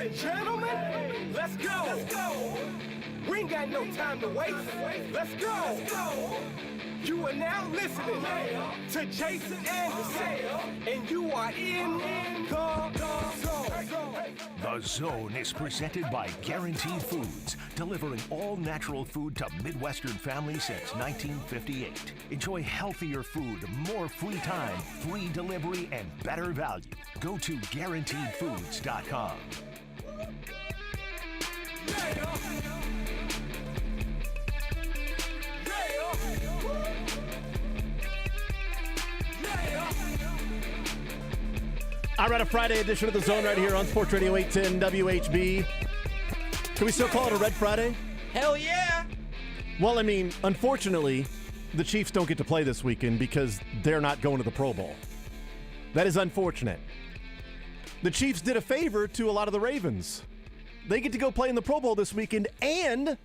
and gentlemen, let's go. We ain't got no time to waste. Let's go. You are now listening to Jason Anderson, and you are in the zone. The Zone is presented by Guaranteed Foods, delivering all natural food to Midwestern families since 1958. Enjoy healthier food, more free time, free delivery, and better value. Go to GuaranteedFoods.com. All right, a Friday edition of The Zone right here on Sports Radio 810 WHB. Can we still call it a Red Friday? Hell yeah! Well, I mean, unfortunately, the Chiefs don't get to play this weekend because they're not going to the Pro Bowl. That is unfortunate. The Chiefs did a favor to a lot of the Ravens. They get to go play in the Pro Bowl this weekend, and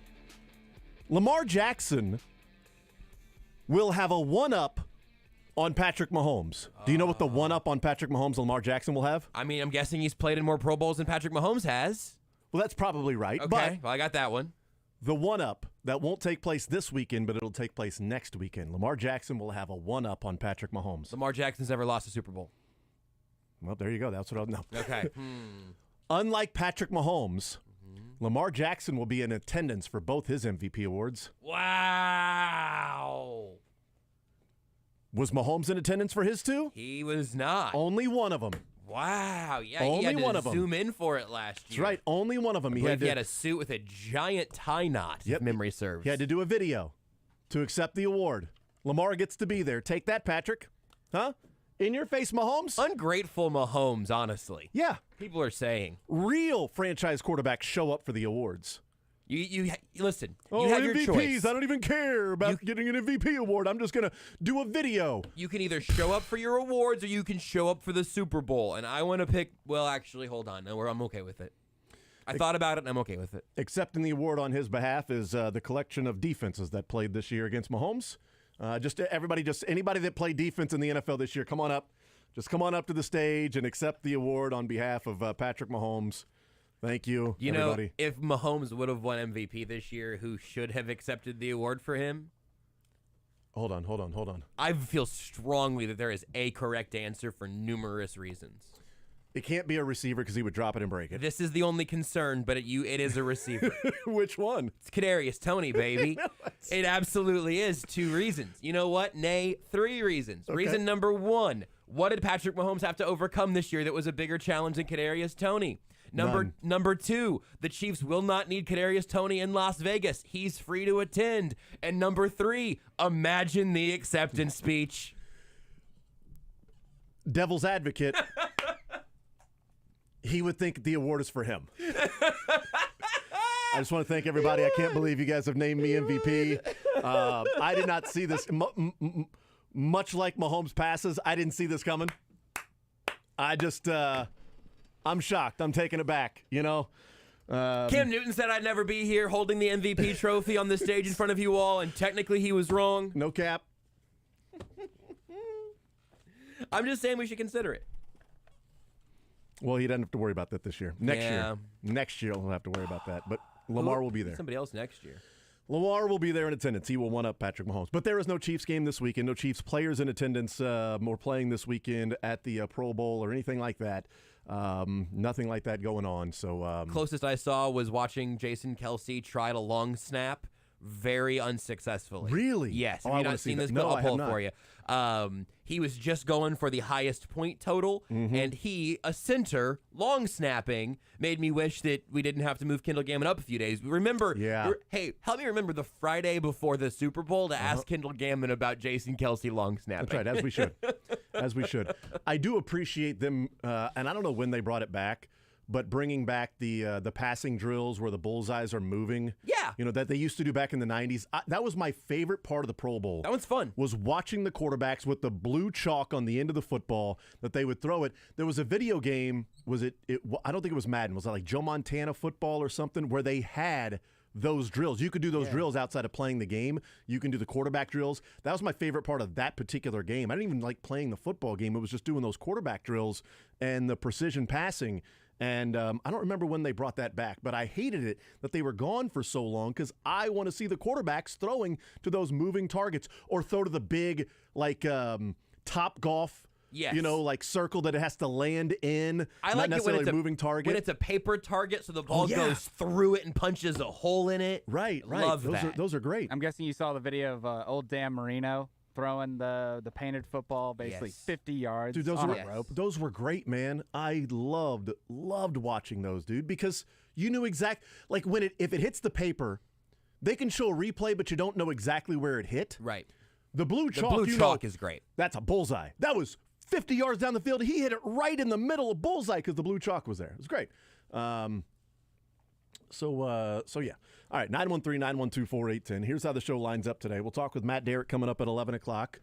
Lamar Jackson will have a one-up on Patrick Mahomes. Do you know what the one-up on Patrick Mahomes Lamar Jackson will have? I mean, I'm guessing he's played in more Pro Bowls than Patrick Mahomes has. Well, that's probably right. Okay, But well, I got that one. the one-up that won't take place this weekend, but it'll take place next weekend. Lamar Jackson will have a one-up on Patrick Mahomes. Lamar Jackson's never lost a Super Bowl. Well, there you go. That's what I'll know. Okay. Unlike Patrick Mahomes, Lamar Jackson will be in attendance for both his MVP awards. Wow. Was Mahomes in attendance for his too? He was not. Only one of them. Wow. Yeah, Only he had to one of 'em. zoom in for it last year. That's right. Only one of them. He had a suit with a giant tie knot, if memory serves. He had to do a video to accept the award. Lamar gets to be there. Take that, Patrick. Huh? In your face, Mahomes? Ungrateful Mahomes, honestly. Yeah. People are saying. Real franchise quarterbacks show up for the awards. You listen. Oh, you have your MVPs. choice. I don't even care about getting an MVP award. I'm just going to do a video. You can either show up for your awards or you can show up for the Super Bowl. And I want to pick, well, actually, hold on. No, I'm okay with it. I thought about it, and I'm okay with it. Accepting the award on his behalf is the collection of defenses that played this year against Mahomes. Anybody that played defense in the NFL this year, come on up. Just come on up to the stage and accept the award on behalf of Patrick Mahomes. Thank you, everybody. Know, if Mahomes would have won MVP this year, who should have accepted the award for him? Hold on. I feel strongly that there is a correct answer for numerous reasons. It can't be a receiver because he would drop it and break it. This is the only concern, but it is a receiver. Which one? It's Kadarius Toney, baby. It absolutely is. 2 reasons. You know what? Nay, 3 reasons. Okay. Reason number 1, what did Patrick Mahomes have to overcome this year that was a bigger challenge than Kadarius Toney? Number 2, the Chiefs will not need Kadarius Toney in Las Vegas. He's free to attend. And number 3, imagine the acceptance speech. Devil's advocate. He would think the award is for him. I just want to thank everybody. I can't believe you guys have named me MVP. I did not see this. Much like Mahomes passes, I didn't see this coming. I'm shocked. I'm taken aback, you know. Cam Newton said I'd never be here holding the MVP trophy on the stage in front of you all, and technically he was wrong. No cap. I'm just saying we should consider it. Well, he doesn't have to worry about that this year. Next year he'll have to worry about that. But Lamar will be there. Somebody else next year. Lamar will be there in attendance. He will one-up Patrick Mahomes. But there is no Chiefs game this weekend. No Chiefs players in attendance or playing this weekend at the Pro Bowl or anything like that. Nothing like that going on. So closest I saw was watching Jason Kelce try to long snap very unsuccessfully. Really? Yes. Oh, Have you not seen this? No, I'll pull it for you. He was just going for the highest point total, and a center, long snapping, made me wish that we didn't have to move Kendall Gammon up a few days. Remember, hey, help me remember the Friday before the Super Bowl to ask Kendall Gammon about Jason Kelce long snapping. That's right, as we should. As we should. I do appreciate them, and I don't know when they brought it back, but bringing back the passing drills where the bullseyes are moving. Yeah. You know, that they used to do back in the 90s. That was my favorite part of the Pro Bowl. That one's fun. Was watching the quarterbacks with the blue chalk on the end of the football that they would throw it. There was a video game, I don't think it was Madden. Was it like Joe Montana football or something where they had those drills? You could do those drills outside of playing the game. You can do the quarterback drills. That was my favorite part of that particular game. I didn't even like playing the football game. It was just doing those quarterback drills and the precision passing. And I don't remember when they brought that back, but I hated it that they were gone for so long because I want to see the quarterbacks throwing to those moving targets or throw to the big, like, top golf. Yes. Like circle that it has to land in. I not like it when necessarily it's a moving target. When it's a paper target, so the ball yeah. goes through it and punches a hole in it. Right. Love that. Those are great. I'm guessing you saw the video of old Dan Marino throwing the painted football basically 50 yards Dude, those on were a rope. Those were great, man. I loved watching those, dude, because you knew like when if it hits the paper, they can show a replay, but you don't know exactly where it hit. Right. The blue chalk, The blue chalk is great. That's a bullseye. That was 50 yards down the field. He hit it right in the middle of bullseye because the blue chalk was there. It was great. So yeah. All right, 913-912-4810. Here's how the show lines up today. We'll talk with Matt Derrick coming up at 11 o'clock.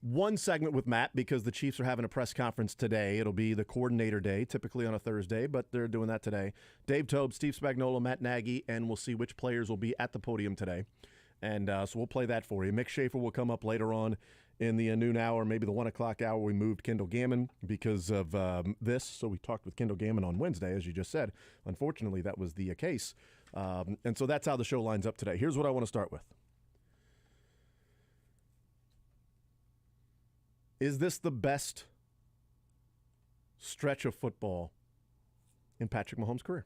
One segment with Matt because the Chiefs are having a press conference today. It'll be the coordinator day, typically on a Thursday, but they're doing that today. Dave Tobe, Steve Spagnuolo, Matt Nagy, and we'll see which players will be at the podium today. And so we'll play that for you. Mick Schaefer will come up later on in the noon hour, maybe the 1 o'clock hour. We moved Kendall Gammon because of this. So we talked with Kendall Gammon on Wednesday, as you just said. Unfortunately, that was the case. And so that's how the show lines up today. Here's what I want to start with. Is this the best stretch of football in Patrick Mahomes' career?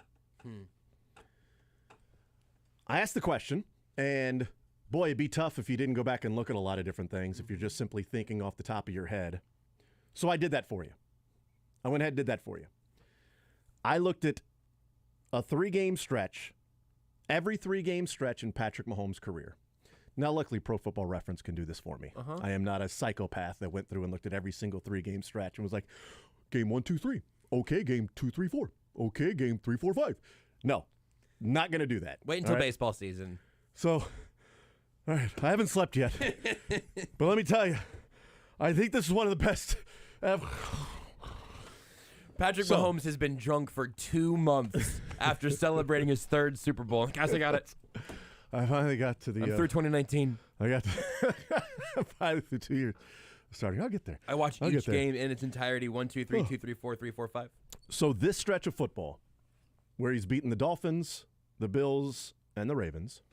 I asked the question, and boy, it'd be tough if you didn't go back and look at a lot of different things, if you're just simply thinking off the top of your head. So I did that for you. I went ahead and did that for you. I looked at a 3-game stretch, every 3-game stretch in Patrick Mahomes' career. Now, luckily, Pro Football Reference can do this for me. I am not a psychopath that went through and looked at every single 3-game stretch and was like, game 1, 2, 3. Okay, game 2, 3, 4. Okay, game 3, 4, 5. No, not going to do that. Wait until baseball season. So, all right, I haven't slept yet. But let me tell you, I think this is one of the best ever. Patrick Mahomes has been drunk for 2 months after celebrating his 3rd Super Bowl. Guys, I got it. I finally got to the... I'm through 2019. I got finally through 2 years. Starting, I'll get there. I watched each game in its entirety. 1, 2, 3, 2, 3, 4, 3, 4, 5. So this stretch of football, where he's beaten the Dolphins, the Bills, and the Ravens,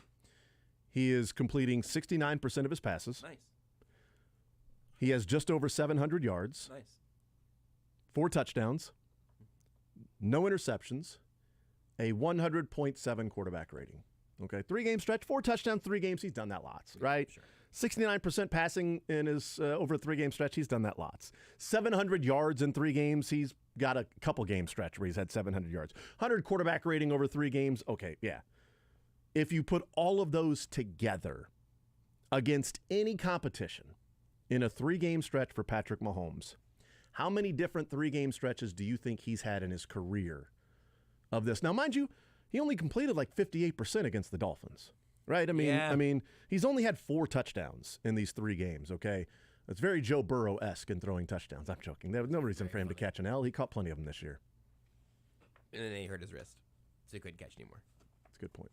he is completing 69% of his passes. Nice. He has just over 700 yards. Nice. 4 touchdowns. No interceptions. A 100.7 quarterback rating. Okay, 3-game stretch, 4 touchdowns, 3 games. He's done that lots, right? Sure. 69% passing in his over a 3-game stretch. He's done that lots. 700 yards in 3 games. He's got a couple game stretch where he's had 700 yards. 100 quarterback rating over 3 games. Okay, yeah. If you put all of those together against any competition in a 3-game stretch for Patrick Mahomes, how many different 3-game stretches do you think he's had in his career of this? Now, mind you, he only completed like 58% against the Dolphins, right? I mean, he's only had 4 touchdowns in these 3 games, okay? It's very Joe Burrow-esque in throwing touchdowns. I'm joking. There was no reason for him to catch an L. He caught plenty of them this year. And then he hurt his wrist, so he couldn't catch anymore. That's a good point.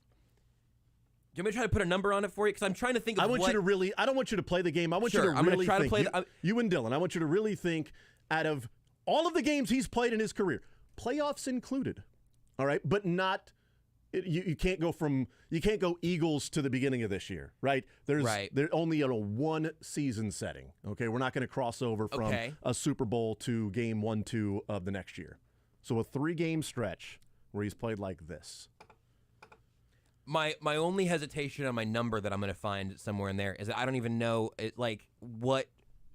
Do you want me to try to put a number on it for you? Because I'm trying to think of I don't want you to play the game. I want you to really I'm going to try think. to play you and Dylan, I want you to really think out of all of the games he's played in his career, playoffs included, all right? But not... You can't go Eagles to the beginning of this year, right? They're only in a 1-season setting. Okay, we're not going to cross over from a Super Bowl to game 1, 2 of the next year. So a 3-game stretch where he's played like this. My only hesitation on my number that I'm going to find somewhere in there is that I don't even know what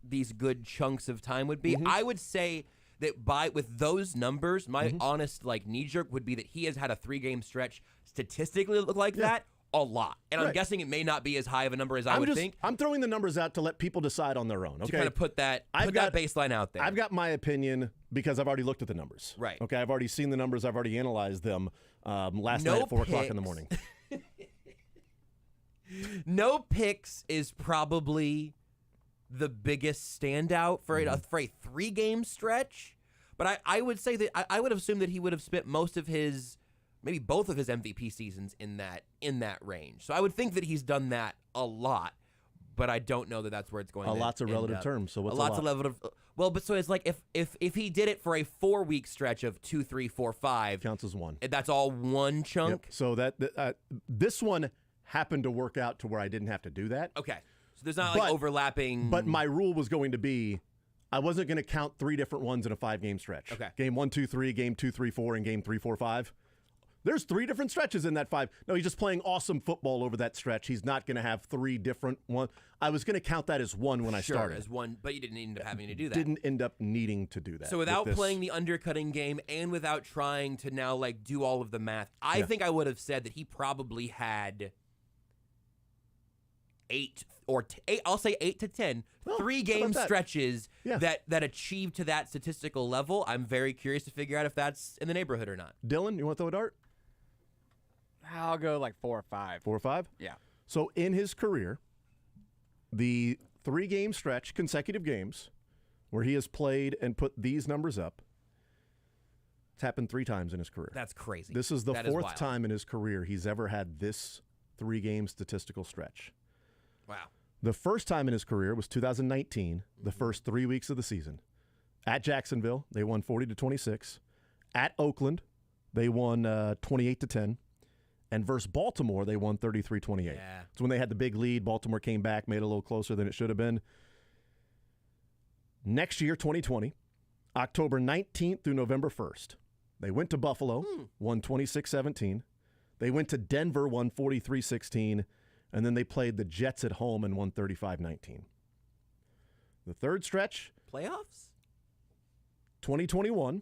these good chunks of time would be. I would say that with those numbers, my honest knee jerk would be that he has had a 3-game stretch statistically look like that a lot. And I'm guessing it may not be as high of a number as I would think. I'm throwing the numbers out to let people decade on their own. Okay, to kind of put that baseline out there. I've got my opinion because I've already looked at the numbers. Right. Okay, I've already seen the numbers. I've already analyzed them last night at 4 o'clock in the morning. No picks is probably the biggest standout for a 3-game stretch. But I would say that I would assume that he would have spent most of his, maybe both of his MVP seasons in that range. So I would think that he's done that a lot, but I don't know that that's where it's going. A lot's a relative term. So what's a lot's lot? a relative. Well, but so it's like if he did it for a 4-week stretch of 2, 3, 4, 5, Counts as one. that's all one chunk. Yep. So this one happened to work out to where I didn't have to do that. Okay, so there's not like overlapping. But my rule was going to be, I wasn't going to count 3 different ones in a 5-game stretch. Okay. Game 1, 2, 3, game 2, 3, 4, and game 3, 4, 5. There's 3 different stretches in that 5. No, he's just playing awesome football over that stretch. He's not going to have 3 different ones. I was going to count that as one when I started. As one, but you didn't end up having to do that. Didn't end up needing to do that. So without playing the undercutting game and without trying to now like do all of the math, I think I would have said that he probably had 8 or 8. I'll say 8 to 10 3-game stretches that achieved to that statistical level. I'm very curious to figure out if that's in the neighborhood or not. Dylan, you want to throw a dart? I'll go like 4 or 5. 4 or 5? Yeah. So in his career, the 3-game stretch, consecutive games, where he has played and put these numbers up, it's happened 3 times in his career. That's crazy. This is the 4th time in his career he's ever had this 3-game statistical stretch. Wow. The first time in his career was 2019, the first 3 weeks of the season. At Jacksonville, they won 40-26. At Oakland, they won 28-10. And versus Baltimore, they won 33-28. Yeah. It's when they had the big lead. Baltimore came back, made it a little closer than it should have been. Next year, 2020, October 19th through November 1st, they went to Buffalo, won 26-17. They went to Denver, won 43-16. And then they played the Jets at home and won 35-19. The third stretch, Playoffs? 2021,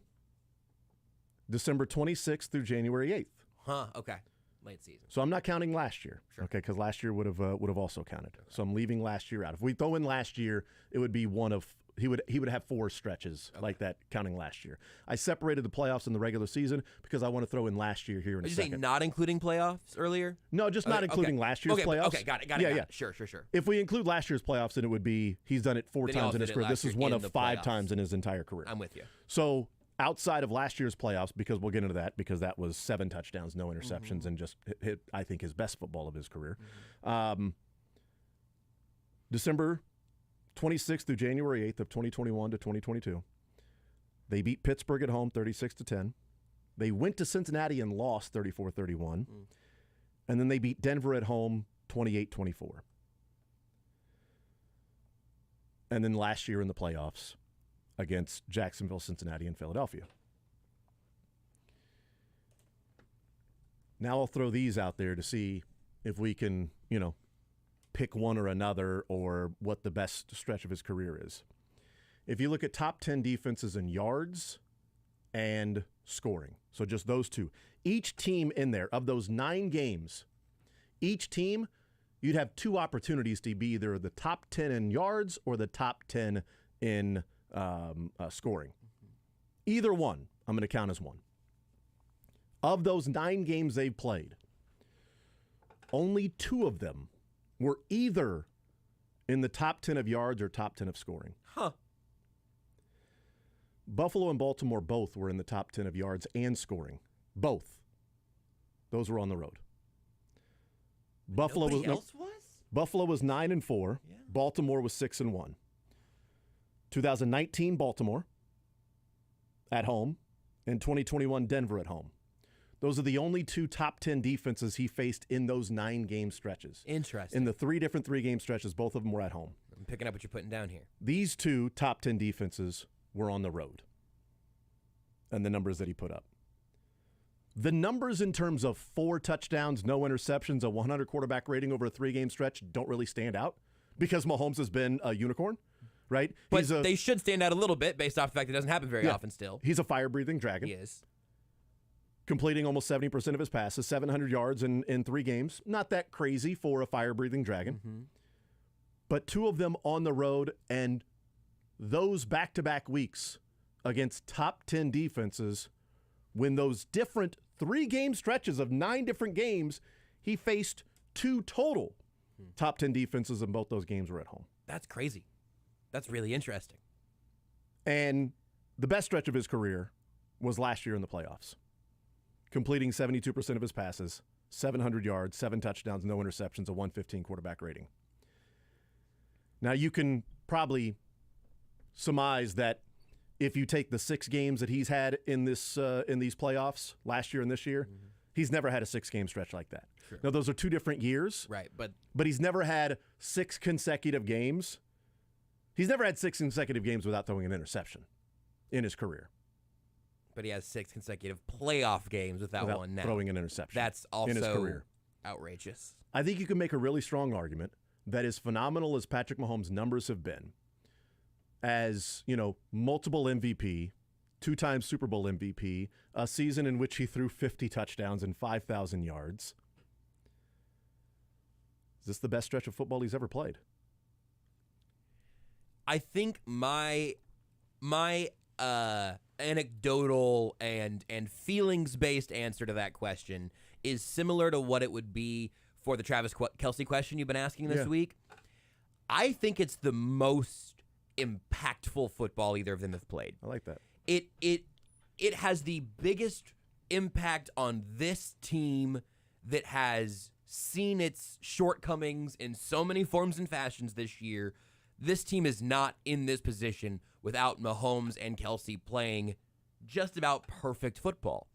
December 26th through January 8th. Huh, okay. Late season. So I'm not counting last year, Sure. okay, because last year would have also counted. So I'm leaving last year out. If we throw in last year, it would be one of he would have 4 stretches like that, counting last year. I separated the playoffs and the regular season because I want to throw in last year here in a Did you second. say not including playoffs earlier? No, just not including last year's playoffs. Okay, got it. Yeah. Sure. If we include last year's playoffs, then it would be he's done it 4 Then he times in also his did it career. last This is year one in of the 5 playoffs. times in his entire career. I'm with you. So outside of last year's playoffs, because we'll get into that, because that was 7 touchdowns, no interceptions, and just hit, I think, his best football of his career. December 26th through January 8th of 2021 to 2022, they beat Pittsburgh at home 36-10. They went to Cincinnati and lost 34-31. And then they beat Denver at home 28-24. And then last year in the playoffs against Jacksonville, Cincinnati, and Philadelphia. Now I'll throw these out there to see if we can, pick one or another or what the best stretch of his career is. If you look at top 10 defenses in yards and scoring, so just those 2, each team in there, of those 9 games, each team, you'd have 2 opportunities to be either the top 10 in yards or the top 10 in scoring. Either one, I'm going to count as one. Of those 9 games they've played, only 2 of them were either in the top 10 of yards or top 10 of scoring. Huh. Buffalo and Baltimore both were in the top 10 of yards and scoring. Both. Those were on the road. Buffalo Nobody else was? Buffalo was 9-4. Yeah. Baltimore was 6-1. 2019 Baltimore at home, and 2021 Denver at home. Those are the only 2 top 10 defenses he faced in those 9-game stretches. Interesting. In the 3 different 3-game stretches, both of them were at home. I'm picking up what you're putting down here. These 2 top 10 defenses were on the road. And the numbers that he put up. The numbers in terms of 4 touchdowns, no interceptions, a 100 quarterback rating over a 3-game stretch don't really stand out because Mahomes has been a unicorn, right? But they should stand out a little bit based off the fact that it doesn't happen very often still. He's a fire-breathing dragon. He is. Completing almost 70% of his passes, 700 yards in 3 games. Not that crazy for a fire-breathing dragon. But 2 of them on the road, and those back-to-back weeks against top 10 defenses, when those different 3-game stretches of 9 different games, he faced 2 total top 10 defenses, and both those games were at home. That's crazy. That's really interesting. And the best stretch of his career was last year in the playoffs. Completing 72% of his passes, 700 yards, 7 touchdowns, no interceptions, a 115 quarterback rating. Now, you can probably surmise that if you take the 6 games that he's had in these playoffs last year and this year, he's never had a 6-game stretch like that. Sure. Now, those are 2 different years. Right, but But he's never had 6 consecutive games. He's never had 6 consecutive games without throwing an interception in his career. he has 6 consecutive playoff games without one now. Throwing an interception. That's also in his career. Outrageous. I think you can make a really strong argument that as phenomenal as Patrick Mahomes' numbers have been, as, multiple MVP, 2-time Super Bowl MVP, a season in which he threw 50 touchdowns and 5,000 yards. Is this the best stretch of football he's ever played? I think my anecdotal and feelings-based answer to that question is similar to what it would be for the Travis Kelce question you've been asking this week. I think it's the most impactful football either of them have played. I like that. It has the biggest impact on this team that has seen its shortcomings in so many forms and fashions this year. This team is not in this position without Mahomes and Kelce playing just about perfect football.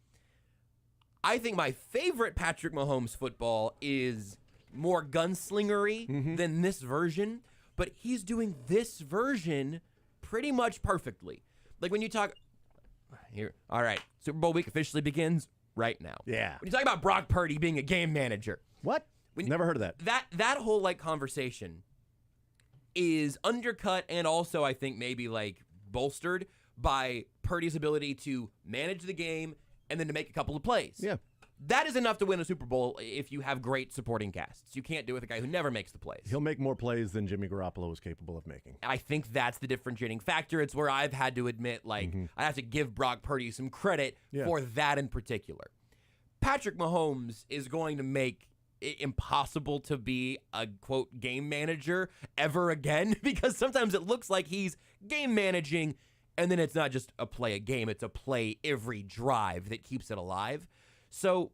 I think my favorite Patrick Mahomes football is more gunslingery than this version, but he's doing this version pretty much perfectly. Like when you talk here, all right, Super Bowl week officially begins right now. Yeah. When you talk about Brock Purdy being a game manager, What? Never heard of that. that whole conversation is undercut and also I think maybe bolstered by Purdy's ability to manage the game and then to make a couple of plays. Yeah. That is enough to win a Super Bowl if you have great supporting casts. You can't do it with a guy who never makes the plays. He'll make more plays than Jimmy Garoppolo is capable of making. I think that's the differentiating factor. It's where I've had to admit, I have to give Brock Purdy some credit for that in particular. Patrick Mahomes is going to make it impossible to be a, quote, game manager ever again because sometimes it looks like he's game managing and then it's not just a play a game, it's a play every drive that keeps it alive. So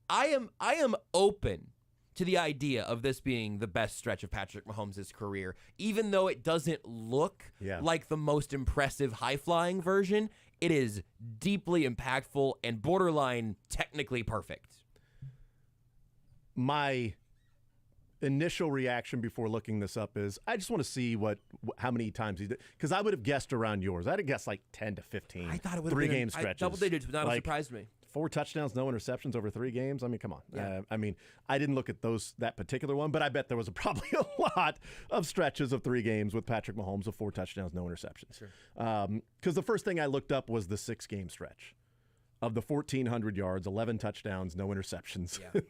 I am open to the idea of this being the best stretch of Patrick Mahomes' career, even though it doesn't look like the most impressive high-flying version. It is deeply impactful and borderline technically perfect. My initial reaction before looking this up is I just want to see how many times he did, because I would have guessed around yours. I'd have guessed 10 to 15. I thought it would have been 3-game stretches. Double digits would not have surprised me. 4 touchdowns, no interceptions over 3 games. I mean, come on. Yeah. I didn't look at that particular one, but I bet there was probably a lot of stretches of 3 games with Patrick Mahomes of 4 touchdowns, no interceptions. Sure. Because the first thing I looked up was the 6-game stretch of the 1,400 yards, 11 touchdowns, no interceptions. Yeah.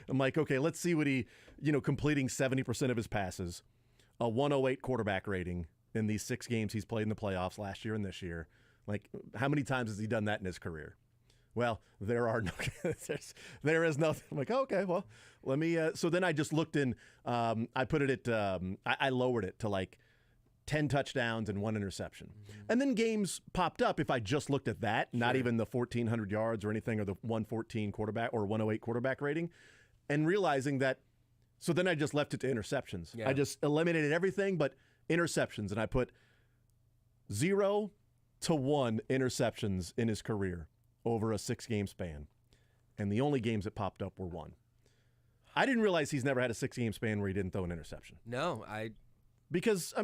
I'm like, okay, let's see what he, completing 70% of his passes, a 108 quarterback rating in these 6 games he's played in the playoffs last year and this year. Like, how many times has he done that in his career? Well, there are no, there is nothing. I'm like, okay, well, let me, so then I just looked in, I put it at, I lowered it to 10 touchdowns and 1 interception. And then games popped up if I just looked at that, not even the 1,400 yards or anything or the 114 quarterback or 108 quarterback rating, and realizing that, so then I just left it to interceptions. Yeah. I just eliminated everything but interceptions, and I put 0 to 1 interceptions in his career over a 6-game span. And the only games that popped up were 1. I didn't realize he's never had a 6-game span where he didn't throw an interception. No, Because,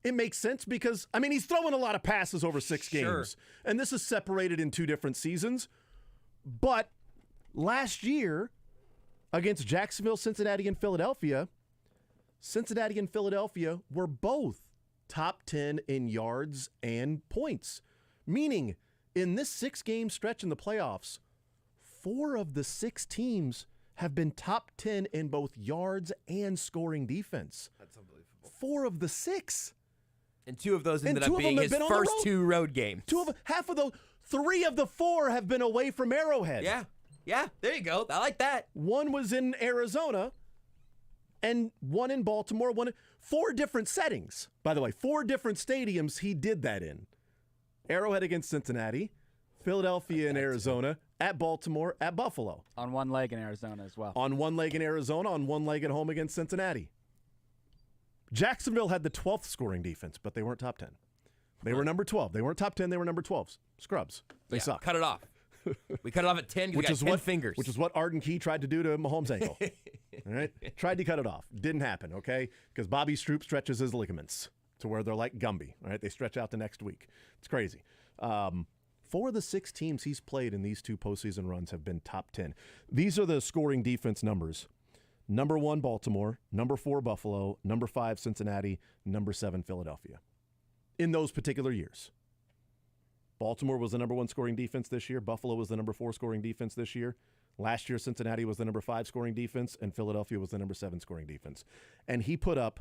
it makes sense because, he's throwing a lot of passes over 6 games. And this is separated in 2 different seasons. But last year, against Jacksonville, Cincinnati, and Philadelphia were both top 10 in yards and points. Meaning, in this 6-game stretch in the playoffs, 4 of the 6 teams have been top 10 in both yards and scoring defense. that's unbelievable. 4 of the 6. And 2 of those ended two up of them being have his been on the first road. 2 road games. 3 of the 4 have been away from Arrowhead. Yeah, there you go. I like that. 1 was in Arizona, and 1 in Baltimore. 4 different settings, by the way. 4 different stadiums he did that in. Arrowhead against Cincinnati, Philadelphia in Arizona, at Baltimore, at Buffalo. On one leg in Arizona as well. On 1 leg in Arizona, on 1 leg at home against Cincinnati. Jacksonville had the 12th scoring defense, but they weren't top 10. They were number 12. They weren't top 10. They were number 12. Scrubs. They suck. Cut it off. We cut it off at 10 because we got 10 fingers. Which is what Arden Key tried to do to Mahomes' ankle. All right? Tried to cut it off. Didn't happen, okay? Because Bobby Stroop stretches his ligaments to where they're like Gumby. All right? They stretch out to next week. It's crazy. 4 of the 6 teams he's played in these 2 postseason runs have been top 10. These are the scoring defense numbers. Number 1, Baltimore. Number 4, Buffalo. Number 5, Cincinnati. Number 7, Philadelphia. In those particular years. Baltimore was the number 1 scoring defense this year. Buffalo was the number 4 scoring defense this year. Last year, Cincinnati was the number 5 scoring defense, and Philadelphia was the number 7 scoring defense. And he put up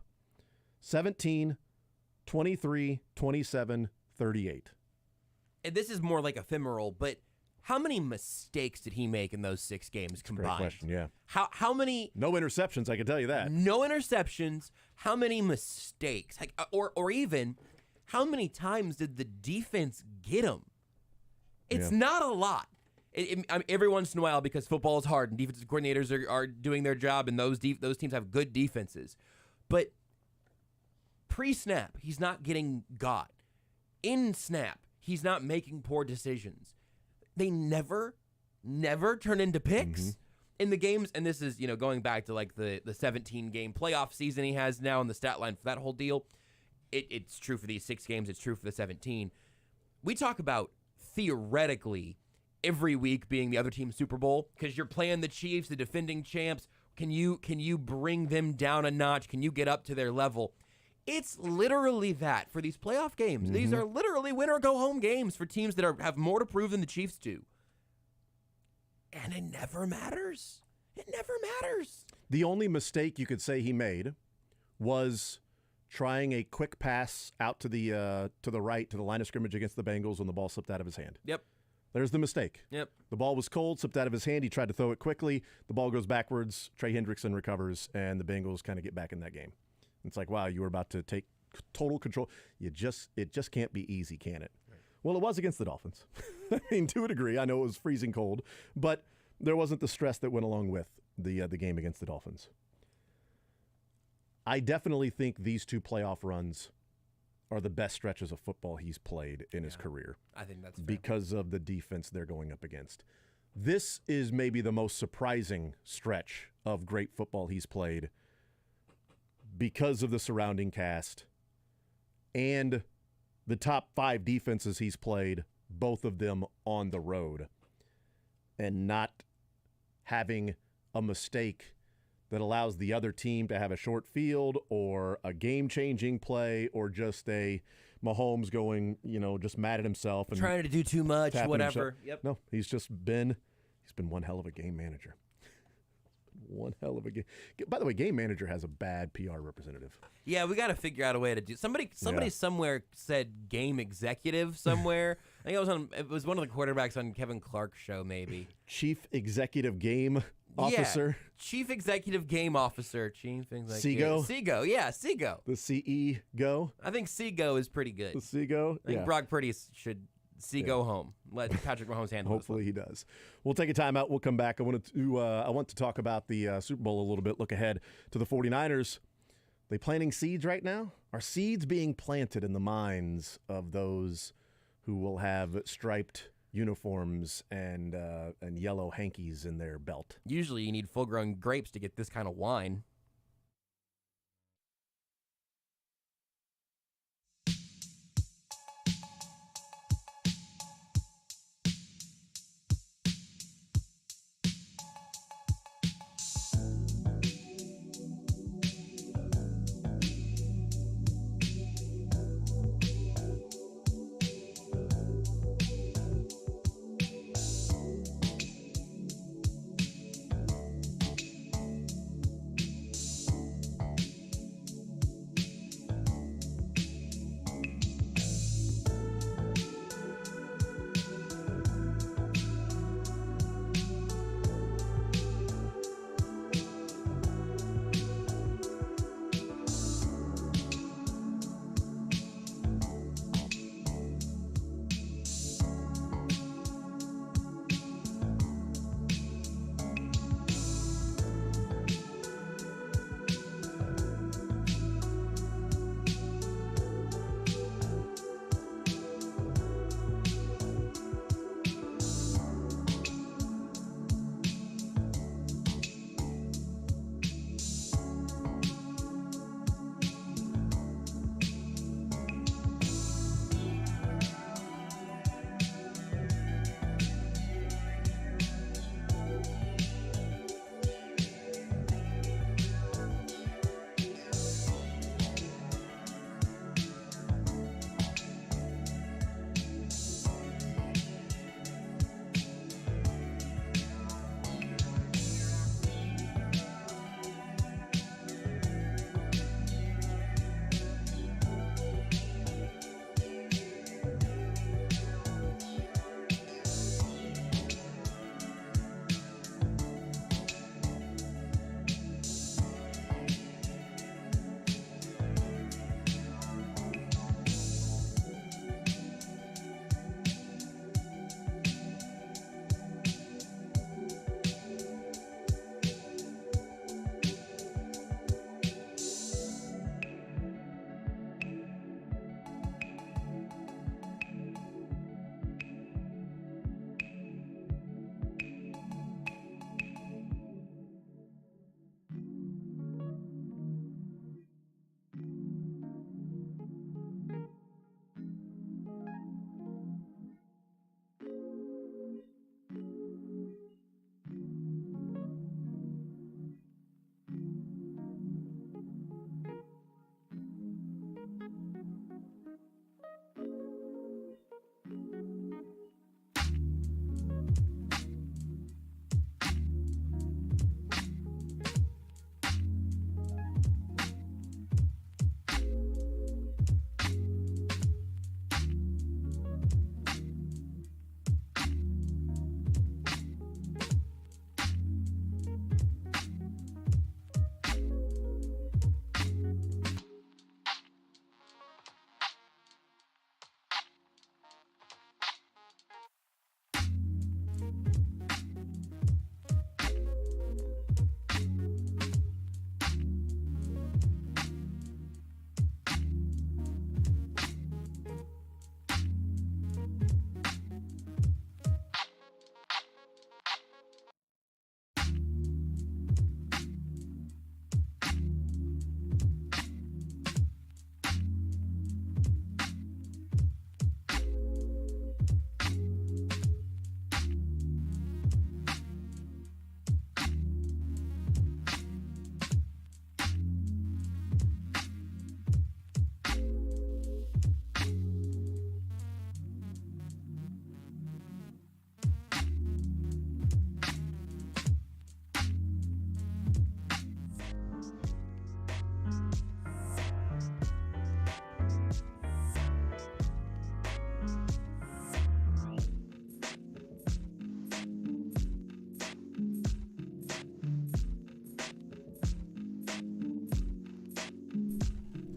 17, 23, 27, 38. And this is more like ephemeral, but how many mistakes did he make in those 6 games combined? Great question, yeah. How many? No interceptions, I can tell you that. No interceptions. How many mistakes? Like, or even, how many times did the defense get him? It's not a lot. Every once in a while, because football is hard and defensive coordinators are doing their job, and those teams have good defenses. But pre-snap, he's not getting got. In snap, he's not making poor decisions. They never turn into picks in the games. And this is, going back to like the 17-game playoff season he has now and the stat line for that whole deal. It's true for these 6 games. It's true for the 17. We talk about theoretically every week being the other team's Super Bowl because you're playing the Chiefs, the defending champs. Can you bring them down a notch? Can you get up to their level? It's literally that for these playoff games. These are literally win or go home games for teams that have more to prove than the Chiefs do. And it never matters. It never matters. The only mistake you could say he made was trying a quick pass out to the right to the line of scrimmage against the Bengals when the ball slipped out of his hand. Yep. There's the mistake. Yep. The ball was cold, slipped out of his hand. He tried to throw it quickly. The ball goes backwards. Trey Hendrickson recovers, and the Bengals kind of get back in that game. It's like, wow, you were about to take total control. It just can't be easy, can it? Right. Well, it was against the Dolphins. I mean, to a degree. I know it was freezing cold, but there wasn't the stress that went along with the game against the Dolphins. I definitely think these 2 playoff runs are the best stretches of football he's played in his career. I think that's fair. Because of the defense they're going up against. This is maybe the most surprising stretch of great football he's played because of the surrounding cast and the top 5 defenses he's played, both of them on the road, and not having a mistake that allows the other team to have a short field or a game-changing play or just a Mahomes going, just mad at himself. And trying to do too much, whatever. Yep. No, he's been one hell of a game manager. One hell of a game. By the way, game manager has a bad PR representative. Yeah, we got to figure out a way to do. Somebody somewhere said game executive somewhere. I think it was one of the quarterbacks on Kevin Clark's show, maybe. Chief executive game officer. Yeah, chief executive game officer. Chief things like Seago. Seago, yeah, Seago. The CE go. I think Seago is pretty good. The Seago. I think Brock Purdy should go home. Let Patrick Mahomes handle it. Hopefully he does. We'll take a timeout. We'll come back. I want to talk about the Super Bowl a little bit. Look ahead to the 49ers. They planting seeds right now? Are seeds being planted in the minds of those who will have striped uniforms and yellow hankies in their belt? Usually you need full-grown grapes to get this kind of wine.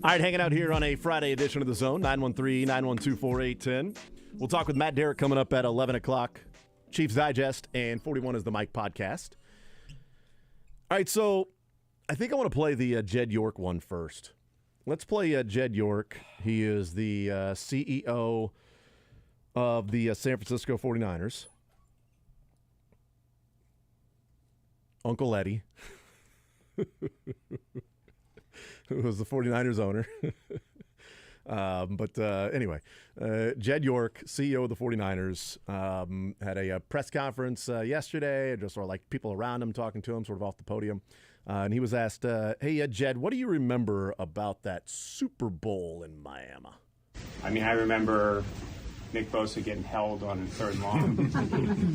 All right, hanging out here on a Friday edition of The Zone, 913-912-4810. We'll talk with Matt Derrick coming up at 11 o'clock. Chiefs Digest and 41 is the Mike podcast. All right, so I think I want to play the Jed York one first. Let's play Jed York. He is the CEO of the San Francisco 49ers. Uncle Eddie, who was the 49ers owner. Anyway, Jed York, CEO of the 49ers, had a press conference yesterday, just sort of like people around him talking to him sort of off the podium. And he was asked, hey, Jed, what do you remember about that Super Bowl in Miami? I mean, I remember Nick Bosa getting held on 3rd and long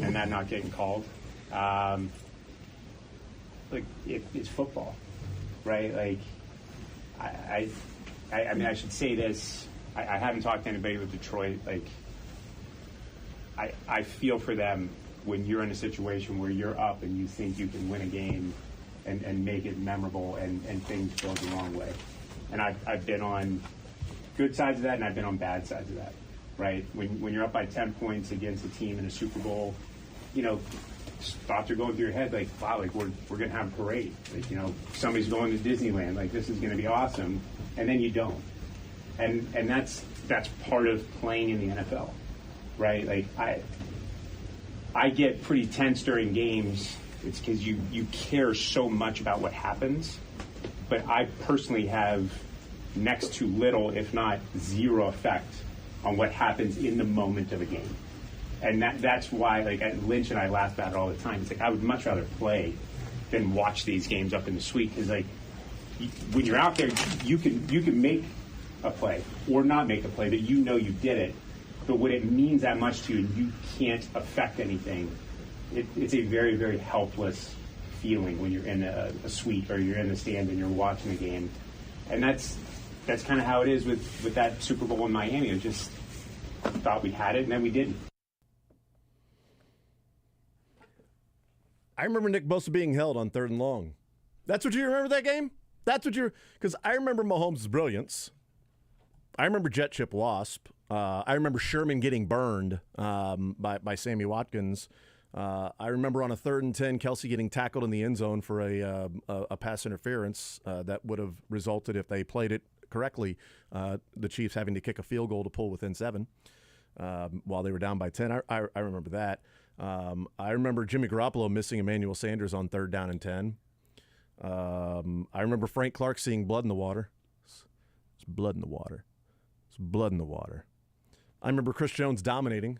and that not getting called. It's football, right? Like, I mean, I should say this. I haven't talked to anybody with Detroit. Like, I feel for them when you're in a situation where you're up and you think you can win a game and make it memorable and things go the wrong way. And I've been on good sides of that and I've been on bad sides of that, right? When you're up by 10 points against a team in a Super Bowl, you know, thoughts are going through your head like, wow, like we're going to have a parade. Like, you know, somebody's going to Disneyland. Like, this is going to be awesome. And then you don't. And that's part of playing in the NFL, right? Like, I get pretty tense during games. It's because you care so much about what happens. But I personally have next to little, if not zero, effect on what happens in the moment of a game. And that's why, like, Lynch and I laugh about it all the time. It's like, I would much rather play than watch these games up in the suite. Because, like, when you're out there, you can make a play or not make a play, but you know you did it. But when it means that much to you and you can't affect anything, it's a very, very helpless feeling when you're in a suite or you're in the stand and you're watching the game. And that's kind of how it is with that Super Bowl in Miami. I just thought we had it, and then we didn't. I remember Nick Bosa being held on 3rd and long. That's what you remember that game? That's what you're – because I remember Mahomes' brilliance. I remember Jet Chip Wasp. I remember Sherman getting burned by Sammy Watkins. I remember on a 3rd and 10, Kelsey getting tackled in the end zone for a pass interference that would have resulted, if they played it correctly, the Chiefs having to kick a field goal to pull within 7 while they were down by 10. I remember that. I remember Jimmy Garoppolo missing Emmanuel Sanders on 3rd down and 10. I remember Frank Clark seeing blood in the water. It's blood in the water. It's blood in the water. I remember Chris Jones dominating.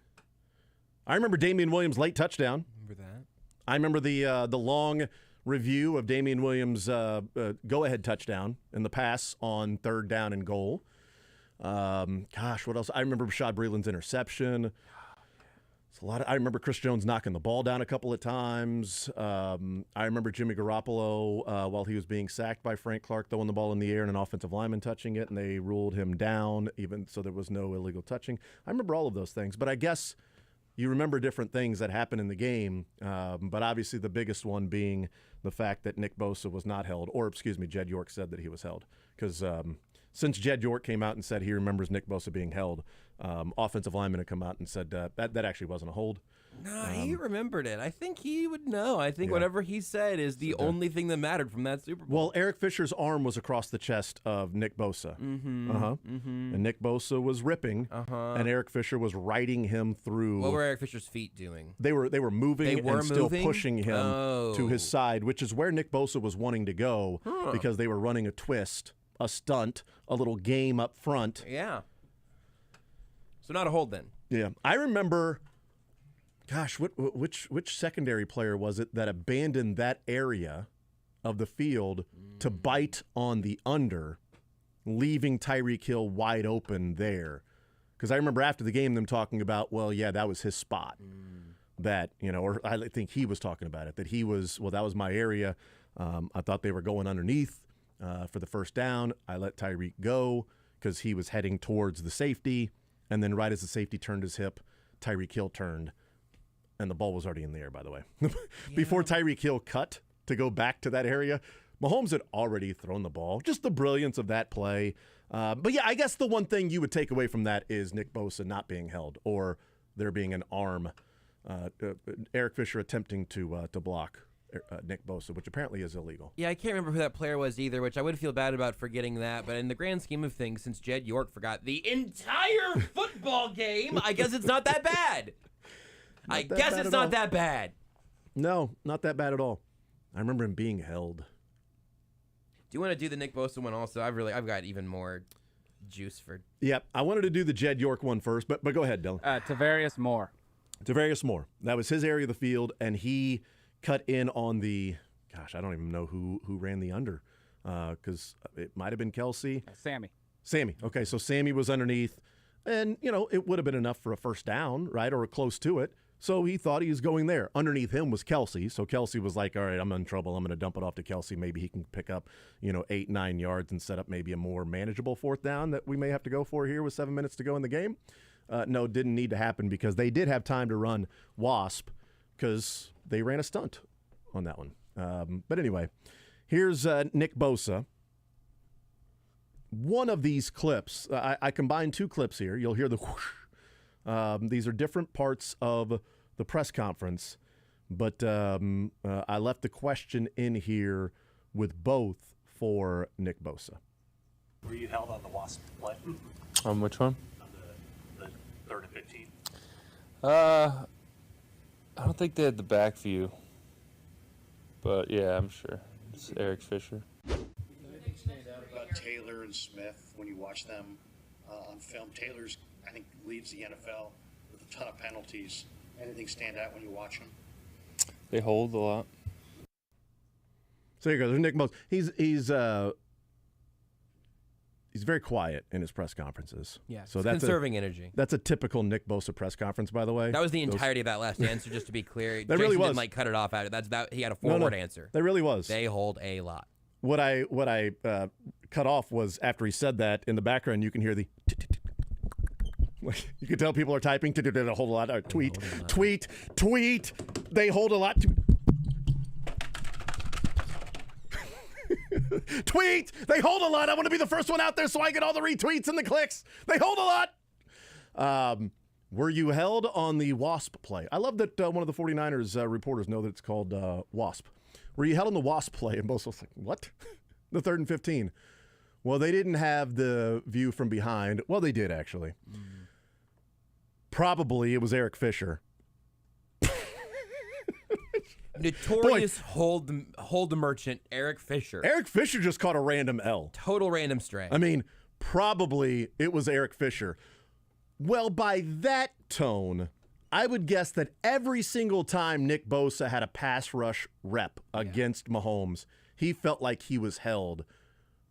I remember Damian Williams' late touchdown. Remember that? I remember the long review of Damian Williams' go-ahead touchdown in the pass on 3rd down and goal. What else? I remember Rashad Breeland's interception. I remember Chris Jones knocking the ball down a couple of times. I remember Jimmy Garoppolo, while he was being sacked by Frank Clark, throwing the ball in the air and an offensive lineman touching it, and they ruled him down, even so there was no illegal touching. I remember all of those things, but I guess you remember different things that happened in the game, but obviously the biggest one being the fact that Nick Bosa was not held, or Jed York said that he was held, because since Jed York came out and said he remembers Nick Bosa being held, offensive linemen have come out and said that actually wasn't a hold. No, he remembered it. I think he would know. I think whatever he said is the only thing that mattered from that Super Bowl. Well, Eric Fisher's arm was across the chest of Nick Bosa. And Nick Bosa was ripping, and Eric Fisher was riding him through. What were Eric Fisher's feet doing? They were moving still pushing him to his side, which is where Nick Bosa was wanting to go because they were running a twist, a stunt, a little game up front. Yeah. So not a hold then. Yeah. I remember, gosh, which secondary player was it that abandoned that area of the field to bite on the under, leaving Tyreek Hill wide open there? Because I remember after the game them talking about, well, yeah, that was his spot. That, or I think he was talking about it, that he was, well, that was my area. I thought they were going underneath for the first down. I let Tyreek go because he was heading towards the safety. And then right as the safety turned his hip, Tyreek Hill turned. And the ball was already in the air, by the way. Before Tyreek Hill cut to go back to that area, Mahomes had already thrown the ball. Just the brilliance of that play. But yeah, I guess the one thing you would take away from that is Nick Bosa not being held, or there being an arm. Eric Fisher attempting to block Nick Bosa, which apparently is illegal. Yeah, I can't remember who that player was either, which I would feel bad about forgetting that. But in the grand scheme of things, since Jed York forgot the entire football game, I guess it's not that bad. I guess it's not that bad. No, not that bad at all. I remember him being held. Do you want to do the Nick Bosa one also? I've got even more juice for. Yep, I wanted to do the Jed York one first, but go ahead, Dylan. Tavarius Moore. Tavarius Moore. That was his area of the field, and he cut in on the. Gosh, I don't even know who ran the under, because it might have been Kelsey. Sammy. Okay, so Sammy was underneath, and it would have been enough for a first down, right, or close to it. So he thought he was going there. Underneath him was Kelsey. So Kelsey was like, all right, I'm in trouble. I'm going to dump it off to Kelsey. Maybe he can pick up, 8-9 yards and set up maybe a more manageable fourth down that we may have to go for here with 7 minutes to go in the game. No, didn't need to happen because they did have time to run Wasp because they ran a stunt on that one. But anyway, here's Nick Bosa. One of these clips, I combined two clips here. You'll hear the whoosh. These are different parts of the press conference, but I left the question in here with both for Nick Bosa. Were you held on the Wasp play? On which one? On the 3rd and 15? I don't think they had the back view, but yeah, I'm sure. It's Eric Fisher. Anything stand out about Taylor and Smith when you watch them on film? Taylor's, I think, leads the NFL with a ton of penalties. Anything stand out when you watch them? They hold a lot. So here you go. There's Nick Bosa. He's very quiet in his press conferences. Yeah, so that's conserving energy. That's a typical Nick Bosa press conference, by the way. That was the entirety of that last answer, just to be clear. That really was. Didn't cut it off out. He had a forward answer. That really was. They hold a lot. What I cut off was after he said that, in the background you can hear the you can tell people are typing to hold a lot. Tweet. They hold a lot. Tweet. They hold a lot. I want to be the first one out there so I get all the retweets and the clicks. They hold a lot. Were you held on the Wasp play? I love that one of the 49ers reporters know that it's called Wasp. Were you held on the Wasp play? And Bosa was like, what? The 3rd and 15. Well, they didn't have the view from behind. Well, they did, actually. Probably it was Eric Fisher. Notorious hold the merchant, Eric Fisher. Eric Fisher just caught a random L. Total random stray. I mean, probably it was Eric Fisher. Well, by that tone, I would guess that every single time Nick Bosa had a pass rush rep against Mahomes, he felt like he was held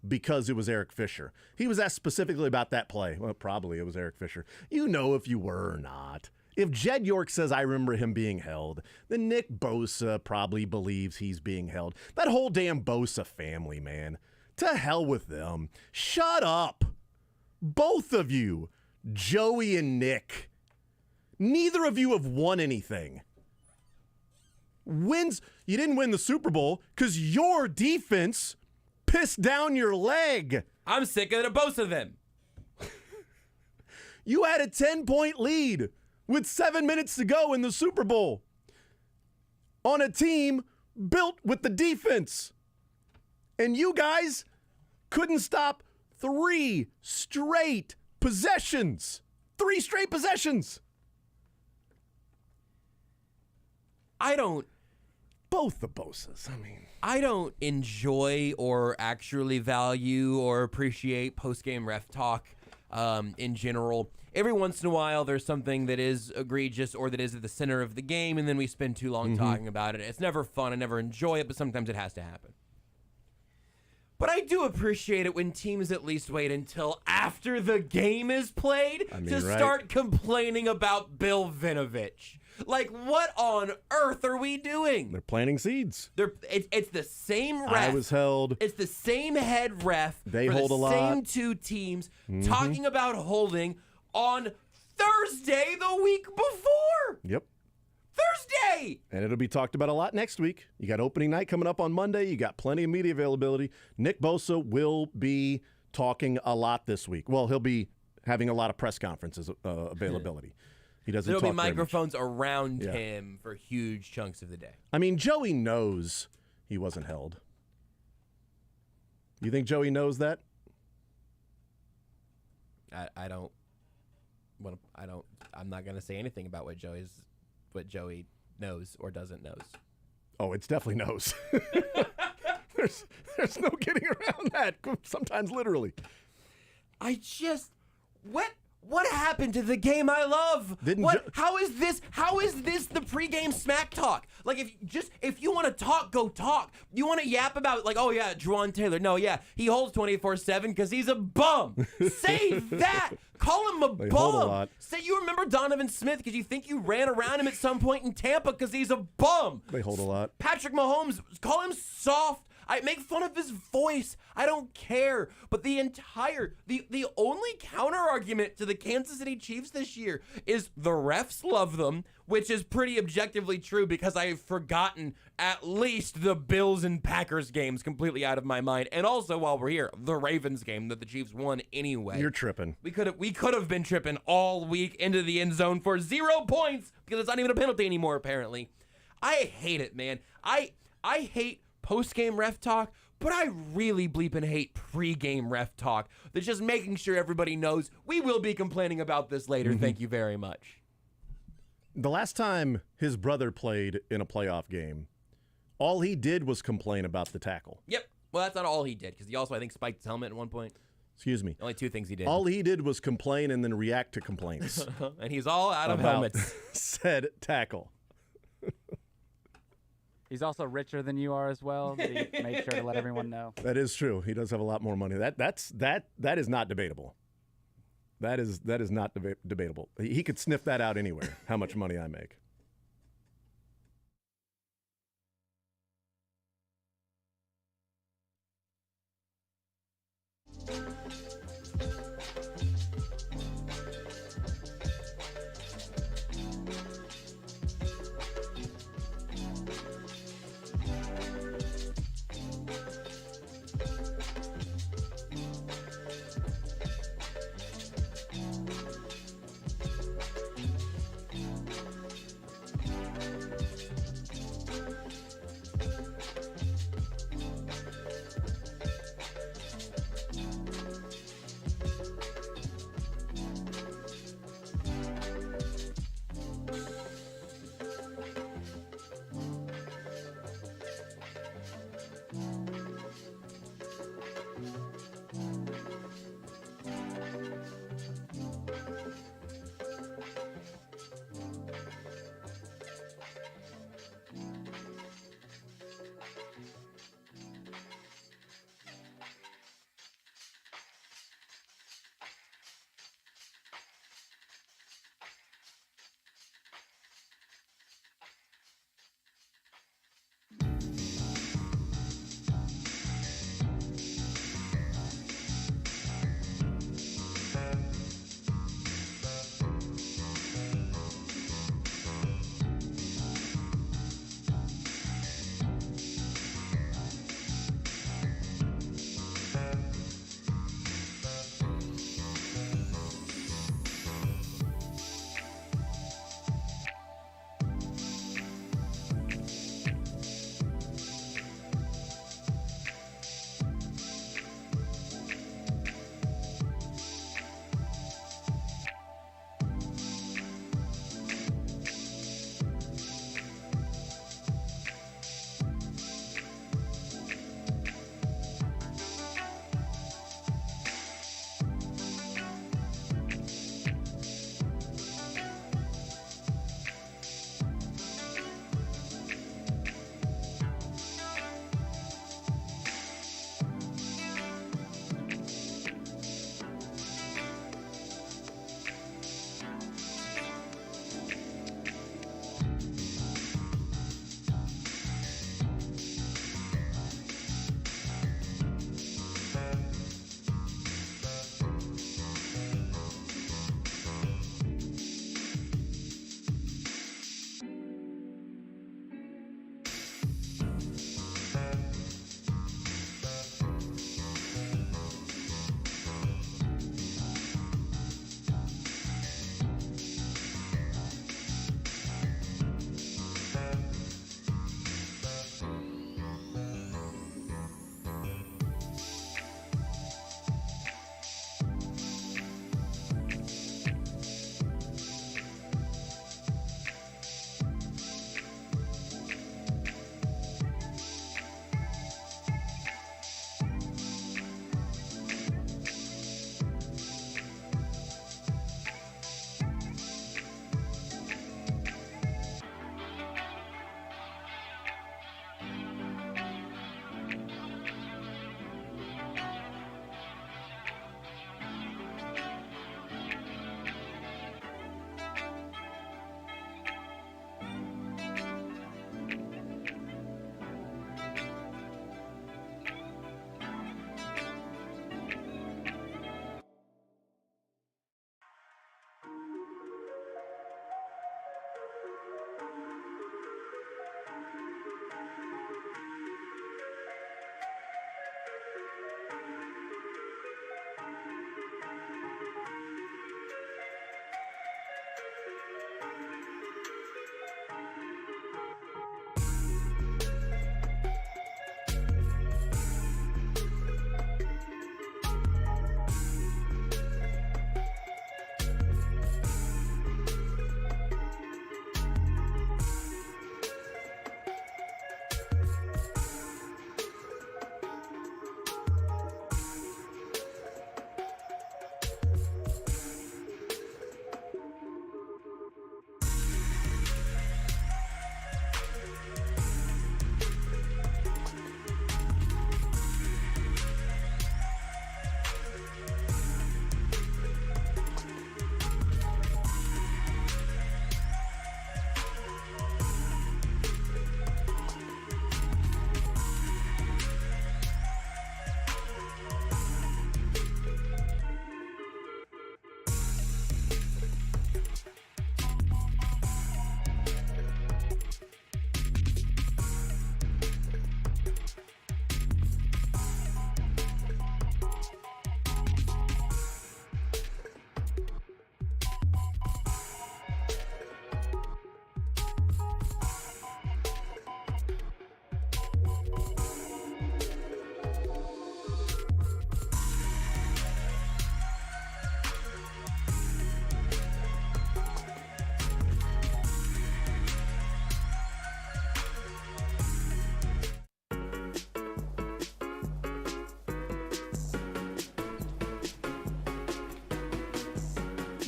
because it was Eric Fisher. He was asked specifically about that play. Well, probably it was Eric Fisher. You know if you were or not. If Jed York says, I remember him being held, then Nick Bosa probably believes he's being held. That whole damn Bosa family, man. To hell with them. Shut up. Both of you, Joey and Nick. Neither of you have won anything. You didn't win the Super Bowl because your defense pissed down your leg. I'm sick of the both of them. You had a 10-point lead with 7 minutes to go in the Super Bowl on a team built with the defense. And you guys couldn't stop 3 straight possessions. 3 straight possessions. Both the Bosas, I don't enjoy or actually value or appreciate post-game ref talk in general. Every once in a while, there's something that is egregious or that is at the center of the game, and then we spend too long talking about it. It's never fun. I never enjoy it, but sometimes it has to happen. But I do appreciate it when teams at least wait until after the game is played to start complaining about Bill Vinovich. Like, what on earth are we doing? They're planting seeds. It's the same ref. I was held. It's the same head ref. They for hold the a lot. same 2 teams talking about holding on Thursday the week before. Yep. Thursday! And it'll be talked about a lot next week. You got opening night coming up on Monday. You got plenty of media availability. Nick Bosa will be talking a lot this week. Well, he'll be having a lot of press conferences availability. He doesn't There'll talk be very much. microphones around him for huge chunks of the day. I mean, Joey knows he wasn't held. You think Joey knows that? I'm not going to say anything about what Joey knows or doesn't knows. Oh, it's definitely knows. There's no getting around that. Sometimes literally. What happened to the game I love? How is this the pregame smack talk? Like if you want to talk, go talk. You want to yap about like, oh yeah, Juwan Taylor. No, yeah, he holds 24/7 because he's a bum. Say that. Call him a They bum. hold a lot. Say you remember Donovan Smith because you think you ran around him at some point in Tampa because he's a bum. They hold a lot. Patrick Mahomes, call him soft. I make fun of his voice. I don't care. But the only counter argument to the Kansas City Chiefs this year is the refs love them, which is pretty objectively true because I've forgotten at least the Bills and Packers games completely out of my mind. And also while we're here, the Ravens game that the Chiefs won anyway. You're tripping. We could have been tripping all week into the end zone for 0 points because it's not even a penalty anymore, apparently. I hate it, man. I hate post-game ref talk, but I really bleeping hate pre-game ref talk. That's just making sure everybody knows we will be complaining about this later. Thank you very much. The last time his brother played in a playoff game, all he did was complain about the tackle. Yep. Well, that's not all he did because he also, I think, spiked his helmet at one point. Excuse me. Only 2 things he did. All he did was complain and then react to complaints. And he's all out of about helmets. said tackle. He's also richer than you are as well. He made sure to let everyone know. That is true. He does have a lot more money. That is not debatable. That is not debatable. He could sniff that out anywhere. How much money I make.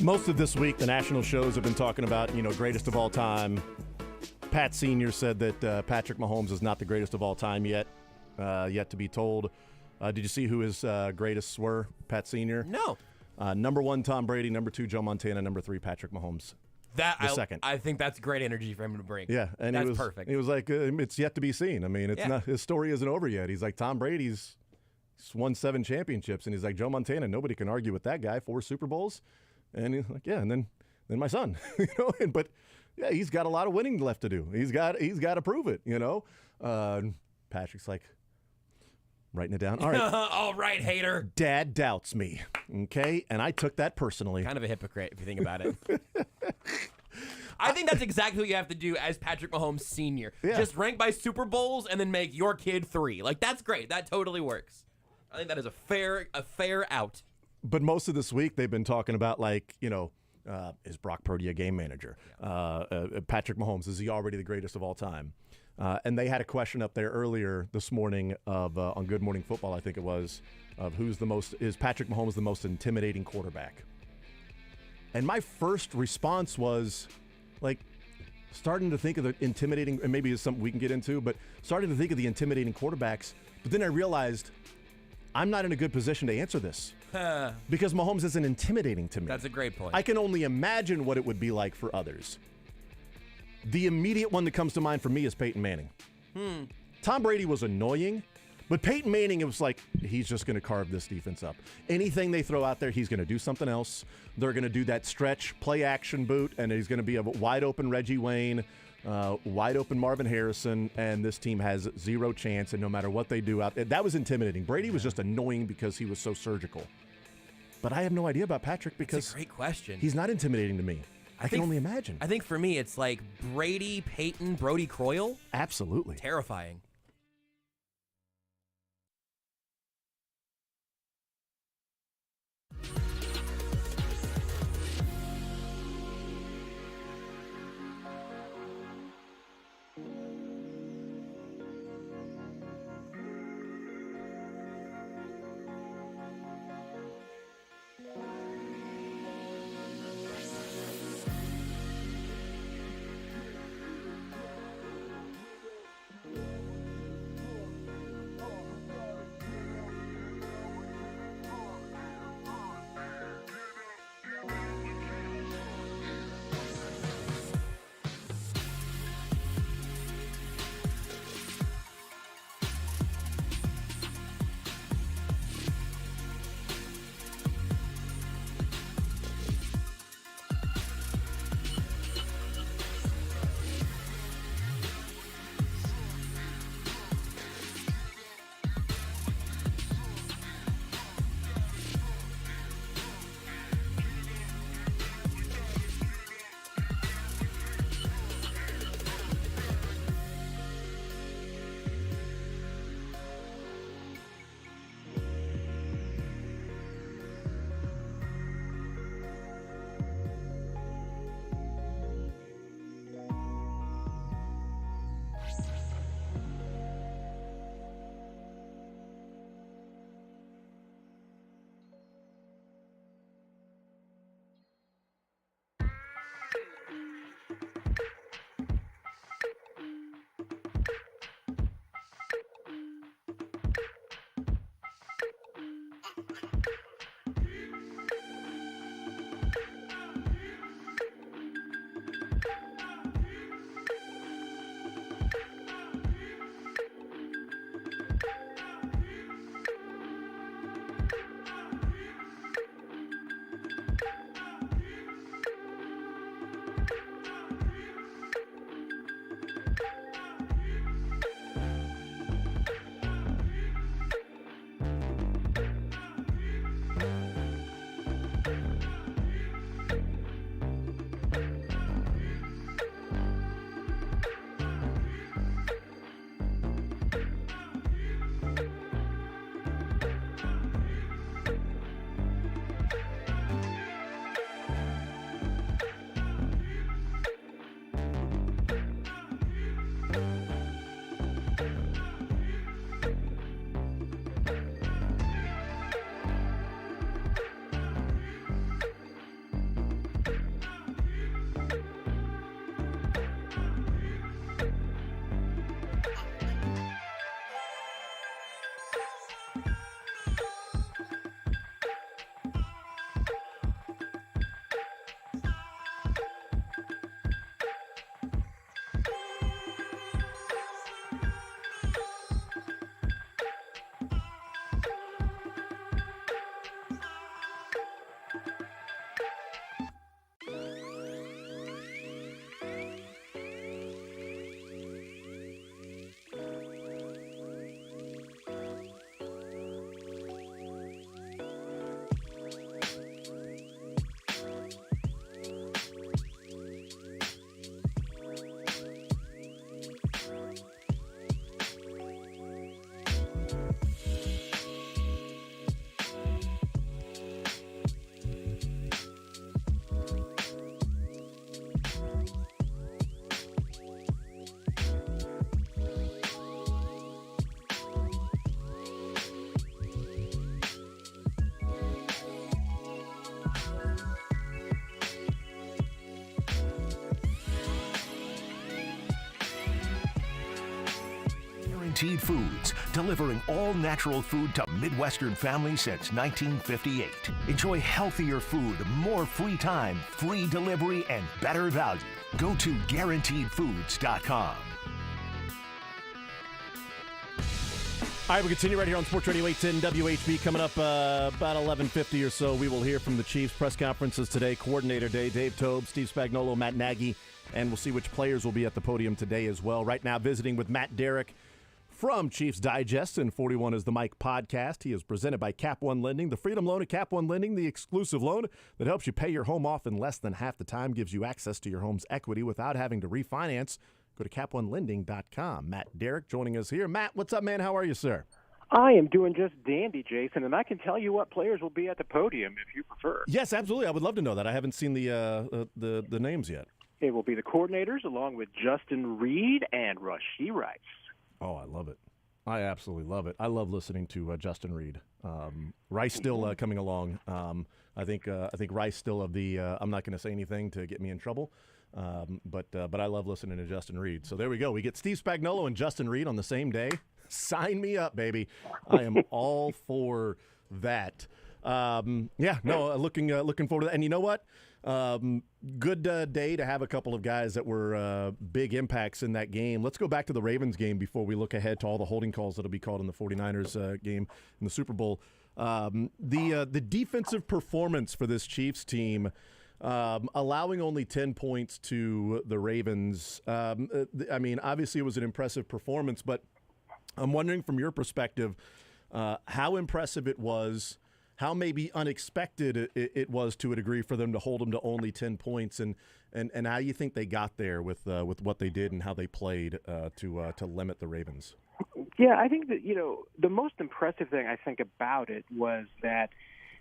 Most of this week, the national shows have been talking about, greatest of all time. Pat Sr. said that Patrick Mahomes is not the greatest of all time yet to be told. Did you see who his greatest were, Pat Sr.? No. Number 1, Tom Brady. Number 2, Joe Montana. Number 3, Patrick Mahomes. Second. I think that's great energy for him to bring. Yeah, and that's perfect. He was like, it's yet to be seen. I mean, it's not, his story isn't over yet. He's like, Tom Brady's won 7 championships, and he's like, Joe Montana, nobody can argue with that guy. 4 Super Bowls. And he's like, yeah, and then my son, but yeah, he's got a lot of winning left to do. He's got to prove it, Patrick's like, writing it down. All right. All right, hater. Dad doubts me. Okay. And I took that personally. Kind of a hypocrite if you think about it. I think that's exactly what you have to do as Patrick Mahomes Sr. Yeah. Just rank by Super Bowls and then make your kid 3. Like, that's great. That totally works. I think that is a fair out. But most of this week, they've been talking about, is Brock Purdy a game manager? Yeah. Patrick Mahomes, is he already the greatest of all time? And they had a question up there earlier this morning on Good Morning Football, I think it was, of is Patrick Mahomes the most intimidating quarterback? And my first response was, starting to think of the intimidating, and maybe it's something we can get into, but starting to think of the intimidating quarterbacks. But then I realized I'm not in a good position to answer this. Because Mahomes isn't intimidating to me. That's a great point. I can only imagine what it would be like for others. The immediate one that comes to mind for me is Peyton Manning. Tom Brady was annoying, but Peyton Manning, it was like, he's just going to carve this defense up. Anything they throw out there, he's going to do something else. They're going to do that stretch play action boot, and he's going to be a wide open Reggie Wayne, wide open Marvin Harrison, and this team has zero chance, and no matter what they do out there, that was intimidating. Brady was just annoying because he was so surgical. But I have no idea about Patrick because That's a great question. He's not intimidating to me. I can only imagine. I think for me, it's like Brady, Peyton, Brody Croyle. Absolutely. Terrifying. Guaranteed Foods, delivering all natural food to Midwestern families since 1958. Enjoy healthier food, more free time, free delivery, and better value. Go to GuaranteedFoods.com. All right, we continue right here on Sports Radio 810 WHB. Coming up about 11:50 or so, we will hear from the Chiefs. Press conferences today, Coordinator Day, Dave Tobe, Steve Spagnuolo, Matt Nagy, and we'll see which players will be at the podium today as well. Right now, visiting with Matt Derrick from Chiefs Digest and 41 is the Mike podcast. He is presented by Cap One Lending. The Freedom Loan at Cap One Lending, the exclusive loan that helps you pay your home off in less than half the time, gives you access to your home's equity without having to refinance. Go to caponelending.com. Matt Derrick joining us here. Matt, what's up, man? How are you, sir? I am doing just dandy, Jason, and I can tell you what players will be at the podium if you prefer. Yes, absolutely. I would love to know that. I haven't seen the names yet. It will be the coordinators along with Justin Reed and Rashee Rice. Oh, I love it. I absolutely love it. I love listening to Justin Reed. Rice still coming along. I think Rice still of the. I'm not going to say anything to get me in trouble. But I love listening to Justin Reed. So there we go. We get Steve Spagnuolo and Justin Reed on the same day. Sign me up, baby. I am all for that. Looking forward to that. And you know what? Good day to have a couple of guys that were big impacts in that game. Let's go back to the Ravens game before we look ahead to all the holding calls that will be called in the 49ers game in the Super Bowl. The defensive performance for this Chiefs team, allowing only 10 points to the Ravens. Obviously it was an impressive performance, but I'm wondering from your perspective how impressive it was, how maybe unexpected it was to a degree for them to hold them to only 10 points, and how you think they got there with what they did and how they played to limit the Ravens. Yeah, I think that, the most impressive thing I think about it was that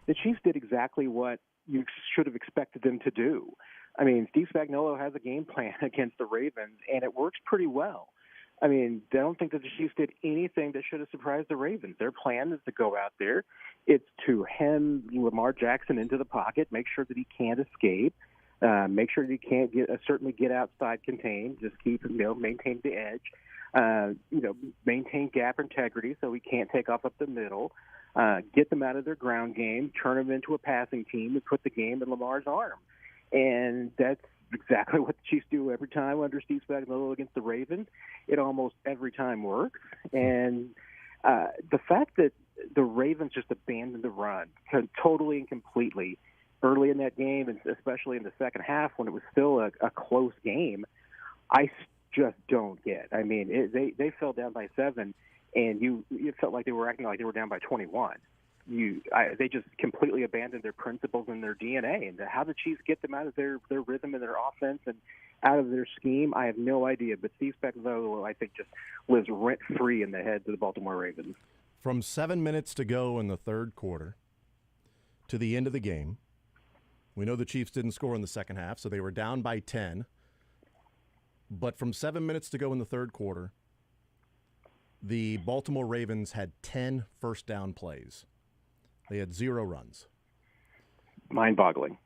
the Chiefs did exactly what you should have expected them to do. I mean, Steve Spagnuolo has a game plan against the Ravens, and it works pretty well. I mean, I don't think that the Chiefs did anything that should have surprised the Ravens. Their plan is to go out there. It's to hem Lamar Jackson into the pocket, make sure that he can't escape, make sure that he can't certainly get outside contained, just keep, maintain the edge, maintain gap integrity so he can't take off up the middle, get them out of their ground game, turn them into a passing team, and put the game in Lamar's arm. And that's exactly what the Chiefs do every time under Steve Spagnuolo against the Ravens. It almost every time works. And the fact that the Ravens just abandoned the run totally and completely early in that game, and especially in the second half when it was still a close game, I just don't get. I mean, they fell down by 7, and it felt like they were acting like they were down by 21. They just completely abandoned their principles and their DNA. And how the Chiefs get them out of their rhythm and their offense and out of their scheme, I have no idea. But Steve Spagnuolo, I think, just lives rent-free in the heads of the Baltimore Ravens. From 7 minutes to go in the third quarter to the end of the game, we know the Chiefs didn't score in the second half, so they were down by 10. But from 7 minutes to go in the third quarter, the Baltimore Ravens had 10 first down plays. They had 0 runs. Mind-boggling.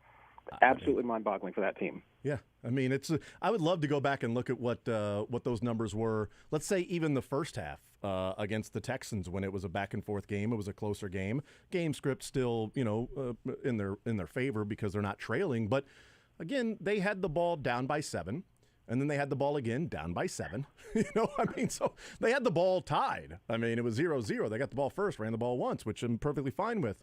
Absolutely mind-boggling for that team. Yeah, I mean, I would love to go back and look at what those numbers were. Let's say even the first half against the Texans when it was a back-and-forth game. It was a closer game. Game script still, in their favor because they're not trailing. But, again, they had the ball down by 7. And then they had the ball again, down by 7. So they had the ball tied. I mean, it was 0-0. They got the ball first, ran the ball once, which I'm perfectly fine with.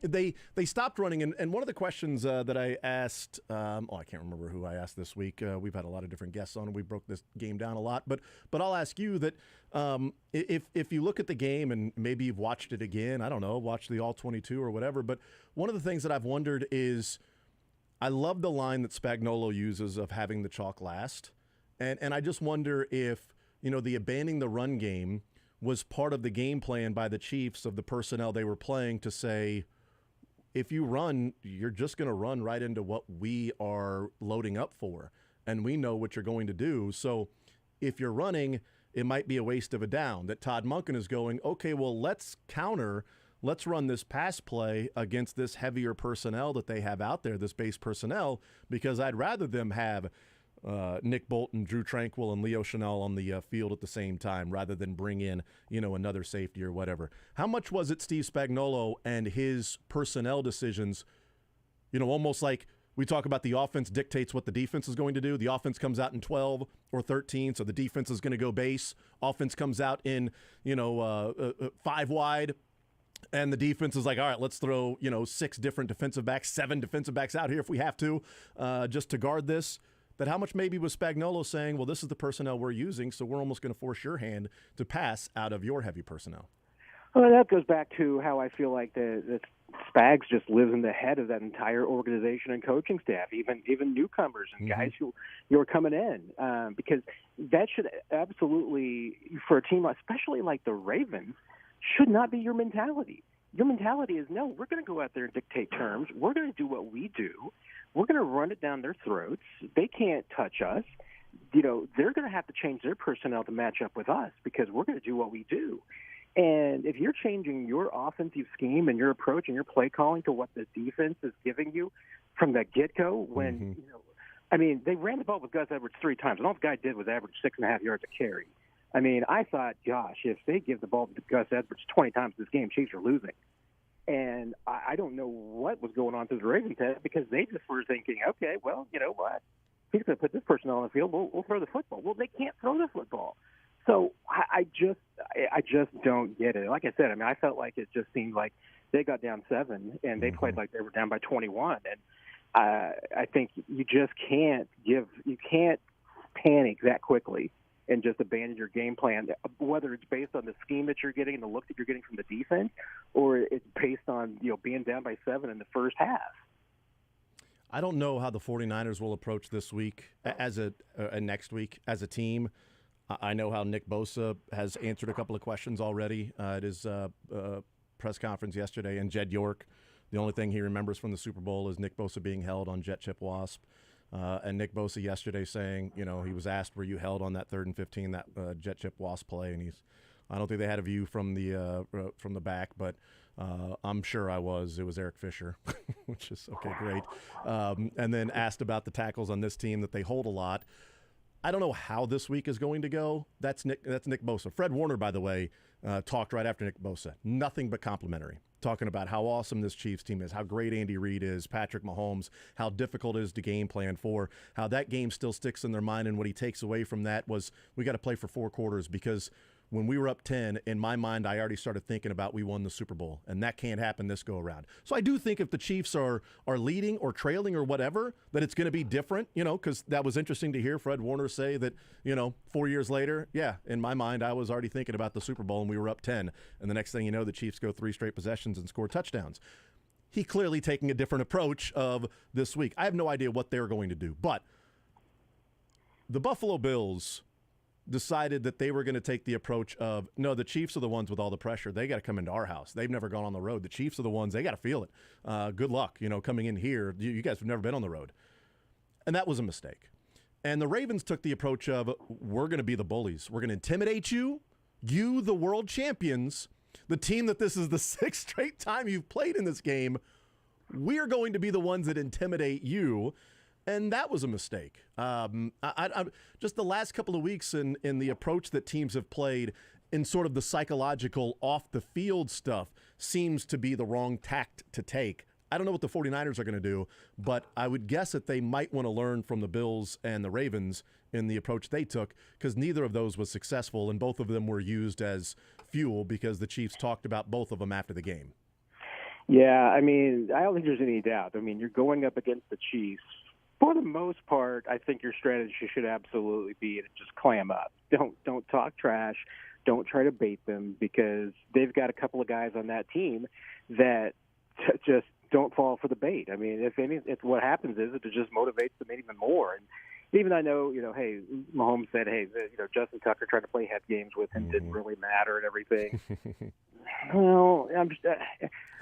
They stopped running, and one of the questions that I asked, I can't remember who I asked this week. We've had a lot of different guests on, and we broke this game down a lot. But I'll ask you that if you look at the game and maybe you've watched it again, I don't know, watch the All-22 or whatever, but one of the things that I've wondered is, I love the line that Spagnuolo uses of having the chalk last. And I just wonder if, the abandoning the run game was part of the game plan by the Chiefs of the personnel they were playing to say, if you run, you're just going to run right into what we are loading up for. And we know what you're going to do. So if you're running, it might be a waste of a down. That Todd Monken is going, okay, well, let's counter. Let's run this pass play against this heavier personnel that they have out there, this base personnel, because I'd rather them have Nick Bolton, Drew Tranquil, and Leo Chenal on the field at the same time rather than bring in, another safety or whatever. How much was it Steve Spagnuolo and his personnel decisions, almost like we talk about the offense dictates what the defense is going to do. The offense comes out in 12 or 13, so the defense is going to go base. Offense comes out in, 5 wide. And the defense is like, all right, let's throw, 6 different defensive backs, 7 defensive backs out here if we have to, just to guard this. That how much maybe was Spagnuolo saying, well, this is the personnel we're using, so we're almost going to force your hand to pass out of your heavy personnel. Well, that goes back to how I feel like the Spags just lives in the head of that entire organization and coaching staff, even newcomers and guys who are coming in, because that should absolutely, for a team especially like the Ravens, should not be your mentality. Your mentality is, no, we're going to go out there and dictate terms. We're going to do what we do. We're going to run it down their throats. They can't touch us. They're going to have to change their personnel to match up with us because we're going to do what we do. And if you're changing your offensive scheme and your approach and your play calling to what the defense is giving you from the get-go, when, they ran the ball with Gus Edwards 3 times, and all the guy did was average 6.5 yards a carry. I thought, gosh, if they give the ball to Gus Edwards 20 times this game, Chiefs are losing. And I don't know what was going on through the Ravens' head because they just were thinking, okay, well, you know what? He's going to put this person on the field. We'll throw the football. Well, they can't throw the football. So I just don't get it. Like I said, I felt like it just seemed like they got down 7 and they played like they were down by 21. And I think you just can't panic that quickly and just abandon your game plan, whether it's based on the scheme that you're getting and the look that you're getting from the defense, or it's based on being down by 7 in the first half. I don't know how the 49ers will approach this week next week as a team. I know how Nick Bosa has answered a couple of questions already at his press conference yesterday, and Jed York, the only thing he remembers from the Super Bowl is Nick Bosa being held on Jet Chip Wasp. And Nick Bosa yesterday saying, he was asked, were you held on that 3rd and 15, that Jet Chip Wasp play? And I don't think they had a view from the back, but I'm sure I was. It was Eric Fisher, which is okay, great. And then asked about the tackles on this team that they hold a lot. I don't know how this week is going to go. That's Nick Bosa. Fred Warner, by the way, talked right after Nick Bosa. Nothing but complimentary. Talking about how awesome this Chiefs team is, how great Andy Reid is, Patrick Mahomes, how difficult it is to game plan for, how that game still sticks in their mind, and what he takes away from that was we got to play for 4 quarters because when we were up 10, in my mind, I already started thinking about we won the Super Bowl, and that can't happen this go-around. So I do think if the Chiefs are leading or trailing or whatever, that it's going to be different, because that was interesting to hear Fred Warner say that, 4 years later, yeah, in my mind, I was already thinking about the Super Bowl, and we were up 10. And the next thing you know, the Chiefs go 3 straight possessions and score touchdowns. He clearly taking a different approach of this week. I have no idea what they're going to do, but the Buffalo Bills decided that they were going to take the approach of, no, the Chiefs are the ones with all the pressure. They got to come into our house. They've never gone on the road. The Chiefs are the ones, they got to feel it. Good luck, coming in here. You guys have never been on the road. And that was a mistake. And the Ravens took the approach of, we're going to be the bullies. We're going to intimidate you, the world champions, the team that this is the 6th straight time you've played in this game. We're going to be the ones that intimidate you. And that was a mistake. I just the last couple of weeks in the approach that teams have played in sort of the psychological off-the-field stuff seems to be the wrong tact to take. I don't know what the 49ers are going to do, but I would guess that they might want to learn from the Bills and the Ravens in the approach they took because neither of those was successful, and both of them were used as fuel because the Chiefs talked about both of them after the game. Yeah, I don't think there's any doubt. You're going up against the Chiefs. For the most part, I think your strategy should absolutely be to just clam up. Don't talk trash. Don't try to bait them because they've got a couple of guys on that team that just don't fall for the bait. If what happens is it just motivates them even more. And even I know, hey, Mahomes said, hey, Justin Tucker trying to play head games with him didn't really matter and everything. Well,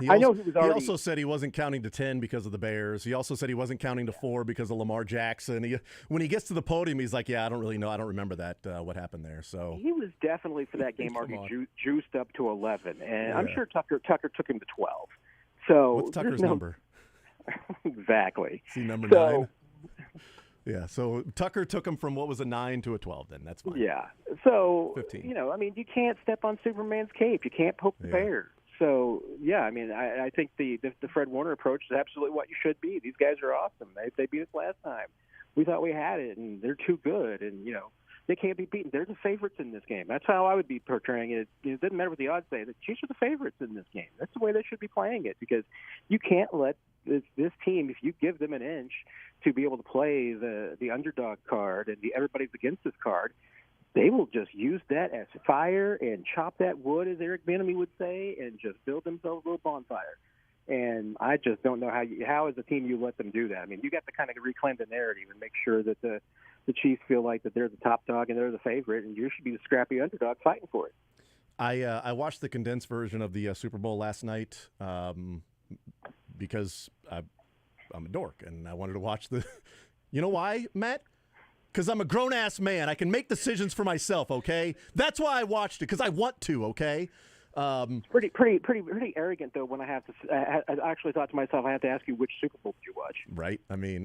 I know he was already. He also said he wasn't counting to 10 because of the Bears. He also said he wasn't counting to 4 because of Lamar Jackson. When he gets to the podium, he's like, yeah, I don't really know. I don't remember that, what happened there. So he was definitely, for that game, already juiced up to 11. And I'm sure Tucker took him to 12. So what's Tucker's number? Exactly. Is he number 9? Yeah, so Tucker took him from what was a 9 to a 12 then. That's fine. Yeah. So, 15. you can't step on Superman's cape. You can't poke the bear. So, yeah, I think the Fred Warner approach is absolutely what you should be. These guys are awesome. They beat us last time. We thought we had it, and they're too good, and, they can't be beaten. They're the favorites in this game. That's how I would be portraying it. It doesn't matter what the odds say. The Chiefs are the favorites in this game. That's the way they should be playing it, because you can't let this team, if you give them an inch to be able to play the underdog card and the everybody's against this card, they will just use that as fire and chop that wood, as Eric Bieniemy would say, and just build themselves a little bonfire. And I just don't know how as a team you let them do that. You got to kind of reclaim the narrative and make sure that the Chiefs feel like that they're the top dog and they're the favorite, and you should be the scrappy underdog fighting for it. I watched the condensed version of the Super Bowl last night because I'm a dork and I wanted to watch the. You know why, Matt? Because I'm a grown-ass man. I can make decisions for myself, okay? That's why I watched it, because I want to, okay? Pretty arrogant, though, when I have to. I actually thought to myself, I have to ask you, which Super Bowl did you watch? Right.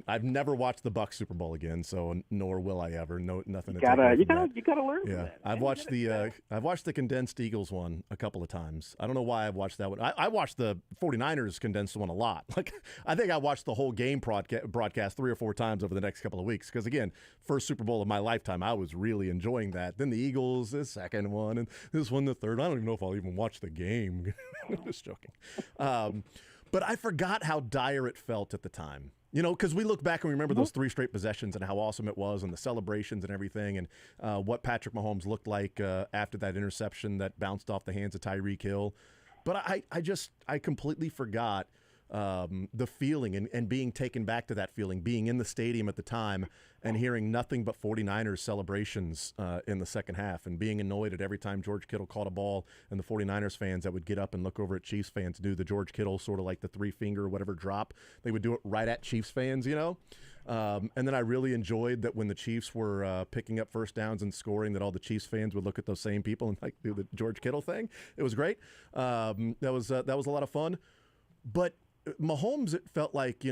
I've never watched the Bucs Super Bowl again, so nor will I ever. No, nothing. You gotta learn. Yeah, I've watched the condensed Eagles one a couple of times. I don't know why I've watched that one. I watched the 49ers condensed one a lot. Like, I think I watched the whole game broadcast 3 or 4 times over the next couple of weeks. Because again, first Super Bowl of my lifetime, I was really enjoying that. Then the Eagles, the second one, and this one, the third. I don't even know if I'll even watch the game. Just joking. But I forgot how dire it felt at the time. Because we look back and remember those 3 straight possessions and how awesome it was and the celebrations and everything and what Patrick Mahomes looked like after that interception that bounced off the hands of Tyreek Hill. But I completely forgot the feeling and being taken back to that feeling, being in the stadium at the time and hearing nothing but 49ers celebrations in the second half and being annoyed at every time George Kittle caught a ball and the 49ers fans that would get up and look over at Chiefs fans do the George Kittle sort of like the 3-finger whatever drop. They would do it right at Chiefs fans, And then I really enjoyed that when the Chiefs were picking up first downs and scoring, that all the Chiefs fans would look at those same people and like do the George Kittle thing. It was great. That was a lot of fun. But Mahomes, it felt like,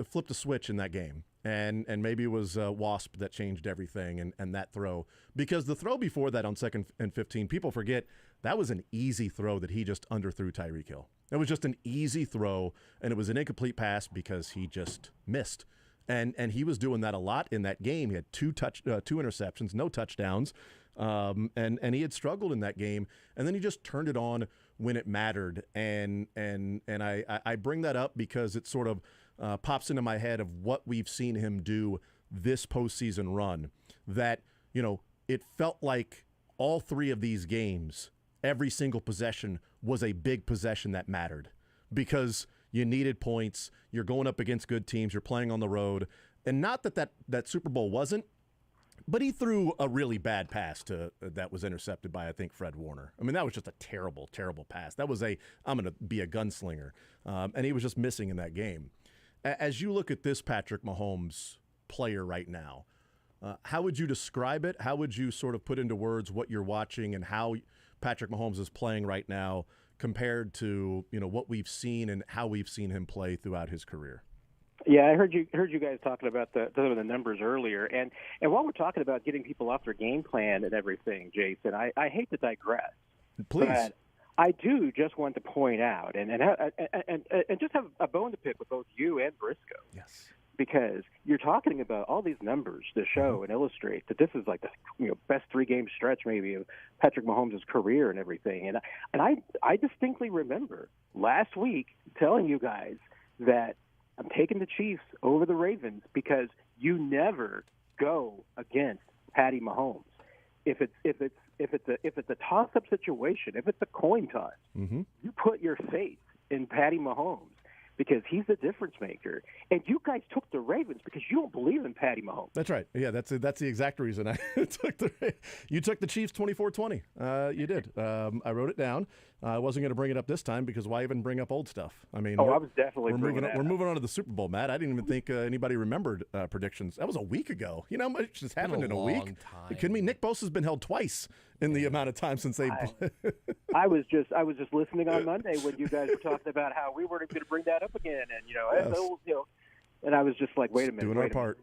flipped a switch in that game. And maybe it was Wasp that changed everything and that throw. Because the throw before that on 2nd and 15, people forget, that was an easy throw that he just underthrew Tyreek Hill. It was just an easy throw, and it was an incomplete pass because he just missed. And he was doing that a lot in that game. He had 2 interceptions, no touchdowns, and he had struggled in that game. And then he just turned it on when it mattered. And I bring that up because it sort of pops into my head of what we've seen him do this postseason run. That, it felt like all 3 of these games, every single possession was a big possession that mattered because you needed points. You're going up against good teams. You're playing on the road. And not that Super Bowl wasn't, but he threw a really bad pass that was intercepted by, I think, Fred Warner. That was just a terrible, terrible pass. That was I'm going to be a gunslinger. And he was just missing in that game. As you look at this Patrick Mahomes player right now, how would you describe it? How would you sort of put into words what you're watching and how Patrick Mahomes is playing right now compared to, what we've seen and how we've seen him play throughout his career? Yeah, I heard you guys talking about some of the numbers earlier, and while we're talking about getting people off their game plan and everything, Jason, I hate to digress. Please. But I do just want to point out and just have a bone to pick with both you and Brisco. Yes. Because you're talking about all these numbers to show and illustrate that this is like the best 3-game stretch maybe of Patrick Mahomes' career and everything. And I distinctly remember last week telling you guys that I'm taking the Chiefs over the Ravens because you never go against Patty Mahomes. If it's a toss-up situation, if it's a coin toss, you put your faith in Patty Mahomes because he's the difference maker. And you guys took the Ravens because you don't believe in Patty Mahomes. That's right. Yeah, that's the exact reason I took you took the Chiefs 24-20. You did. I wrote it down. I wasn't going to bring it up this time because why even bring up old stuff? I was definitely we're moving on to the Super Bowl, Matt. I didn't even think anybody remembered predictions. That was a week ago. You know how much just happened in a week? Time. Are you kidding me? Nick Bosa's been held twice in the amount of time since they. I was just listening on Monday when you guys were talking about how we weren't going to bring that up again, and and I was just like, wait a minute, doing our part.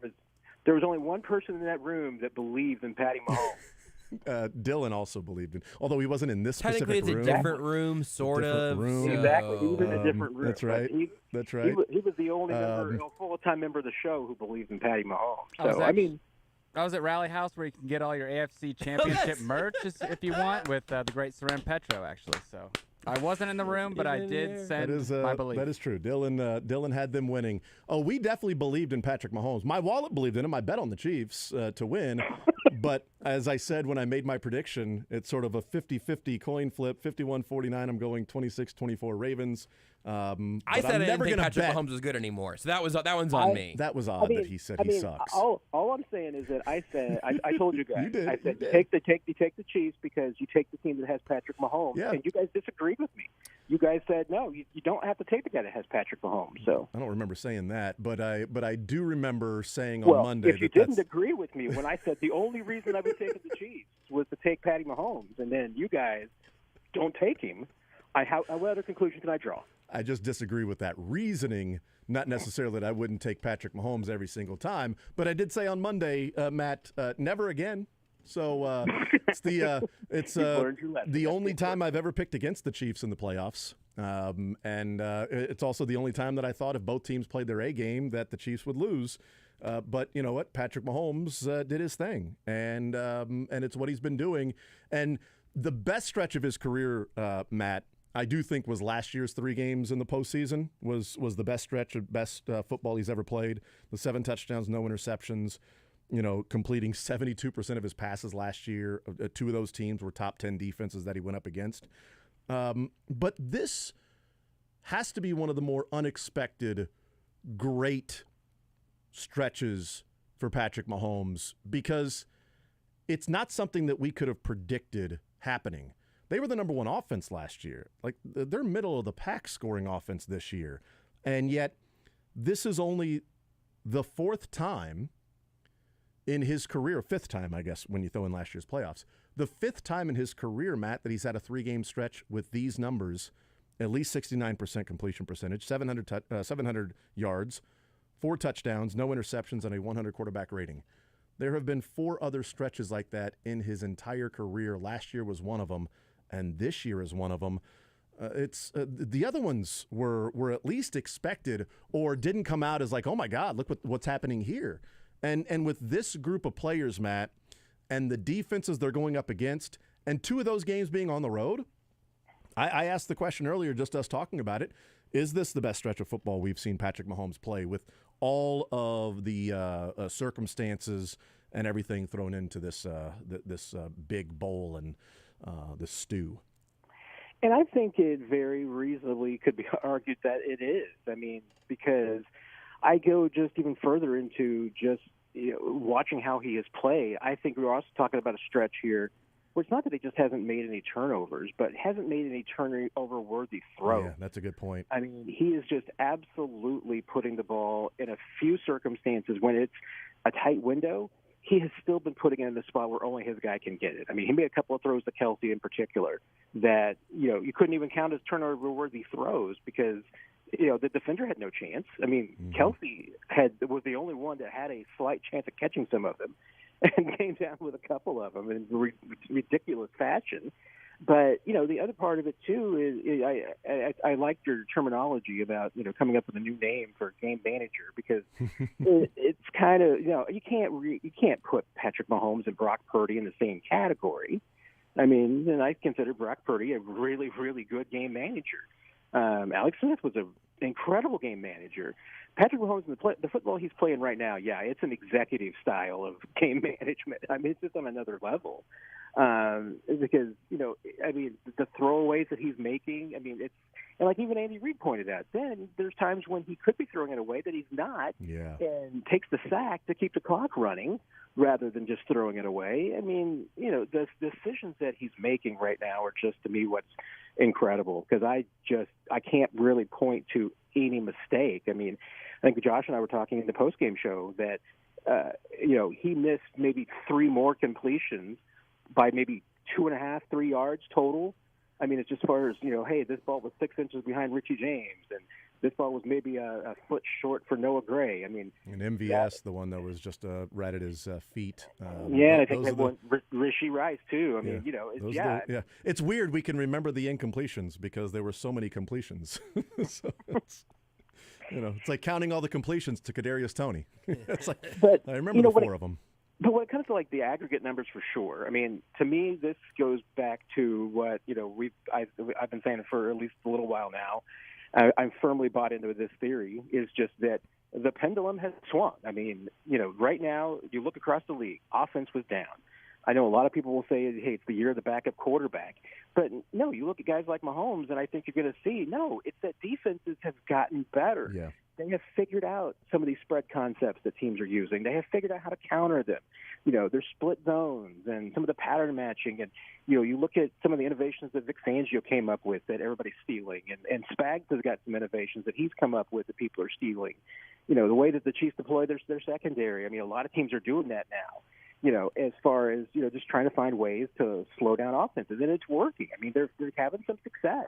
There was only one person in that room that believed in Patty Mahomes. Dylan also believed in, although he wasn't in this Technically, specific it's room. a different room, sort Different of. room. Exactly. He was in a different room. That's right. That's right. He was the only full-time member of the show who believed in Patty Mahomes. I was So, I was at Rally House where you can get all your AFC Championship merch if you want with the great Seren Petro, actually. So I wasn't in the room, but I did send my belief. That is true. Dylan had them winning. Oh, we definitely believed in Patrick Mahomes. My wallet believed in him. I bet on the Chiefs to win. But as I said when I made my prediction, it's sort of a 50-50 coin flip. 51-49, I'm going 26-24 Ravens. I said I didn't think Patrick Mahomes was good anymore, so that one's on me. That was odd that he said he sucks. All I'm saying is that I told you guys. You did. I said You take the Chiefs because you take the team that has Patrick Mahomes, and you guys disagreed with me. You guys said no, you don't have to take the guy that has Patrick Mahomes. So I don't remember saying that, but I do remember saying on Monday if you didn't agree with me when I said the only reason I was taking the Chiefs was to take Patty Mahomes, and then you guys don't take him, what other conclusion can I draw? I just disagree with that reasoning. Not necessarily that I wouldn't take Patrick Mahomes every single time, but I did say on Monday, Matt, never again. So it's the only time I've ever picked against the Chiefs in the playoffs, and it's also the only time that I thought if both teams played their A game that the Chiefs would lose. But you know what? Patrick Mahomes did his thing, and it's what he's been doing. And the best stretch of his career, Matt, I do think was last year's 3 games in the postseason was the best stretch of best football he's ever played. The 7 touchdowns, no interceptions, completing 72% of his passes last year. 2 of those teams were top 10 defenses that he went up against. But this has to be one of the more unexpected, great stretches for Patrick Mahomes because it's not something that we could have predicted happening. They were the number 1 offense last year. Like, they're middle of the pack scoring offense this year. And yet, this is only the 4th time in his career, 5th time, I guess, when you throw in last year's playoffs, the 5th time in his career, Matt, that he's had a 3-game stretch with these numbers, at least 69% completion percentage, 700 yards, 4 touchdowns, no interceptions, and a 100 quarterback rating. There have been 4 other stretches like that in his entire career. Last year was one of them. And this year is one of them. The other ones were at least expected or didn't come out as like, oh my God, look what's happening here. And with this group of players, Matt, and the defenses they're going up against, and 2 of those games being on the road, I asked the question earlier, just us talking about it, is this the best stretch of football we've seen Patrick Mahomes play with all of the circumstances and everything thrown into this big bowl and the stew? And I think it very reasonably could be argued that it is. I mean, because I go just even further into just watching how he has played. I think we're also talking about a stretch here where it's not that he just hasn't made any turnovers, but hasn't made any turnover-worthy throws. Yeah, that's a good point. I mean, he is just absolutely putting the ball in a few circumstances when it's a tight window. He has still been putting it in the spot where only his guy can get it. I mean, he made a couple of throws to Kelsey in particular that, you couldn't even count as turnover-worthy throws because, the defender had no chance. I mean, Kelsey was the only one that had a slight chance of catching some of them and came down with a couple of them in ridiculous fashion. But, the other part of it, too, is I like your terminology about, coming up with a new name for game manager because it's kind of, you can't put Patrick Mahomes and Brock Purdy in the same category. I mean, and I consider Brock Purdy a really, really good game manager. Alex Smith was an incredible game manager. Patrick Mahomes, the football he's playing right now, it's an executive style of game management. I mean, it's just on another level. Because, the throwaways that he's making, and like even Andy Reid pointed out, then there's times when he could be throwing it away that he's not and takes the sack to keep the clock running rather than just throwing it away. I mean, the decisions that he's making right now are just, to me, what's incredible because I can't really point to any mistake. I mean, I think Josh and I were talking in the postgame show that, he missed maybe 3 more completions by maybe 2.5, 3 yards total. I mean, it's just as far as, hey, this ball was 6 inches behind Richie James, and this ball was maybe a foot short for Noah Gray. I mean, and MVS, the one that was just right at his feet. And I think that one, Rishi Rice too. I mean, It's weird we can remember the incompletions because there were so many completions. So it's like counting all the completions to Kadarius Toney. It's like, I remember the 4 of them. But when it comes to like the aggregate numbers, for sure. I mean, to me, this goes back to what I've been saying for at least a little while now. I'm firmly bought into this theory. Is just that the pendulum has swung. I mean, right now you look across the league, offense was down. I know a lot of people will say, hey, it's the year of the backup quarterback. But no, you look at guys like Mahomes, and I think you're going to see, no, it's that defenses have gotten better. Yeah. They have figured out some of these spread concepts that teams are using. They have figured out how to counter them. There's split zones and some of the pattern matching. And, you look at some of the innovations that Vic Fangio came up with that everybody's stealing. And Spags has got some innovations that he's come up with that people are stealing. The way that the Chiefs deploy their secondary. I mean, a lot of teams are doing that now. As far as, just trying to find ways to slow down offenses. And it's working. I mean, they're having some success.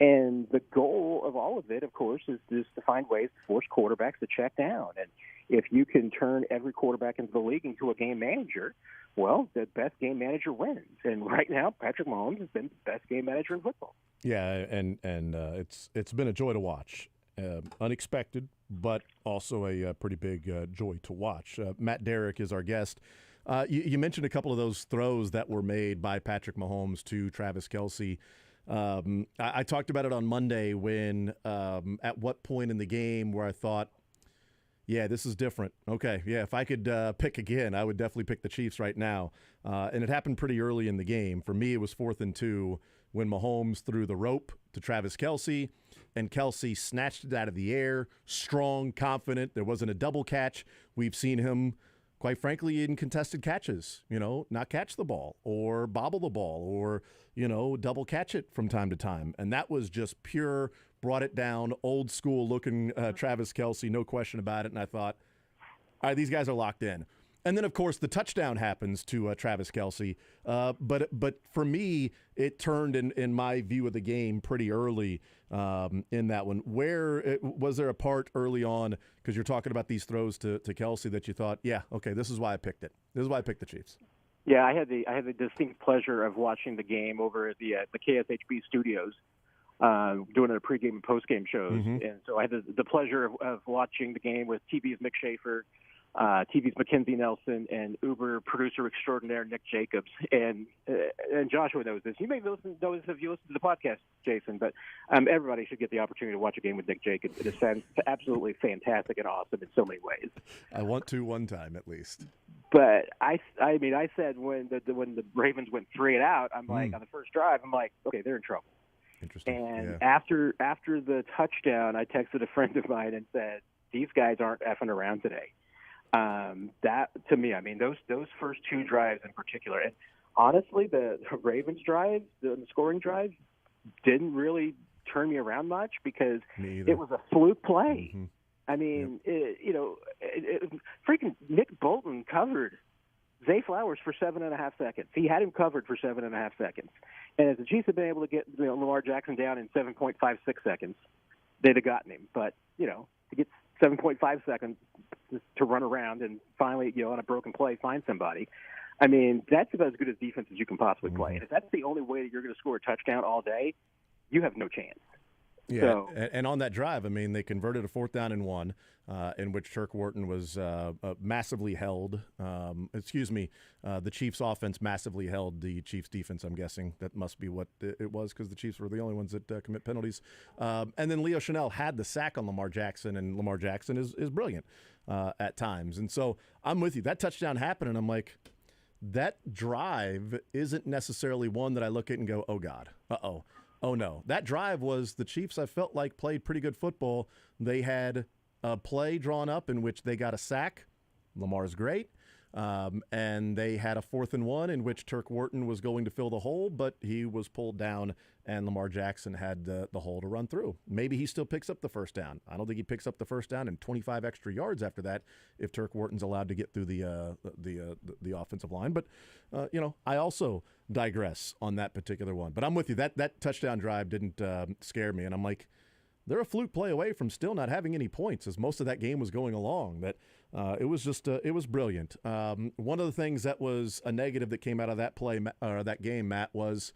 And the goal of all of it, of course, is just to find ways to force quarterbacks to check down. And if you can turn every quarterback into the league into a game manager, well, the best game manager wins. And right now, Patrick Mahomes has been the best game manager in football. Yeah, and it's been a joy to watch. Unexpected, but also a pretty big joy to watch. Matt Derrick is our guest. You mentioned a couple of those throws that were made by Patrick Mahomes to Travis Kelce. I talked about it on Monday when at what point in the game where I thought, yeah, this is different. Okay, yeah, if I could pick again, I would definitely pick the Chiefs right now. And it happened pretty early in the game. For me, it was 4th and 2 when Mahomes threw the rope to Travis Kelce, and Kelce snatched it out of the air, strong, confident. There wasn't a double catch. We've seen him, quite frankly, in contested catches, not catch the ball or bobble the ball or, double catch it from time to time. And that was just pure, brought it down, old school looking Travis Kelce, no question about it. And I thought, all right, these guys are locked in. And then, of course, the touchdown happens to Travis Kelce. But for me, it turned in my view of the game pretty early in that one. Was there a part early on, because you're talking about these throws to Kelce, that you thought, yeah, okay, this is why I picked it. This is why I picked the Chiefs. Yeah, I had the distinct pleasure of watching the game over at the KSHB studios, doing their pregame and postgame shows. Mm-hmm. And so I had the pleasure of watching the game with TV's Mick Schaefer, TV's Mackenzie Nelson, and Uber producer extraordinaire Nick Jacobs. And Joshua knows this. You may know this if you listen to the podcast, Jason, but everybody should get the opportunity to watch a game with Nick Jacobs. It is absolutely fantastic and awesome in so many ways. I want to one time at least. But I said when the Ravens went 3-and-out, I'm like, on the first drive, I'm like, okay, they're in trouble. Interesting. And after the touchdown, I texted a friend of mine and said, these guys aren't effing around today. That, to me, I mean, those first 2 drives in particular, and honestly, the Ravens drive, the scoring drive, didn't really turn me around much because it was a fluke play. Mm-hmm. I mean, freaking Nick Bolton covered Zay Flowers for 7.5 seconds. He had him covered for 7.5 seconds. And if the Chiefs had been able to get Lamar Jackson down in 7.56 seconds, they'd have gotten him. But, to get 7.5 seconds to run around and finally, on a broken play, find somebody. I mean, that's about as good as defense as you can possibly play. And if that's the only way that you're going to score a touchdown all day, you have no chance. Yeah, so, and on that drive, I mean, they converted a 4th down and 1, in which Turk Wharton was massively held. The Chiefs' offense massively held the Chiefs' defense, I'm guessing. That must be what it was, because the Chiefs were the only ones that commit penalties. And then Leo Chanel had the sack on Lamar Jackson, and Lamar Jackson is brilliant at times. And so I'm with you. That touchdown happened, and I'm like, that drive isn't necessarily one that I look at and go, oh, God, uh-oh. Oh, no. That drive was the Chiefs, I felt like, played pretty good football. They had a play drawn up in which they got a sack. Lamar's great. And they had a 4th and 1 in which Turk Wharton was going to fill the hole, but he was pulled down, and Lamar Jackson had the hole to run through. Maybe he still picks up the first down. I don't think he picks up the first down and 25 extra yards after that if Turk Wharton's allowed to get through the offensive line. But, I also digress on that particular one. But I'm with you. That touchdown drive didn't scare me, and I'm like, they're a fluke play away from still not having any points as most of that game was going along. That it was just it was brilliant. One of the things that was a negative that came out of that game, Matt, was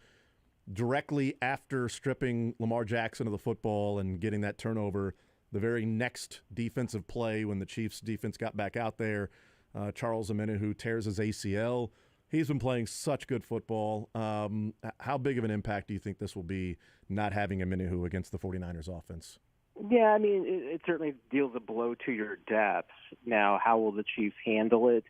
directly after stripping Lamar Jackson of the football and getting that turnover, the very next defensive play when the Chiefs defense got back out there, Charles Omenihu tears his ACL. He's been playing such good football. How big of an impact do you think this will be not having Omenihu against the 49ers offense? Yeah, I mean, it certainly deals a blow to your depth. Now, how will the Chiefs handle it?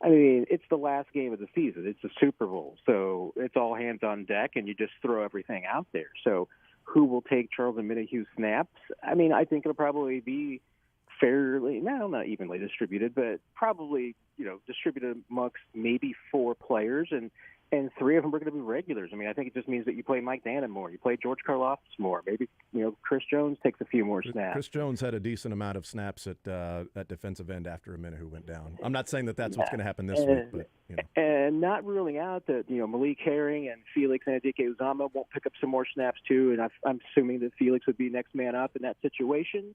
I mean, it's the last game of the season. It's the Super Bowl, so it's all hands on deck, and you just throw everything out there. So who will take Charles Omenihu snaps? I mean, I think it'll probably be fairly, not evenly distributed, but probably, distributed amongst maybe 4 players, and 3 of them are going to be regulars. I mean, I think it just means that you play Mike Dannon more, you play George Karlaftis more, maybe Chris Jones takes a few more snaps. Chris Jones had a decent amount of snaps at defensive end after Omenihu went down. I'm not saying that's what's going to happen this week, but and not ruling out that Malik Herring and Felix Anudike-Uzomah won't pick up some more snaps too, and I'm assuming that Felix would be next man up in that situation.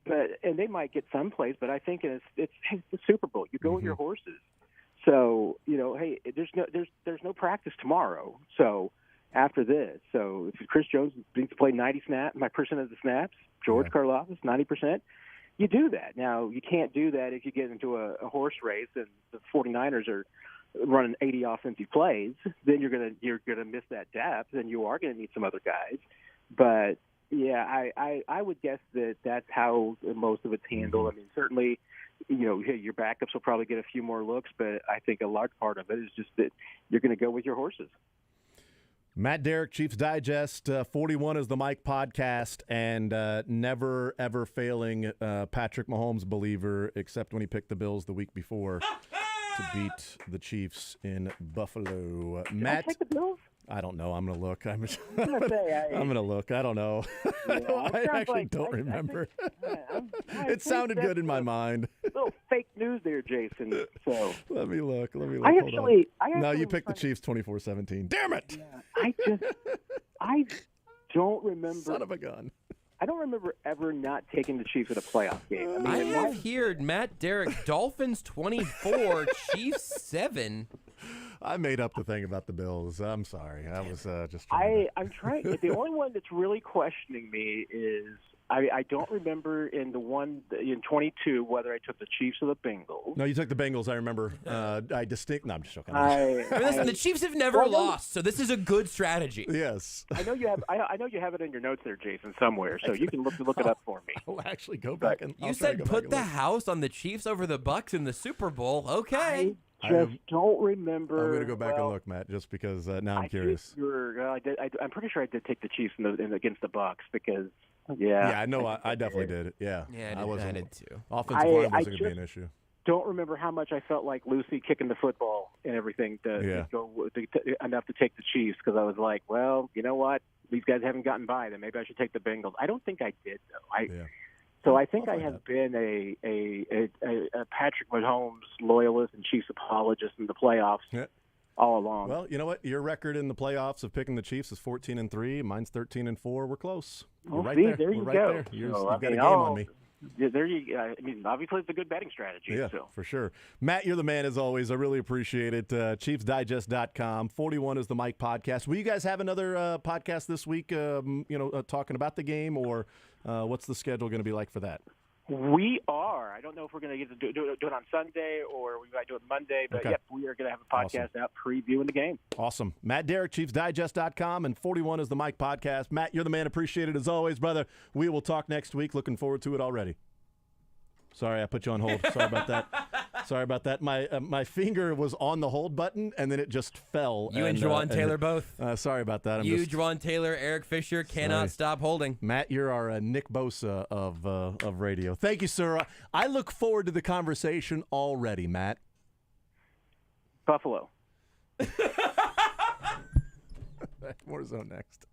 But they might get some plays, but I think it's the Super Bowl. You go with your horses. So hey, there's no practice tomorrow. So after this, so if Chris Jones needs to play 90% of the snaps, George Karlaftis 90%, you do that. Now you can't do that if you get into a horse race and the 49ers are running 80 offensive plays. Then you're gonna miss that depth, and you are gonna need some other guys. But yeah, I would guess that's how most of it's handled. I mean, certainly, your backups will probably get a few more looks, but I think a large part of it is just that you're going to go with your horses. Matt Derrick, Chiefs Digest, 41 is the Mike podcast, and never, ever failing Patrick Mahomes believer, except when he picked the Bills the week before to beat the Chiefs in Buffalo. Matt, I take the Bills? I don't know. I'm going to look. I'm going to look. I don't know. I actually don't remember. It sounded good in my mind. A little fake news there, Jason. So Let me look. No, you picked the Chiefs 24-17. Damn it! Yeah, I don't remember. Son of a gun. I don't remember ever not taking the Chiefs in a playoff game. I have here Matt Derrick, Dolphins 24, Chiefs 7. I made up the thing about the Bills. I'm sorry. I was just I'm trying. The only one that's really questioning me is I don't remember in 22 whether I took the Chiefs or the Bengals. No, you took the Bengals. I remember. No, I'm just joking. Listen, the Chiefs have never lost, so this is a good strategy. Yes. I know you have. I know you have it in your notes there, Jason, somewhere. So you can look it up for me. I'll actually go back and. You said put the house on the Chiefs over the Bucks in the Super Bowl. Okay. I don't remember. I'm going to go back and look, Matt, just because now I'm curious. I'm pretty sure I did take the Chiefs against the Bucks because. Yeah, I know. I definitely did. Yeah, I did too. Offensive line wasn't going to be an issue. Don't remember how much I felt like Lucy kicking the football and everything to go enough to take the Chiefs because I was like, well, you know what? These guys haven't gotten by. Then maybe I should take the Bengals. I don't think I did though. So I think I have been a Patrick Mahomes loyalist and Chiefs apologist in the playoffs. Yeah. All along. Well, you know what? Your record in the playoffs of picking the Chiefs is 14-3. Mine's 13-4. We're close. We're right there. There you We're go. Right there. You've got a game on me. Yeah, there you. I mean, obviously, it's a good betting strategy. Yeah, so. For sure. Matt, you're the man as always. I really appreciate it. ChiefsDigest.com. 41 is the Mike podcast. Will you guys have another podcast this week? Talking about the game, or what's the schedule going to be like for that? We are. I don't know if we're going to get to do it on Sunday or we might do it Monday, but yep, we are going to have a podcast out previewing the game. Awesome. Matt Derrick, ChiefsDigest.com, and 41 is the Mike podcast. Matt, you're the man. Appreciate it as always, brother. We will talk next week. Looking forward to it already. Sorry, I put you on hold. Sorry about that. My finger was on the hold button, and then it just fell. You and Juwan Taylor both. Sorry about that. Juwan Taylor, Eric Fisher cannot stop holding. Matt, you're our Nick Bosa of radio. Thank you, sir. I look forward to the conversation already, Matt. Buffalo. More zone next.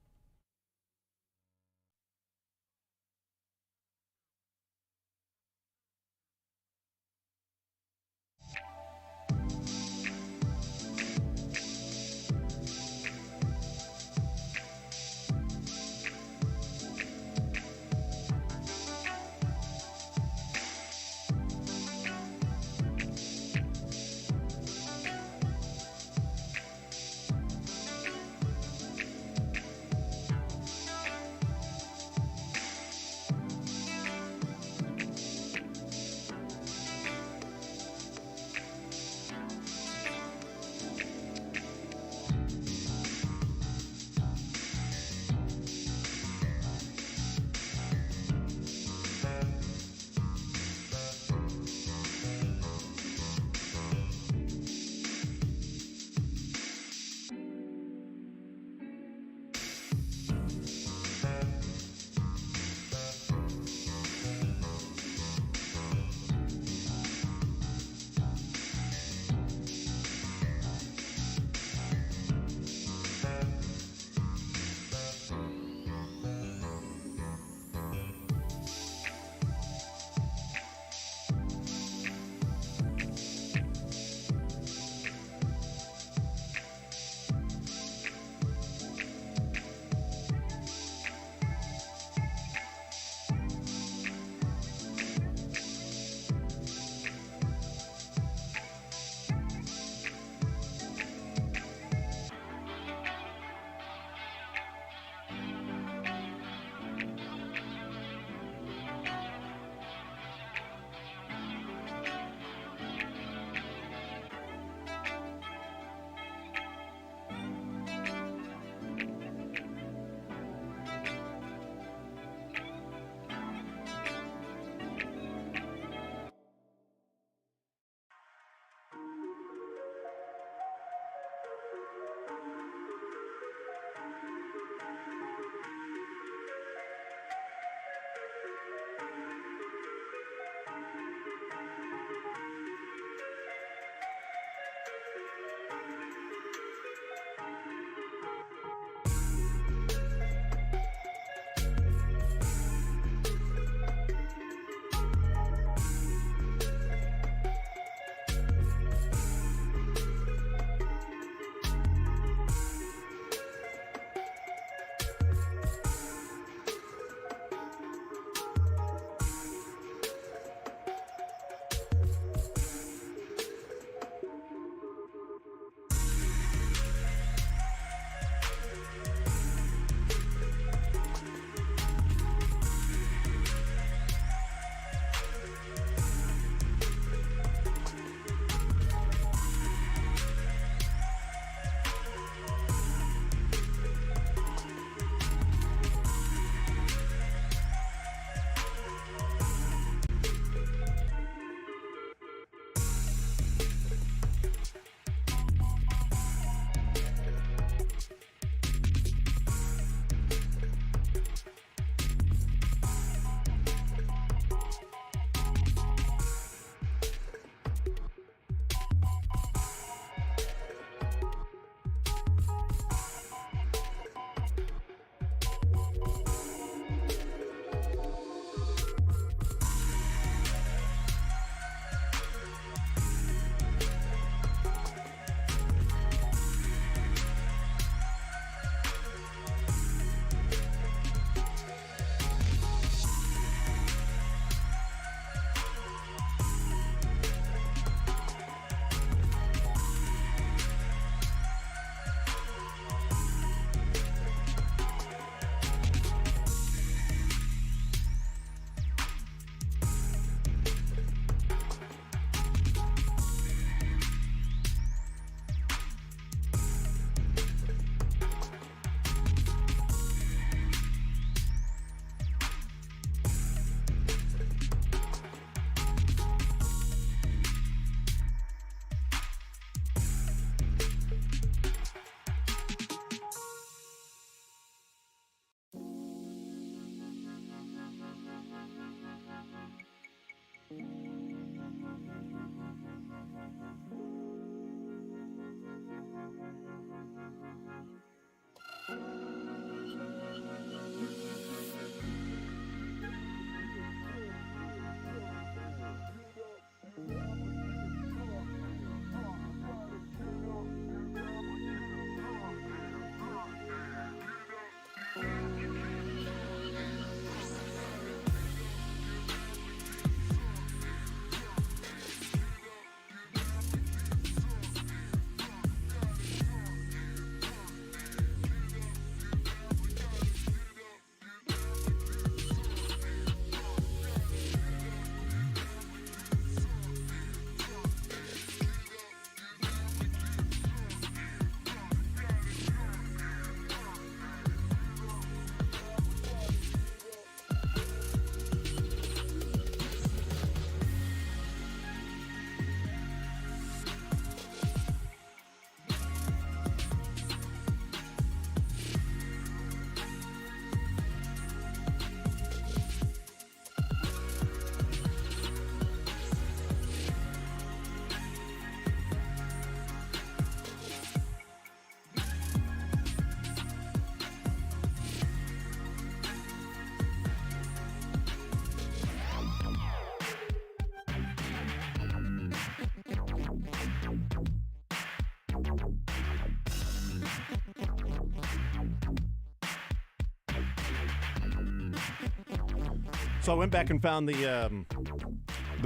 So I went back and found the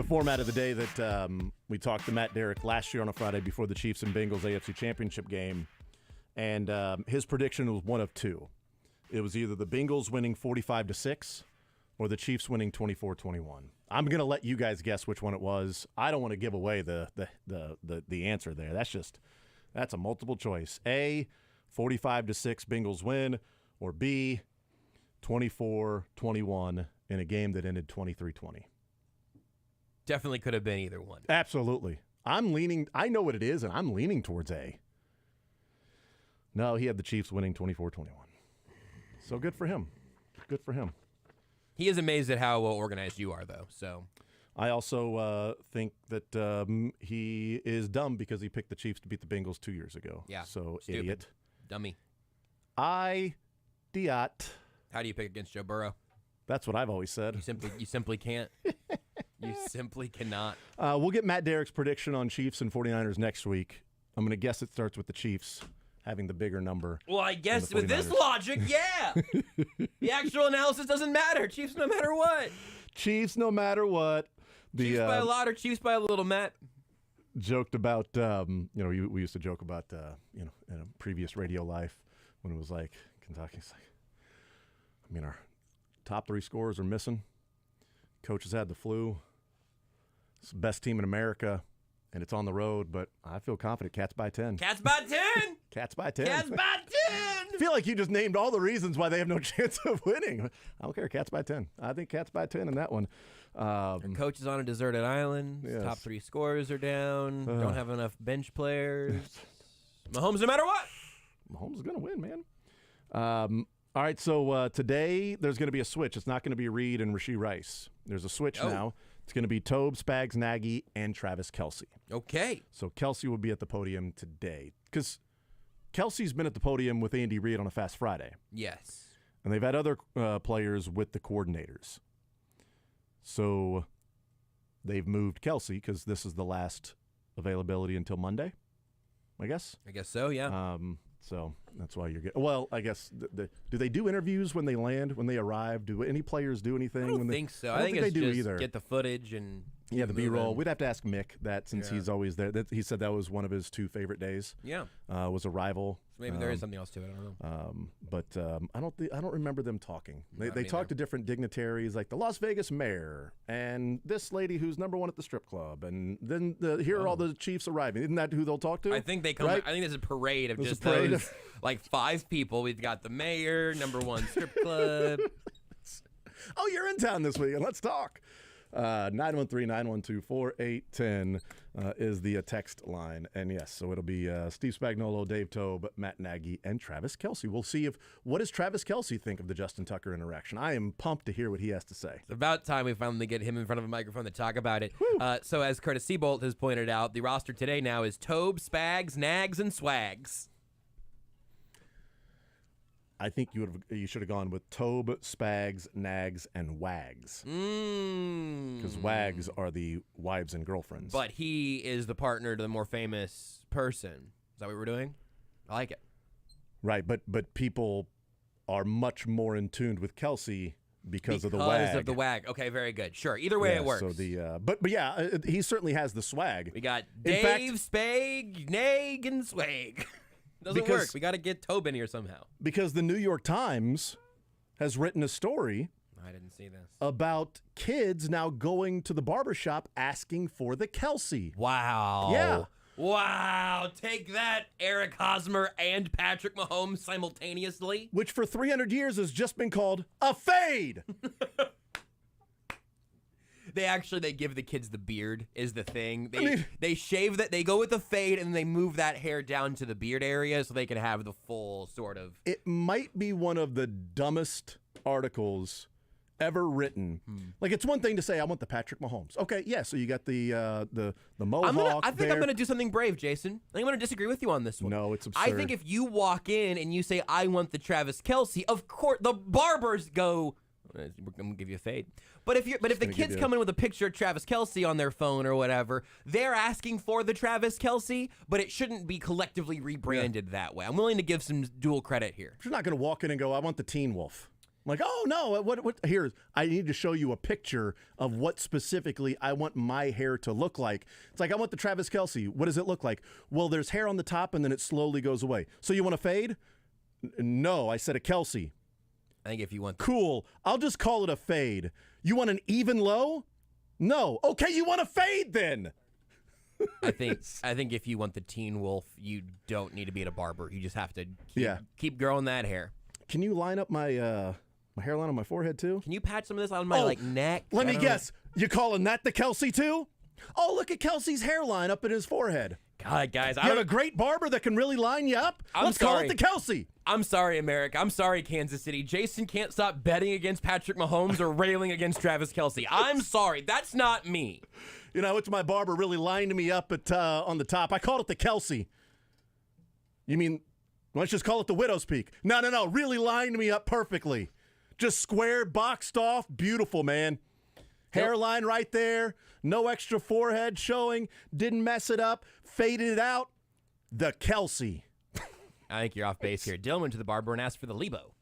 format of the day that we talked to Matt Derrick last year on a Friday before the Chiefs and Bengals AFC Championship game, and his prediction was one of two. It was either the Bengals winning 45-6 or the Chiefs winning 24-21. I'm going to let you guys guess which one it was. I don't want to give away the answer there. That's a multiple choice. A, 45-6 Bengals win, or B, 24-21 in a game that ended 23-20. Definitely could have been either one. Absolutely. I know what it is, and I'm leaning towards A. No, he had the Chiefs winning 24-21. So good for him. Good for him. He is amazed at how well organized you are, though. So I also think that he is dumb because he picked the Chiefs to beat the Bengals 2 years ago. Yeah. So stupid. Idiot. Dummy. Idiot. How do you pick against Joe Burrow? That's what I've always said. You simply can't. You simply cannot. We'll get Matt Derrick's prediction on Chiefs and 49ers next week. I'm going to guess it starts with the Chiefs having the bigger number. Well, I guess with this logic, yeah. The actual analysis doesn't matter. Chiefs no matter what. Chiefs no matter what. Chiefs by a lot or Chiefs by a little, Matt. Joked about, we used to joke about, in a previous radio life when it was like, Kentucky's like, our top 3 scorers are missing. Coach has had the flu. It's the best team in America, and it's on the road, but I feel confident. Cats by 10. Cats by 10. Cats by 10. Cats by 10. I feel like you just named all the reasons why they have no chance of winning. I don't care. Cats by 10. I think Cats by 10 in that one. Coach is on a deserted island. Yes. Top 3 scorers are down. Don't have enough bench players. Mahomes no matter what. Mahomes is going to win, man. All right, so today there's going to be a switch. It's not going to be Reed and Rashee Rice. There's a switch now. It's going to be Tobe, Spags, Nagy, and Travis Kelce. Okay. So Kelce will be at the podium today because Kelsey's been at the podium with Andy Reid on a Fast Friday. Yes. And they've had other players with the coordinators. So they've moved Kelce because this is the last availability until Monday, I guess. I guess so, yeah. So that's why you're getting. Well, I guess do they do interviews when they land, when they arrive? Do any players do anything? I don't think so. I don't think it's they do just either. Get the footage and the B-roll. We'd have to ask Mick that since he's always there. He said that was one of his 2 favorite days. Yeah, was Arrival. So maybe there is something else to it. I don't know. But I don't remember them talking. They talked to different dignitaries, like the Las Vegas mayor and this lady who's #1 at the strip club, and then here are all the Chiefs arriving. Isn't that who they'll talk to? I think they come. Right? I think there's a parade of just parade those like 5 people. We've got the mayor, #1 strip club. Oh, you're in town this weekend. Let's talk. 913-912-4810 is the text line. And yes, so it'll be Steve Spagnuolo, Dave Tobe, Matt Nagy, and Travis Kelce. We'll see what does Travis Kelce think of the Justin Tucker interaction. I am pumped to hear what he has to say. It's about time we finally get him in front of a microphone to talk about it. So as Curtis Seabolt has pointed out, the roster today now is Tobe, Spags, Nags, and Swags. I think you should have gone with Tobe, Spags, Nags, and Wags. Because Wags are the wives and girlfriends. But he is the partner to the more famous person. Is that what we're doing? I like it. Right, but people are much more in tune with Kelce because of the wag. Because of the wag. Okay, very good. Sure. Either way, it works. So but yeah, he certainly has the swag. We got Dave, Spag, Nag, and Swag. Doesn't work. We got to get Tobe in here somehow. Because the New York Times has written a story. I didn't see this. About kids now going to the barbershop asking for the Kelce. Wow. Yeah. Wow. Take that, Eric Hosmer and Patrick Mahomes simultaneously. Which for 300 years has just been called a fade. They give the kids the beard is the thing. They shave that. They go with the fade and they move that hair down to the beard area so they can have the full sort of. It might be one of the dumbest articles ever written. Like, it's one thing to say I want the Patrick Mahomes. Okay, yeah. So you got the mohawk. I think I'm gonna do something brave, Jason. I think I'm gonna disagree with you on this one. No, it's absurd. I think if you walk in and you say I want the Travis Kelce, of course the barbers go. I'm gonna give you a fade. But if the kids come in with a picture of Travis Kelce on their phone or whatever, they're asking for the Travis Kelce, but it shouldn't be collectively rebranded that way. I'm willing to give some dual credit here. You're not going to walk in and go, I want the Teen Wolf. I'm like, oh, no, what? Here, I need to show you a picture of what specifically I want my hair to look like. It's like, I want the Travis Kelce. What does it look like? Well, there's hair on the top, and then it slowly goes away. So you want a fade? No, I said a Kelce. I think if you want... Cool. I'll just call it a fade. You want an even low? No. Okay, you want a fade then. I think if you want the Teen Wolf, you don't need to be at a barber. You just have to keep growing that hair. Can you line up my hairline on my forehead too? Can you patch some of this on my neck? Let me guess. You calling that the Kelce too? Oh, look at Kelsey's hairline up in his forehead. God, guys. You have a great barber that can really line you up? Let's call it the Kelce. I'm sorry, America. I'm sorry, Kansas City. Jason can't stop betting against Patrick Mahomes or railing against Travis Kelce. I'm sorry. That's not me. You know, it's my barber really lined me up on the top. I called it the Kelce. You mean, let's just call it the widow's peak. No. Really lined me up perfectly. Just square, boxed off. Beautiful, man. Hairline right there. No extra forehead showing. Didn't mess it up. Faded it out. The Kelce. I think you're off base here. Dylan went to the barber and asked for the Lebo.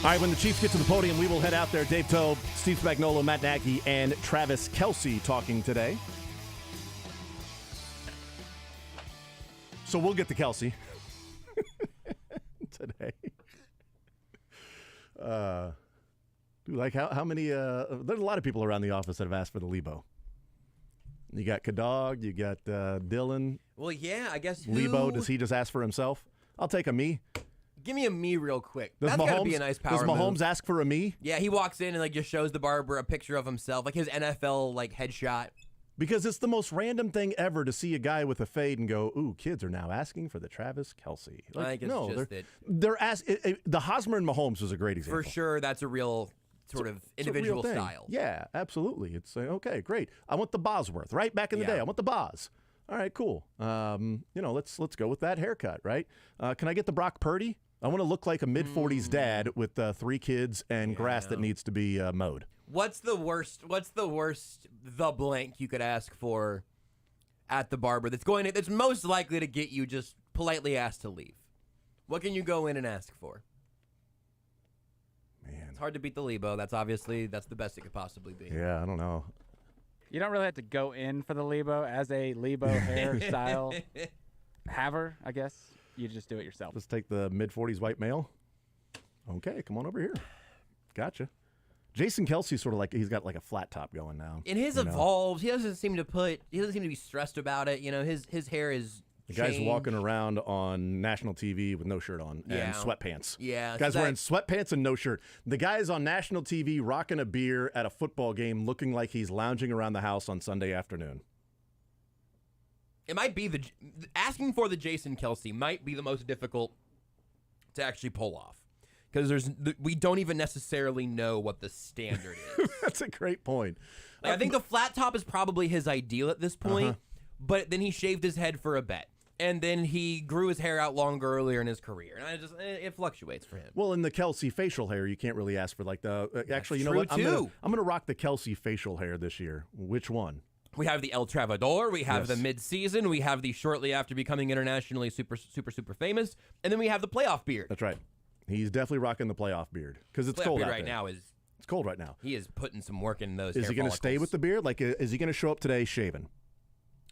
All right, when the Chiefs get to the podium, we will head out there. Dave Tobe, Steve Spagnuolo, Matt Nagy, and Travis Kelce talking today. So we'll get the Kelce. today. Dude, like how many? There's a lot of people around the office that have asked for the Lebo. You got Kadog, you got Dylan. Well, yeah, I guess. Lebo, does he just ask for himself? I'll take a me. Give me a me real quick. Does That's gotta be a nice power Does Mahomes ask for a me? Yeah, he walks in and like just shows the barber a picture of himself, like his NFL like headshot. Because it's the most random thing ever to see a guy with a fade and go, "Ooh, kids are now asking for the Travis Kelce." Like, I think it's no, just they're the Hosmer and Mahomes was a great example. For sure, that's a real sort of individual it's a real thing. style. Yeah, absolutely. It's okay, great. I want the Bosworth, right? Back in the day, I want the Bos. All right, cool. Let's go with that haircut, right? Can I get the Brock Purdy? I want to look like a mid-40s dad with 3 kids and grass that needs to be mowed. What's the worst the blank you could ask for at the barber that's most likely to get you just politely asked to leave? What can you go in and ask for? Man, it's hard to beat the Lebo. That's the best it could possibly be. Yeah, I don't know. You don't really have to go in for the Lebo as a Lebo hairstyle haver, I guess. You just do it yourself. Let's take the mid-40s white male. Okay, come on over here. Gotcha. Jason Kelce's sort of like, he's got like a flat top going now. In his evolved, he doesn't seem to be stressed about it. You know, his hair is The guy's walking around on national TV with no shirt on and sweatpants. Yeah. Guy's wearing sweatpants and no shirt. The guy's on national TV rocking a beer at a football game looking like he's lounging around the house on Sunday afternoon. It might be asking for the Jason Kelce might be the most difficult to actually pull off because we don't even necessarily know what the standard is. That's a great point. Like, I think the flat top is probably his ideal at this point, but then he shaved his head for a bet. And then he grew his hair out longer earlier in his career. And it fluctuates for him. Well, in the Kelce facial hair, you can't really ask for like the... actually, you know what? Too. I'm going to rock the Kelce facial hair this year. Which one? We have the El Travador. We have the mid-season. We have the shortly after becoming internationally super famous. And then we have the playoff beard. That's right. He's definitely rocking the playoff beard because it's cold out right there. now It's cold right now. He is putting some work in those. Is he going to stay with the beard? Like, is he going to show up today shaven?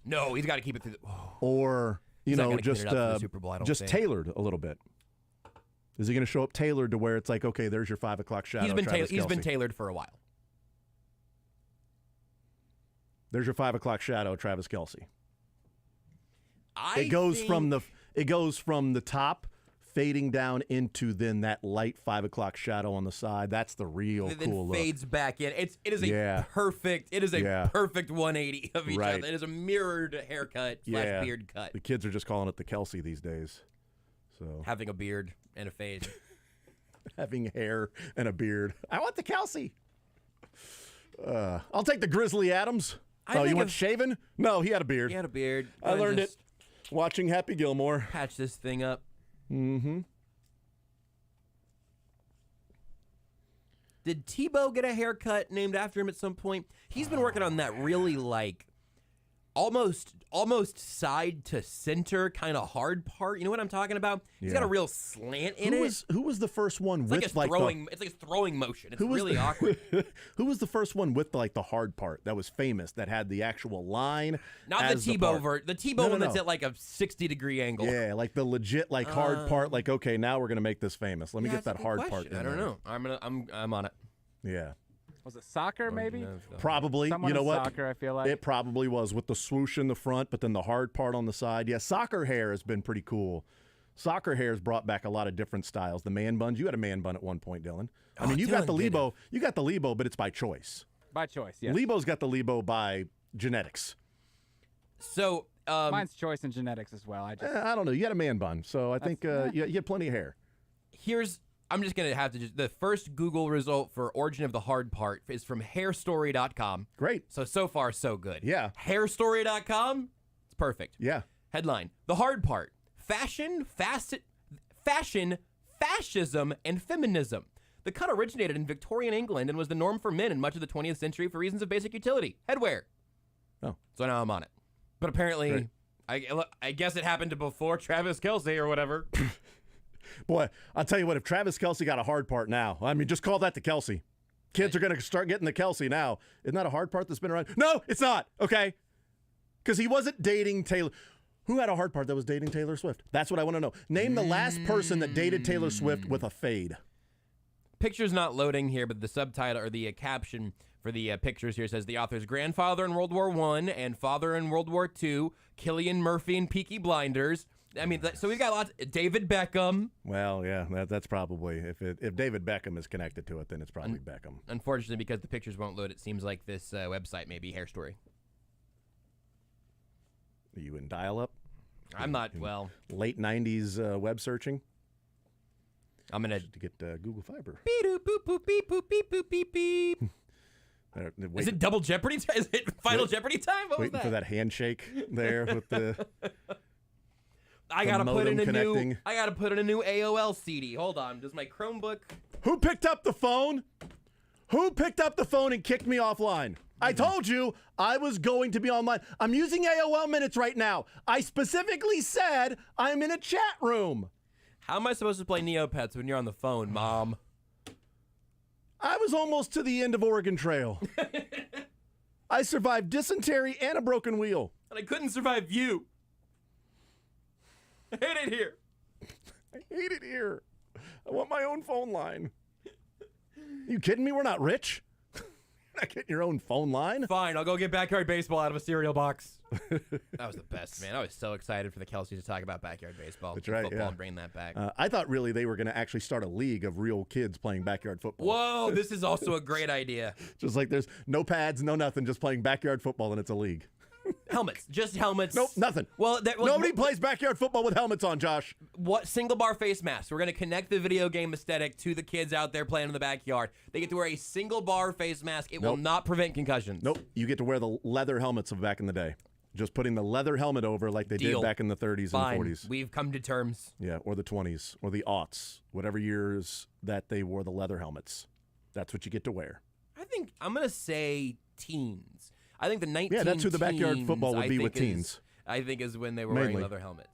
No, he's got to keep it through. Or just tailored a little bit. Is he going to show up tailored to where it's like, okay, there's your 5 o'clock shadow? He's been tailored for a while. There's your 5 o'clock shadow, Travis Kelce. It goes from the top, fading down into then that light 5 o'clock shadow on the side. That's the real cool look. It fades back in. It is a perfect 180 of each other. It is a mirrored haircut / beard cut. The kids are just calling it the Kelce these days. So having a beard and a fade. Having hair and a beard. I want the Kelce. I'll take the Grizzly Adams. You want shaven? No, he had a beard. He had a beard. I learned it watching Happy Gilmore. Patch this thing up. Mm-hmm. Did Tebow get a haircut named after him at some point? He's been working on that really like almost side to center kind of hard part. You know what I'm talking about? He's got a real slant in it. Who was the first one with it's like a throwing motion. It's really awkward. Who was the first one with like the hard part that was famous that had the actual line? Not the Tebow the Tebow one that's at like a 60-degree angle. Yeah, like the legit like hard part. Like, okay, now we're gonna make this famous. Let me get that hard part. I don't know. I'm on it. Yeah. Was it soccer, maybe? Probably. Someone you know in what? Soccer, I feel like. It probably was with the swoosh in the front, but then the hard part on the side. Yeah, soccer hair has been pretty cool. Soccer hair has brought back a lot of different styles. The man buns. You had a man bun at one point, Dylan. I mean, you got the Lebo. You got the Lebo, but it's by choice. By choice, yes. Lebo's got the Lebo by genetics. So mine's choice and genetics as well. I don't know. You had a man bun, so I think you had plenty of hair. I'm just going to have to the first Google result for origin of the hard part is from hairstory.com. Great. So far, so good. Yeah. Hairstory.com, it's perfect. Yeah. Headline, the hard part, fashion, fascism, and feminism. The cut originated in Victorian England and was the norm for men in much of the 20th century for reasons of basic utility. Headwear. Oh. So now I'm on it. But apparently, I guess it happened before Travis Kelce or whatever. Boy, I'll tell you what, if Travis Kelce got a hard part now, I mean, just call that the Kelce. Kids are going to start getting the Kelce now. Isn't that a hard part that's been around? No, it's not, okay? Because he wasn't dating Taylor. Who had a hard part that was dating Taylor Swift? That's what I want to know. Name the last person that dated Taylor Swift with a fade. Picture's not loading here, but the subtitle or the caption for the pictures here says the author's grandfather in World War I and father in World War II, Cillian Murphy in Peaky Blinders. I mean, so we've got lots. David Beckham. Well, yeah, that's probably if David Beckham is connected to it, then it's probably Beckham. Unfortunately, because the pictures won't load, it seems like this website may be Hair Story. Are you in dial-up? I'm not. Well, late '90s web searching. I'm gonna to get Google Fiber. Beep boop boop beep boop beep boop beep beep. Is it Double Jeopardy time? Is it Final Jeopardy time? What was that? Waiting for that handshake there with the. I gotta put in a new. I gotta put in a new AOL CD. Hold on. Does my Chromebook? Who picked up the phone? Who picked up the phone and kicked me offline? I told you I was going to be online. I'm using AOL minutes right now. I specifically said I'm in a chat room. How am I supposed to play Neopets when you're on the phone, Mom? I was almost to the end of Oregon Trail. I survived dysentery and a broken wheel. And I couldn't survive you. I hate it here. I hate it here. I want my own phone line. You kidding me? We're not rich. Not getting your own phone line. Fine, I'll go get backyard baseball out of a cereal box. That was the best, man. I was so excited for the Kelseys to talk about backyard baseball. That's right, football yeah. And bring that back. I thought really they were going to actually start a league of real kids playing backyard football. Whoa, this is also a great idea. Just like there's no pads, no nothing, just playing backyard football, and it's a league. Helmets, just helmets. Nope, nothing. Well, nobody plays backyard football with helmets on, Josh. What single bar face masks? We're gonna connect the video game aesthetic to the kids out there playing in the backyard. They get to wear a single bar face mask. It will not prevent concussions. Nope, you get to wear the leather helmets of back in the day. Just putting the leather helmet over like they did back in the 30s Fine. and 40s. We've come to terms. Yeah, or the 20s, or the aughts, whatever years that they wore the leather helmets. That's what you get to wear. I think I'm gonna say teens. I think the 19 Yeah, that's who the backyard teens, football would be with teens. I think is when they were wearing leather helmets.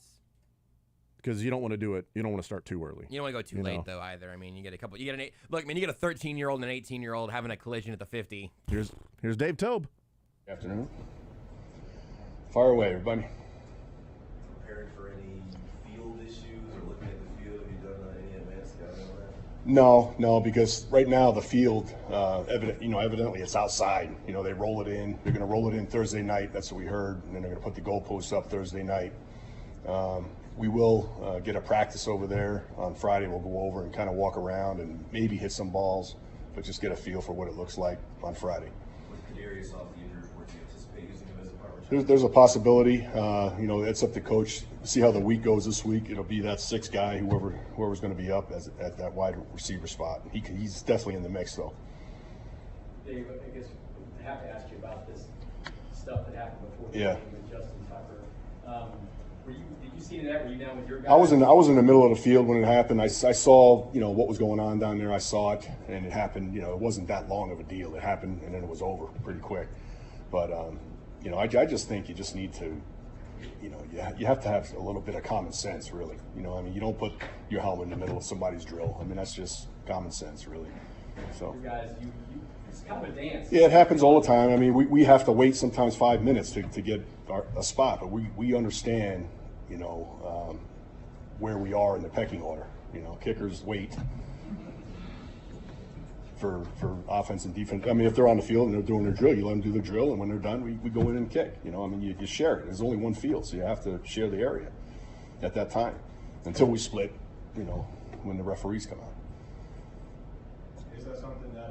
Because you don't want to do it. You don't want to start too early. You don't want to go too late though either. I mean, you get a couple. You get an look. I mean, you get a 13-year-old and an 18-year-old having a collision at the 50. Here's Dave Tobe. Good afternoon. Fire away, everybody. Preparing for any field issues or looking at the field? Have you done any advanced scouting on that? No, because right now the field, evidently it's outside. You know, they roll it in. They're going to roll it in Thursday night. That's what we heard. And then they're going to put the goalposts up Thursday night. We will get a practice over there on Friday. We'll go over and kind of walk around and maybe hit some balls, but just get a feel for what it looks like on Friday. With Kadarius off the injury report, do you anticipate using him as a power? There's a possibility. It's up to coach. See how the week goes this week. It'll be that sixth guy, whoever's going to be up at that wide receiver spot. He's definitely in the mix, though. Dave, I guess I have to ask you about this stuff that happened before the Yeah. game with Justin Tucker. Did you see that? Were you down with your guys? I was in the middle of the field when it happened. I saw what was going on down there. I saw it, and it happened. It wasn't that long of a deal. It happened, and then it was over pretty quick. But I just think you just need to, you have to have a little bit of common sense, really. You don't put your helmet in the middle of somebody's drill. I mean, that's just common sense, really. So. You guys, it's kind of a dance. Yeah, it happens all the time. I mean, we have to wait sometimes 5 minutes to get a spot, but we understand, where we are in the pecking order. Kickers wait for offense and defense. I mean, if they're on the field and they're doing their drill, you let them do their drill, and when they're done, we go in and kick. You share it. There's only one field, so you have to share the area at that time until we split, when the referees come out. Is that something that,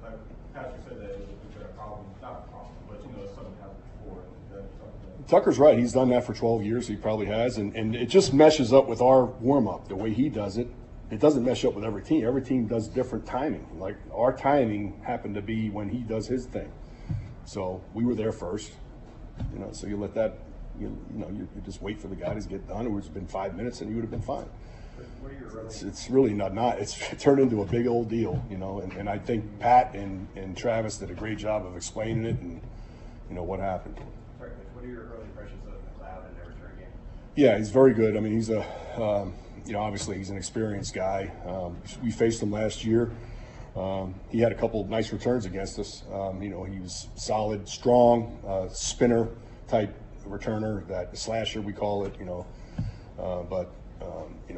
like Patrick said, that it's been a problem, not a problem, but it's something that happened before? Is that something that... Tucker's right. He's done that for 12 years. He probably has, and it just meshes up with our warm-up, the way he does it. It doesn't mesh up with every team. Every team does different timing. Like our timing happened to be when he does his thing. So we were there first, so you let that, you just wait for the guy to get done. It would have been 5 minutes and he would have been fine. It's really not, it's turned into a big old deal, and I think Pat and Travis did a great job of explaining it and, what happened. Sorry, what are your early impressions of McLeod in their return game? Yeah, he's very good. I mean, he's obviously he's an experienced guy. We faced him last year. He had a couple of nice returns against us. He was solid, strong, spinner type returner, that slasher we call it, but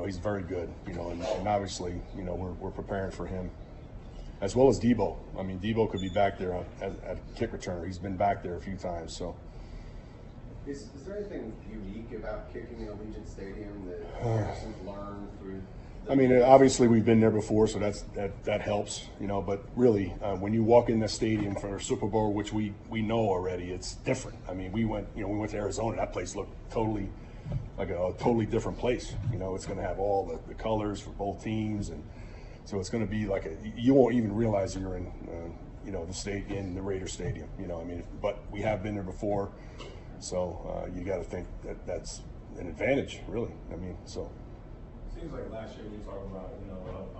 he's very good, and obviously, we're preparing for him, as well as Debo. I mean, Debo could be back there at kick returner. He's been back there a few times, so. Is there anything unique about kicking in Allegiant Stadium that Harrison's learned through? I mean, obviously we've been there before, so that helps, But really, when you walk in the stadium for a Super Bowl, which we know already, it's different. I mean, we went to Arizona. That place looked totally like a totally different place. It's going to have all the colors for both teams, and so it's going to be like you won't even realize you're in, the stadium, in the Raider Stadium. I mean, but we have been there before, so you got to think that's an advantage, really. I mean, so. Seems like last year we were talking about,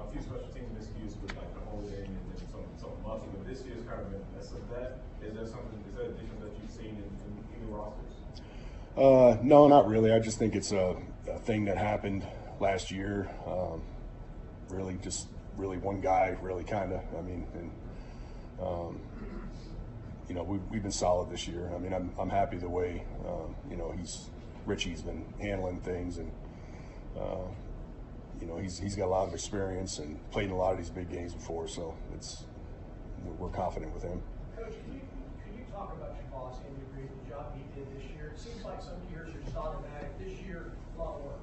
a few special teams miscues with like the whole game and then some muscle, but this year's kind of been less of that. Is that a difference that you've seen in the rosters? No, not really. I just think it's a thing that happened last year. Really one guy, really kind of. I mean, and we've been solid this year. I mean, I'm happy the way Richie's been handling things, and he's got a lot of experience and played in a lot of these big games before, so we're confident with him. Coach, can you talk about your boss, Andy Reid, the job he did this year? It seems like some years are just automatic. This year, a lot of work.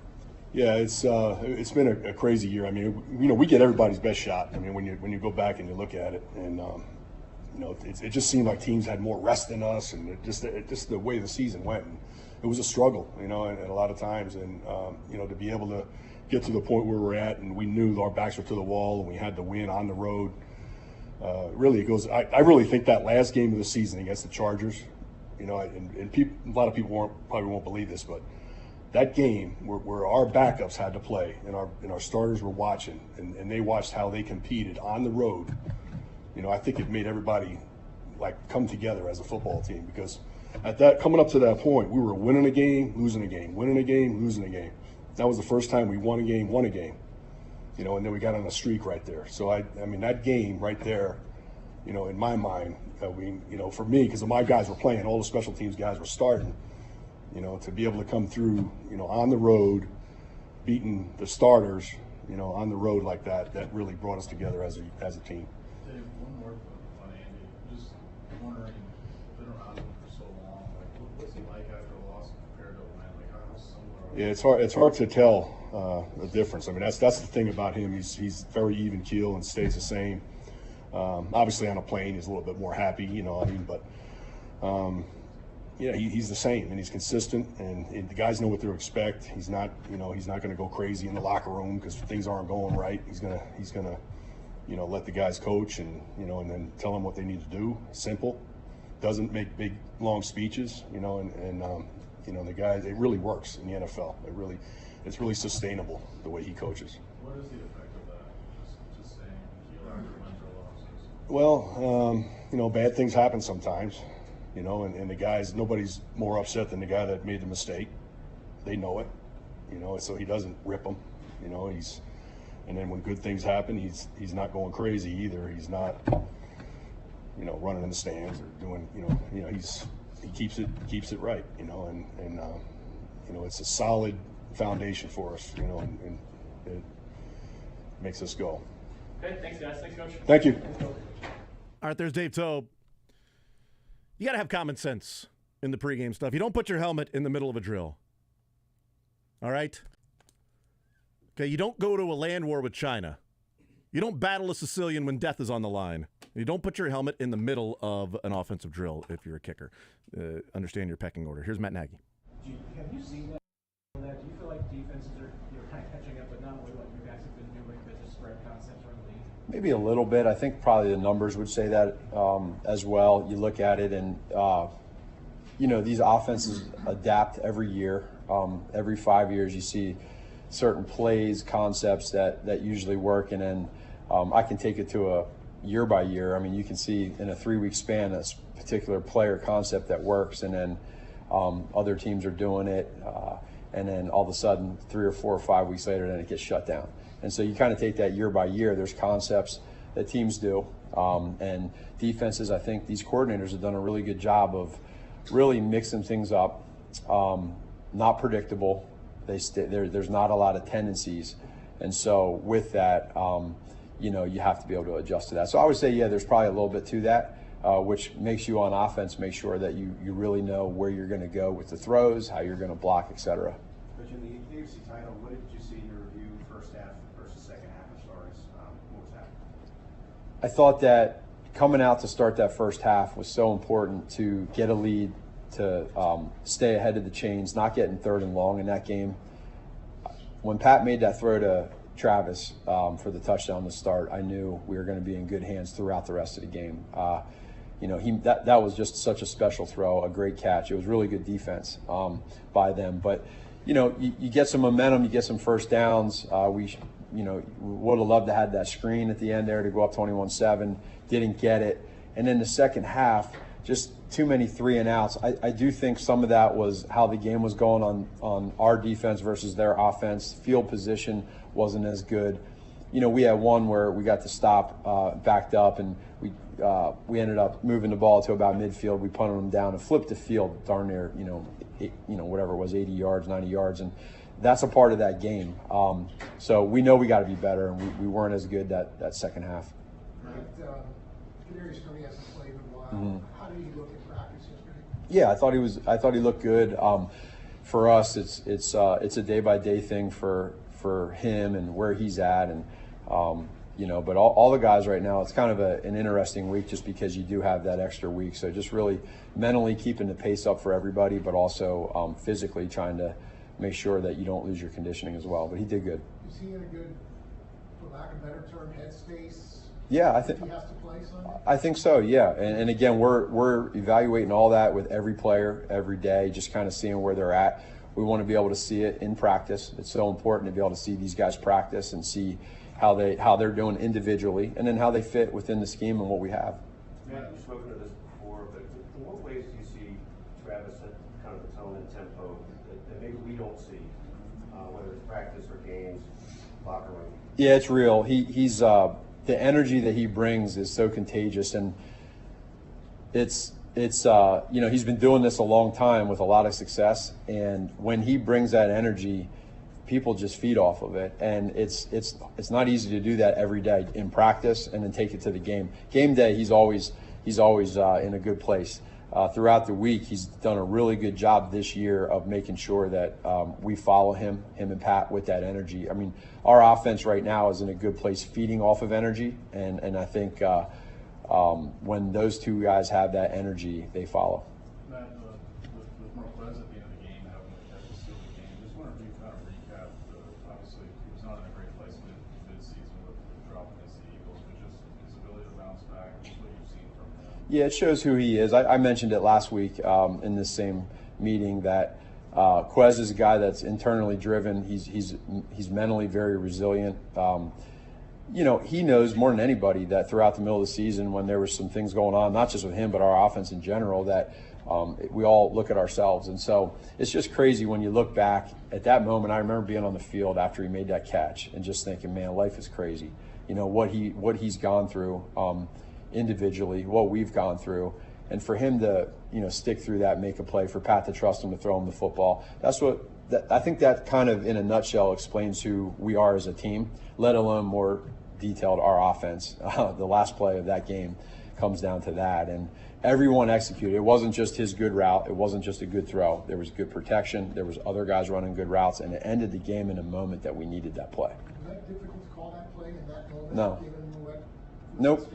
Yeah, it's been a crazy year. I mean, we get everybody's best shot. I mean, when you go back and you look at it, and it just seemed like teams had more rest than us, and just the way the season went. And it was a struggle, and a lot of times, and to be able to get to the point where we're at, and we knew our backs were to the wall, and we had to win on the road. Really, it goes. I really think that last game of the season against the Chargers, and a lot of people probably won't believe this, but that game where our backups had to play and our starters were watching, and they watched how they competed on the road. I think it made everybody come together as a football team, because coming up to that point, we were winning a game, losing a game, winning a game, losing a game. That was the first time we won a game, and then we got on a streak right there. So I mean that game right there, in my mind, for me, because my guys were playing, all the special teams guys were starting, to be able to come through, on the road, beating the starters, on the road like that really brought us together as a team. Dave, one more on Andy. Just wondering, been around him for so long, what's he like after a loss compared to a win? How similar? Yeah, it's hard to tell the difference. I mean, that's the thing about him. He's very even keel and stays the same. Obviously, on a plane, he's a little bit more happy, but he's the same, and he's consistent, and the guys know what to expect. He's not going to go crazy in the locker room because things aren't going right. He's gonna let the guys coach and then tell them what they need to do. Simple. Doesn't make big long speeches, and the guys, it really works in the NFL. It's really sustainable the way he coaches. What is the effect of that? Just saying, keel after wins or losses? Well, bad things happen sometimes, and the guys, nobody's more upset than the guy that made the mistake. They know it, so he doesn't rip them, and then when good things happen, he's not going crazy either. He's not, running in the stands or doing, he keeps it right, and it's a solid foundation for us, and it makes us go. Okay, thanks guys. Thanks, Coach. Thank you. All right, there's Dave Tobe. You got to have common sense in the pregame stuff. You don't put your helmet in the middle of a drill. All right? Okay, you don't go to a land war with China. You don't battle a Sicilian when death is on the line. You don't put your helmet in the middle of an offensive drill if you're a kicker. Understand your pecking order. Here's Matt Nagy. Have you seen that? Do you feel like defenses are kind of catching up, but not with what you guys have been doing with the spread concepts around the league? Maybe a little bit. I think probably the numbers would say that as well. You look at it and, these offenses adapt every year. Every 5 years you see certain plays, concepts that usually work. And then I can take it to a year by year. I mean, you can see in a 3-week span a particular player concept that works. And then other teams are doing it. And then all of a sudden 3 or 4 or 5 weeks later, then it gets shut down. And so you kind of take that year by year. There's concepts that teams do. And defenses, I think these coordinators have done a really good job of really mixing things up not predictable. There's not a lot of tendencies. And so with that, you know, you have to be able to adjust to that. So I would say, yeah, there's probably a little bit to that, which makes you on offense make sure that you really know where you're going to go with the throws, how you're going to block, et cetera. Coach, in the AFC title, what did you see in your review first half versus second half as far as what was happening? I thought that coming out to start that first half was so important to get a lead, to stay ahead of the chains, not getting third and long in that game. When Pat made that throw to Travis for the touchdown to start, I knew we were going to be in good hands throughout the rest of the game. You know, that was just such a special throw, a great catch. It was really good defense by them. But, you know, you get some momentum, you get some first downs. We would have loved to have that screen at the end there to go up 21-7. Didn't get it. And then the second half, just too many 3 and outs. I do think some of that was how the game was going on our defense versus their offense. Field position wasn't as good. You know, we had one where we got to stop, backed up, and we ended up moving the ball to about midfield. We punted them down and flipped the field darn near, whatever it was, 80 yards, 90 yards. And that's a part of that game. So we know we got to be better, and we weren't as good that second half. Right. Kadarius Toney hasn't played in a while. Mm-hmm. How did he look in practice yesterday? Yeah, I thought he looked good. For us, it's a day-by-day thing for him and where he's at, and but all the guys right now, it's kind of an interesting week just because you do have that extra week. So just really mentally keeping the pace up for everybody, but also physically trying to make sure that you don't lose your conditioning as well. But he did good. Is he in a good, for lack of a better term, headspace? Yeah, he has to play Sunday? I think so. Yeah, and again, we're evaluating all that with every player every day, just kind of seeing where they're at. We want to be able to see it in practice. It's so important to be able to see these guys practice and see how they're doing individually, and then how they fit within the scheme and what we have. Matt, you've spoken of this before, but in what ways do you see Travis set kind of the tone and tempo that maybe we don't see, whether it's practice or games, locker room? Yeah, it's real. He's the energy that he brings is so contagious, and it's he's been doing this a long time with a lot of success, and when he brings that energy, people just feed off of it, and it's not easy to do that every day in practice and then take it to the game. Game day, he's always in a good place. Throughout the week, he's done a really good job this year of making sure that we follow him and Pat with that energy. I mean, our offense right now is in a good place feeding off of energy, and I think when those two guys have that energy, they follow. Matt, with Marquez at the end of the game, having to catch the steal the game, just wondering if you kind of recap, obviously he was not in a great place mid-season with dropping against the Eagles, but just his ability to bounce back, just what you've seen from him. Yeah, it shows who he is. I mentioned it last week in this same meeting that Quez is a guy that's internally driven. He's mentally very resilient. He knows more than anybody that throughout the middle of the season, when there was some things going on, not just with him, but our offense in general, that we all look at ourselves. And so it's just crazy when you look back at that moment. I remember being on the field after he made that catch and just thinking, man, life is crazy. What he's gone through individually, what we've gone through. And for him to, stick through that, make a play, for Pat to trust him to throw him the football, I think that kind of in a nutshell explains who we are as a team, let alone more detailed our offense. The last play of that game comes down to that, and everyone executed. It wasn't just his good route. It wasn't just a good throw. There was good protection. There was other guys running good routes, and it ended the game in a moment that we needed that play. Was that difficult to call that play in that moment? No. Nope.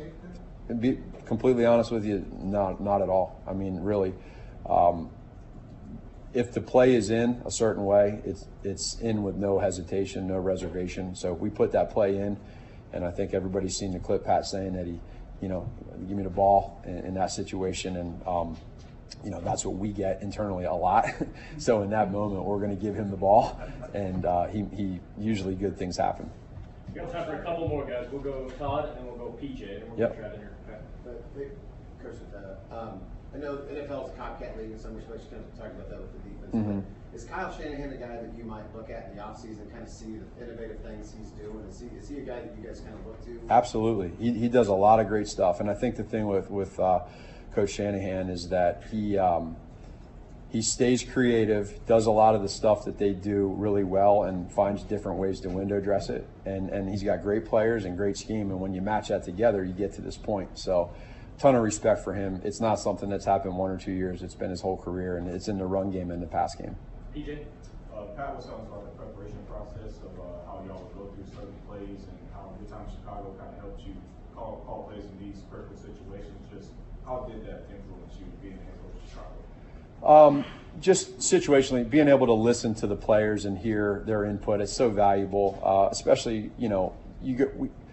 To be completely honest with you, not at all. I mean, really, if the play is in a certain way, it's in with no hesitation, no reservation. So if we put that play in, and I think everybody's seen the clip, Pat saying that he, give me the ball in that situation, and that's what we get internally a lot. So in that moment, we're going to give him the ball, and he usually good things happen. We got time for a couple more guys. We'll go Todd, and then we'll go PJ, and we'll Yep. get Trav in here. Coach, I know the NFL is a copycat league in some respects. You kind of talked about that with the defense. Mm-hmm. But is Kyle Shanahan a guy that you might look at in the offseason, kind of see the innovative things he's doing? Is he a guy that you guys kind of look to? Absolutely. He does a lot of great stuff. And I think the thing with Coach Shanahan is that he stays creative, does a lot of the stuff that they do really well, and finds different ways to window dress it. And he's got great players and great scheme, and when you match that together, you get to this point. So, ton of respect for him. It's not something that's happened 1 or 2 years. It's been his whole career, and it's in the run game and the pass game. PJ? Pat was telling us about the preparation process of how y'all would go through certain plays and how the time Chicago kind of helped you call plays in these critical situations. Just how did that influence you being the head coach of Chicago? Just situationally, being able to listen to the players and hear their input is so valuable. Especially,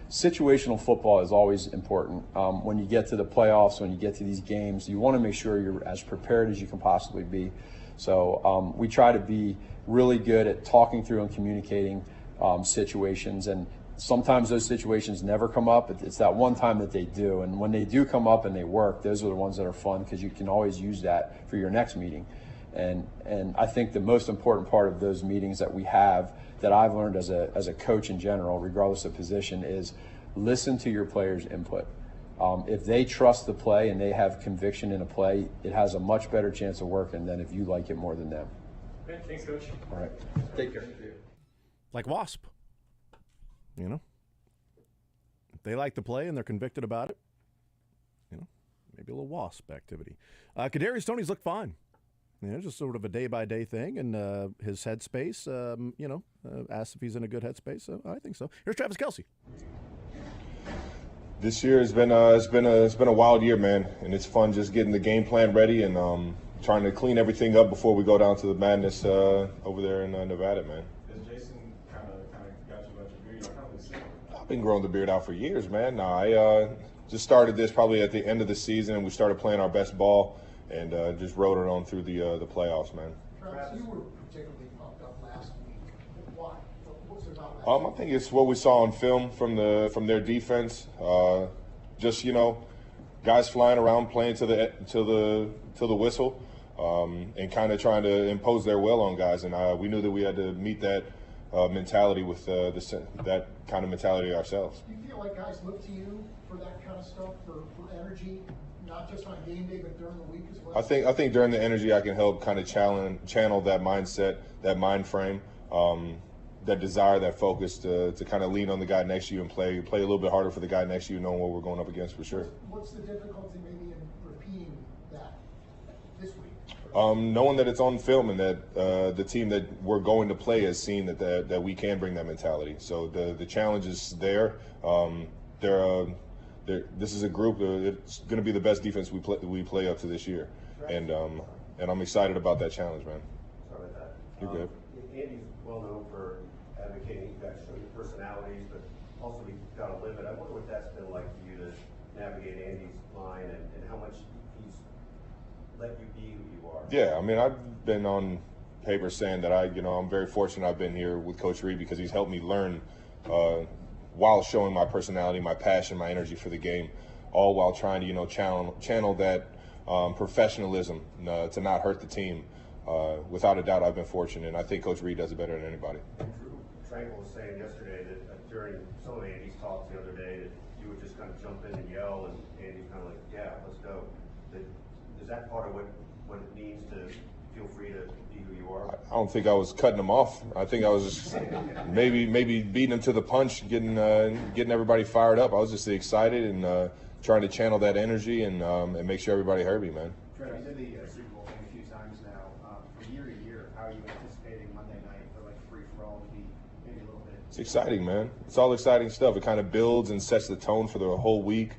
situational football is always important. When you get to the playoffs, when you get to these games, you want to make sure you're as prepared as you can possibly be. So we try to be really good at talking through and communicating situations, and sometimes those situations never come up. It's that one time that they do, and when they do come up and they work, those are the ones that are fun because you can always use that for your next meeting. And I think the most important part of those meetings that we have, that I've learned as a coach in general, regardless of position, is listen to your players' input. If they trust the play and they have conviction in a play, it has a much better chance of working than if you like it more than them. Okay, thanks, Coach. All right. Take care. Like Wasp. If they like the play and they're convicted about it, maybe a little Wasp activity. Kadarius Toney's looked fine. Just sort of a day-by-day thing, and his headspace, asked if he's in a good headspace. So I think so. Here's Travis Kelce. This year has been a wild year, man, and it's fun just getting the game plan ready and trying to clean everything up before we go down to the madness over there in Nevada, man. Has Jason kind of got you about your beard? How come it's I've been growing the beard out for years, man. No, I just started this probably at the end of the season, and we started playing our best ball and just rode it on through the playoffs, man. Travis, you were particularly pumped up last week. Why? What was it about last week? I think it's what we saw on film from their defense. Just guys flying around, playing to the whistle, and kind of trying to impose their will on guys. And we knew that we had to meet that mentality with that kind of mentality ourselves. Do you feel like guys look to you for that kind of stuff, for energy, not just on game day, but during the week as well? I think during the energy, I can help kind of channel that mindset, that mind frame, that desire, that focus to kind of lean on the guy next to you and play a little bit harder for the guy next to you, knowing what we're going up against for sure. What's the difficulty maybe in repeating that this week? Knowing that it's on film and that the team that we're going to play has seen that we can bring that mentality. So the challenge is there. This is a group. It's going to be the best defense we play up to this year, and I'm excited about that challenge, man. Sorry about that. You're good. Andy's well known for advocating. You guys show your personalities, but also we've got a limit. I wonder what that's been like for you to navigate Andy's line and how much he's let you be who you are. Yeah, I mean, I've been on paper saying that I'm very fortunate I've been here with Coach Reed because he's helped me learn while showing my personality, my passion, my energy for the game, all while trying to channel that professionalism to not hurt the team. Without a doubt, I've been fortunate, and I think Coach Reed does it better than anybody. Drew Tranquil was saying yesterday that during some of Andy's talks the other day that you would just kind of jump in and yell, and Andy's kind of like, "Yeah, let's go." Is that part of what it means to feel free to be who you are? I don't think I was cutting them off. I think I was just maybe beating them to the punch, getting everybody fired up. I was just excited and trying to channel that energy and make sure everybody heard me, man. Trevor, you did the Super Bowl thing a few times now. From year to year, how are you anticipating Monday night for free for all to be maybe a little bit? It's exciting, man. It's all exciting stuff. It kind of builds and sets the tone for the whole week.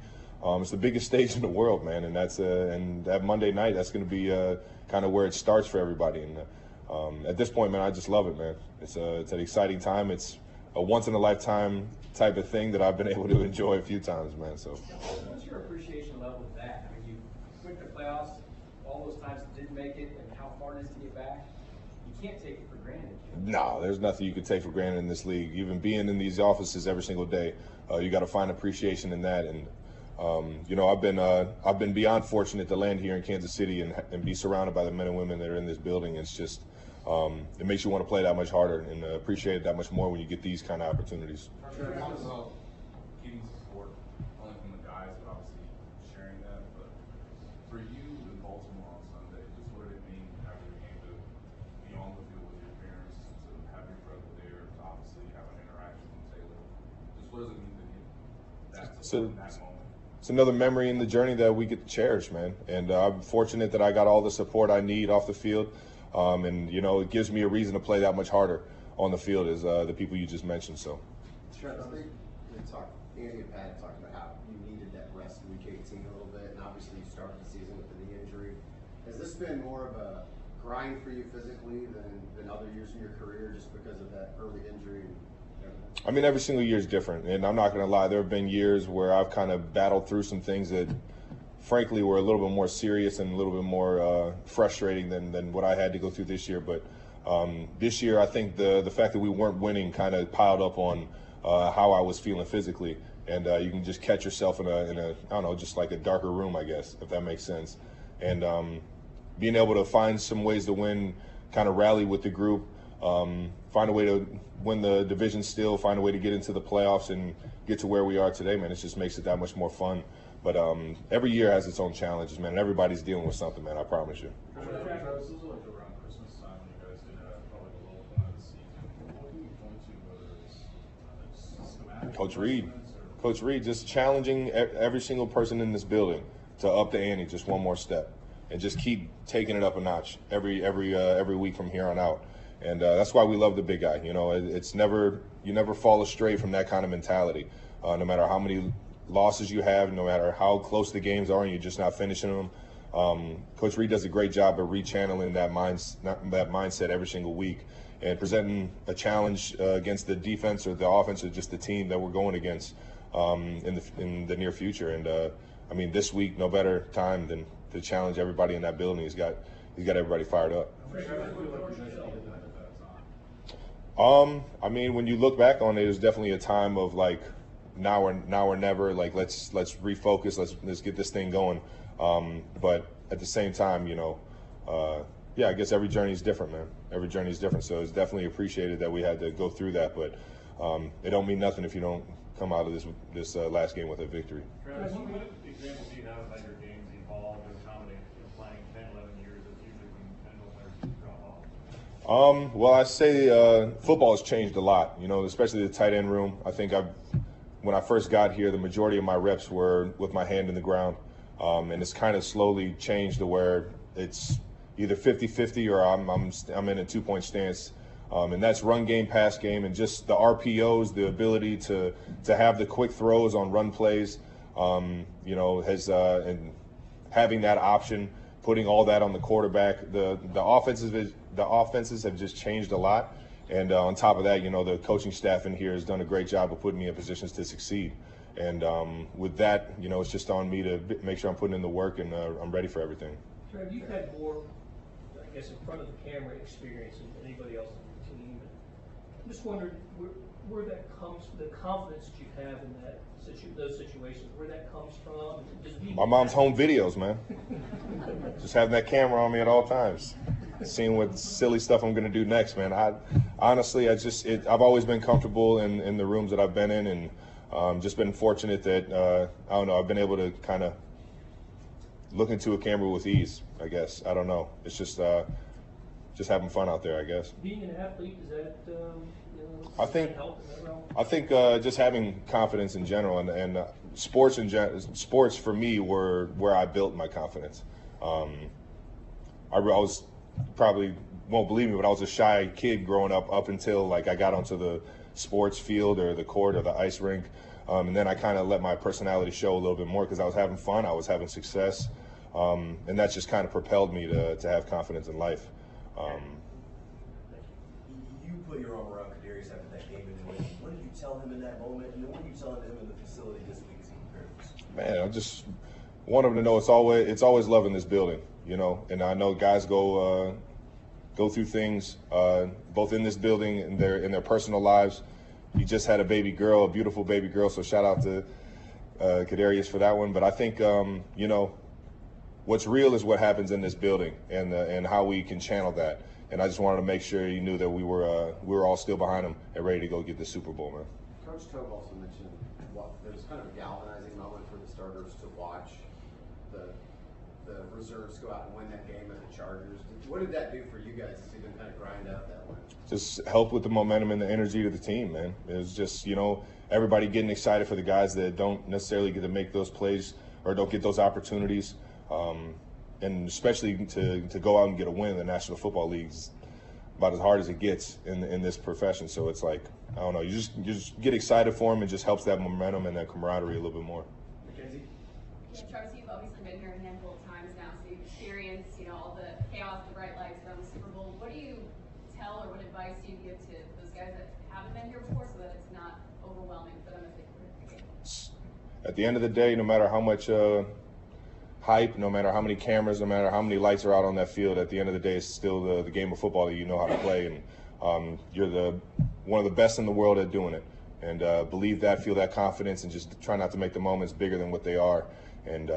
It's the biggest stage in the world, man, and that Monday night, that's going to be kind of where it starts for everybody. And at this point, man, I just love it, man. It's an exciting time. It's a once-in-a-lifetime type of thing that I've been able to enjoy a few times, man. So. What's your appreciation level of that? I mean, you went to playoffs, all those times didn't make it, and how hard it is to get back. You can't take it for granted. No, there's nothing you can take for granted in this league. Even being in these offices every single day, you got to find appreciation in that. And I've been beyond fortunate to land here in Kansas City and be surrounded by the men and women that are in this building. It's just it makes you want to play that much harder and appreciate it that much more when you get these kind of opportunities. Getting support only from the guys, but obviously sharing that. But for you in Baltimore on Sunday, just what did it mean having What does it mean to you? So That moment. it's another memory in the journey that we get to cherish, man. And I'm fortunate that I got all the support I need off the field. And, you know, it gives me a reason to play that much harder on the field as the people you just mentioned. So. Travis, Andy and Pat talked about how you needed that rest in week 18 a little bit, and obviously you started the season with the knee injury. Has this been more of a grind for you physically than other years in your career just because of that early injury? I mean, every single year is different, and I'm not going to lie. There have been years where I've kind of battled through some things that, frankly, were a little bit more serious and a little bit more frustrating than what I had to go through this year. But this year, I think the fact that we weren't winning kind of piled up on how I was feeling physically, and you can just catch yourself in a I don't know, just like a darker room, I guess, if that makes sense. And being able to find some ways to win, kind of rally with the group, find a way to win the division still, find a way to get into the playoffs and get to where we are today, man. It just makes it that much more fun. But every year has its own challenges, man. And everybody's dealing with something, man. I promise you. Travis, this was like around Christmas time when you guys did probably the low point of the season. What do you point to, whether it's schematic? Coach Reed. Coach Reed just challenging every single person in this building to up the ante just one more step and just keep taking it up a notch every week from here on out. And that's why we love the big guy. You know, you never fall astray from that kind of mentality. No matter how many losses you have, no matter how close the games are and you're just not finishing them. Coach Reed does a great job of rechanneling that mindset every single week and presenting a challenge against the defense or the offense or just the team that we're going against in the near future. And I mean, this week, no better time than to challenge everybody in that building. He's got everybody fired up. I mean, when you look back on it, it was definitely a time of like, now or never. Like, let's refocus. Let's get this thing going. But at the same time, you know, yeah, I guess every journey is different, man. Every journey is different. So it's definitely appreciated that we had to go through that. But it don't mean nothing if you don't come out of this last game with a victory. Travis, what examples do you have of how your games evolved or accommodate playing 10, 11 years? It's usually when 10 players drop off. Well, I say football has changed a lot, you know, especially the tight end room. I think when I first got here, the majority of my reps were with my hand in the ground. And it's kind of slowly changed to where it's either 50-50 or I'm in a 2-point stance. And that's run game, pass game, and just the RPOs, the ability to have the quick throws on run plays, you know, and having that option, putting all that on the quarterback. The offenses have just changed a lot. And on top of that, you know, the coaching staff in here has done a great job of putting me in positions to succeed. And with that, you know, it's just on me to make sure I'm putting in the work and I'm ready for everything. Trev, you've had more, I guess, in front of the camera experience than anybody else on your team. I'm just wondering where that comes, the confidence that you have in those situations, where that comes from. My mom's home videos, man. Just having that camera on me at all times, seeing what silly stuff I'm going to do next, man. I've always been comfortable in the rooms that I've been in, and just been fortunate that I don't know, I've been able to kind of look into a camera with ease, I guess. I don't know. It's just having fun out there, I guess. Being an athlete, does that I think just having confidence in general, and sports for me were where I built my confidence. I was probably won't believe me, but I was a shy kid growing up until like I got onto the sports field or the court or the ice rink, and then I kind of let my personality show a little bit more because I was having fun, I was having success, and that's just kind of propelled me to have confidence in life. You put your arm around Kadarius after that game, and what did you tell him in that moment? And what are you telling him in the facility this week as he prepares? Man, I just want him to know it's always love in this building, you know. And I know guys go through things both in this building and in their personal lives. He just had a baby girl, a beautiful baby girl. So shout out to Kadarius for that one. But I think you know, what's real is what happens in this building and how we can channel that. And I just wanted to make sure he knew that we were all still behind him and ready to go get the Super Bowl, man. Coach Tobe also mentioned it was kind of a galvanizing moment for the starters to watch the the reserves go out and win that game at the Chargers. What did that do for you guys to see them kind of grind out that win? Just help with the momentum and the energy to the team, man. It was just, everybody getting excited for the guys that don't necessarily get to make those plays or don't get those opportunities. And especially to go out and get a win in the National Football League's about as hard as it gets in this profession. So it's like, I don't know, you just get excited for them. It just helps that momentum and that camaraderie a little bit more. Mackenzie? Yeah, Travis, you've obviously been here a handful of times now, so you've experienced, all the chaos, the bright lights around the Super Bowl. What do you tell or what advice do you give to those guys that haven't been here before so that it's not overwhelming for them as they come in? At the end of the day, no matter how much hype, no matter how many cameras, no matter how many lights are out on that field, at the end of the day, it's still the game of football that you know how to play, and you're one of the best in the world at doing it. And believe that, feel that confidence, and just try not to make the moments bigger than what they are. And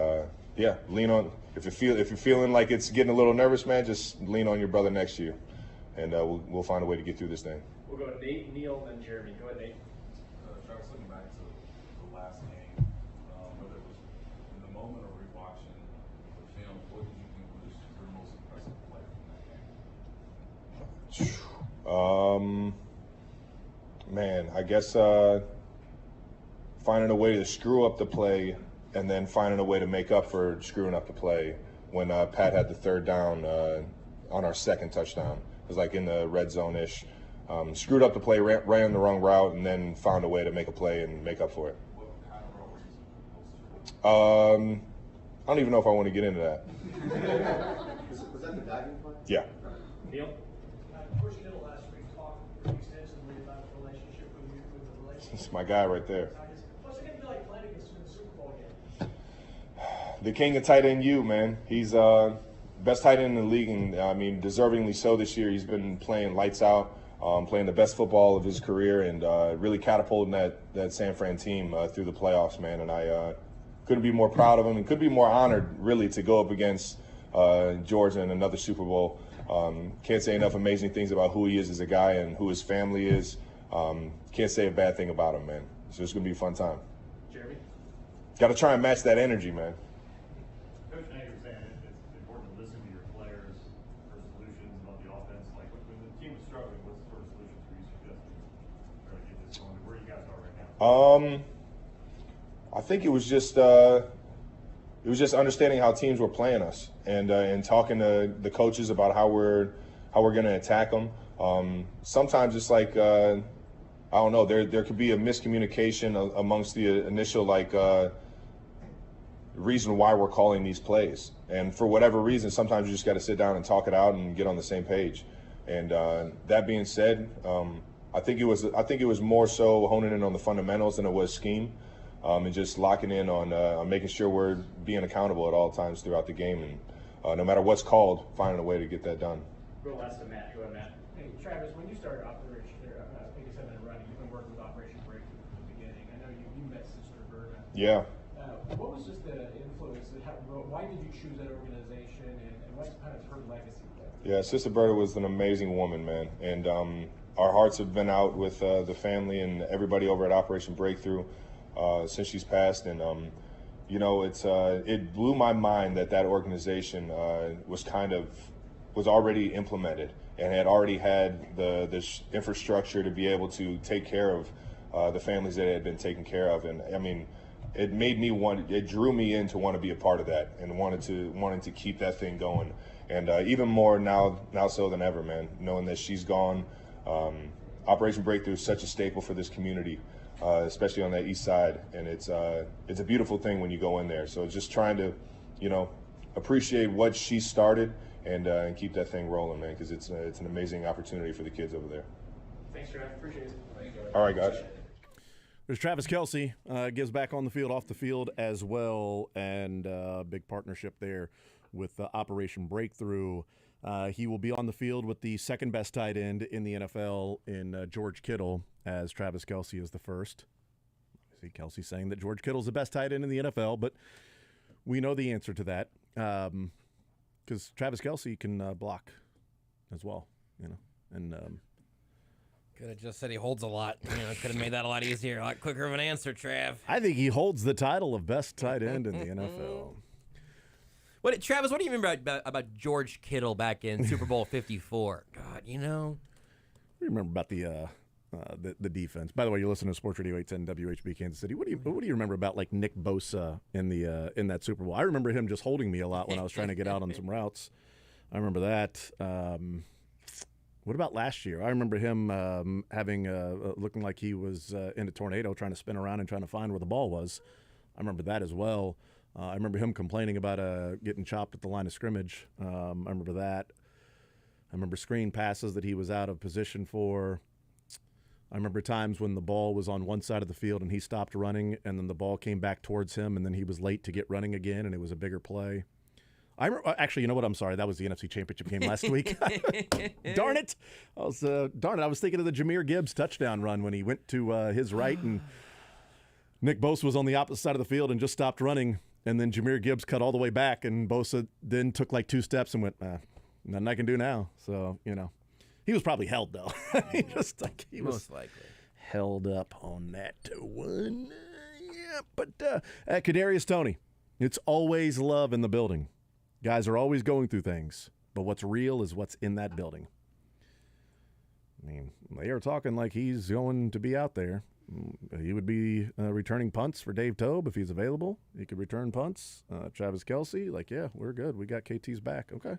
lean on. If you're feeling like it's getting a little nervous, man, just lean on your brother next to you, and we'll find a way to get through this thing. We'll go to Nate, Neil, then Jeremy. Go ahead, Nate. Travis, looking back to the last game, whether it was in the moment or rewatching the film, what did you think was your most impressive play from that game? Man, I guess finding a way to screw up the play and then finding a way to make up for screwing up the play when Pat had the third down on our second touchdown. It was like in the red zone-ish. Screwed up the play, ran the wrong route, and then found a way to make a play and make up for it. What kind of role were you supposed to? I don't even know if I want to get into that. Was that the diving play? Yeah. Neil? Coach Kittle last week talked pretty extensively about the relationship with you, with the relationship. It's my guy right there. What's it going to be like playing against him in the Super Bowl again? The king of tight end U, man. He's best tight end in the league, and I mean, deservingly so this year. He's been playing lights out, playing the best football of his career, and really catapulting that San Fran team through the playoffs, man. And I couldn't be more proud of him, and could be more honored, really, to go up against Georgia in another Super Bowl. Can't say enough amazing things about who he is as a guy and who his family is. Can't say a bad thing about him, man. So it's going to be a fun time. Jeremy? Got to try and match that energy, man. Coach Nagy was saying it's important to listen to your players for solutions about the offense. Like when the team was struggling, what sort of solutions were you suggesting to try to get this going? Where you guys are right now? I think it was just understanding how teams were playing us and talking to the coaches about how we're going to attack them. Sometimes it's like I don't know. There could be a miscommunication amongst the initial reason why we're calling these plays, and for whatever reason, sometimes you just got to sit down and talk it out and get on the same page. And that being said, I think it was more so honing in on the fundamentals than it was scheme, and just locking in on making sure we're being accountable at all times throughout the game, and no matter what's called, finding a way to get that done. Go last to Matt. Go ahead, Matt. Hey, Travis, when you started Operation, I think it's 7 running, you've been working with Operation Breakthrough from the beginning. I know you met Sister Berta. Yeah. What was just the influence? Why did you choose that organization, and what's kind of her legacy there? Yeah, Sister Berta was an amazing woman, man. And our hearts have been out with the family and everybody over at Operation Breakthrough since she's passed. And, it blew my mind that organization was already implemented and had already had this infrastructure to be able to take care of the families that it had been taken care of. And, I mean, it drew me in to want to be a part of that and wanting to keep that thing going. And even more now so than ever, man, knowing that she's gone. Operation Breakthrough is such a staple for this community, especially on that east side. And it's a beautiful thing when you go in there. So just trying to, appreciate what she started and keep that thing rolling, man, because it's an amazing opportunity for the kids over there. Thanks, Travis. Appreciate it. All right, guys. There's Travis Kelce, gives back on the field, off the field as well, and big partnership there with Operation Breakthrough. He will be on the field with the second best tight end in the NFL in George Kittle, as Travis Kelce is the first. I see Kelce saying that George Kittle's the best tight end in the NFL, but we know the answer to that because Travis Kelce can block as well, and could have just said he holds a lot. Could have made that a lot easier, a lot quicker of an answer, Trav. I think he holds the title of best tight end in the NFL. Travis, what do you remember about George Kittle back in Super Bowl 54? God, you know. I remember about the defense. By the way, you're listening to Sports Radio 810 WHB Kansas City. What do you remember about like Nick Bosa in that Super Bowl? I remember him just holding me a lot when I was trying to get out on some routes. I remember that. What about last year? I remember him having looking like he was in a tornado, trying to spin around and trying to find where the ball was. I remember that as well. I remember him complaining about getting chopped at the line of scrimmage. I remember that. I remember screen passes that he was out of position for. I remember times when the ball was on one side of the field and he stopped running, and then the ball came back towards him, and then he was late to get running again, and it was a bigger play. Actually, you know what? I'm sorry. That was the NFC Championship game last week. Darn it! I was thinking of the Jahmyr Gibbs touchdown run when he went to his right, and Nick Bosa was on the opposite side of the field and just stopped running. And then Jahmyr Gibbs cut all the way back, and Bosa then took like 2 steps and went, nothing I can do now. So, you know, he was probably held, though. He was most likely held up on that one. Yeah, but Kadarius Toney, it's always love in the building. Guys are always going through things, but what's real is what's in that building. I mean, they are talking like he's going to be out there. He would be returning punts for Dave Tobe if he's available. He could return punts. Travis Kelce, yeah, we're good. We got KT's back. Okay.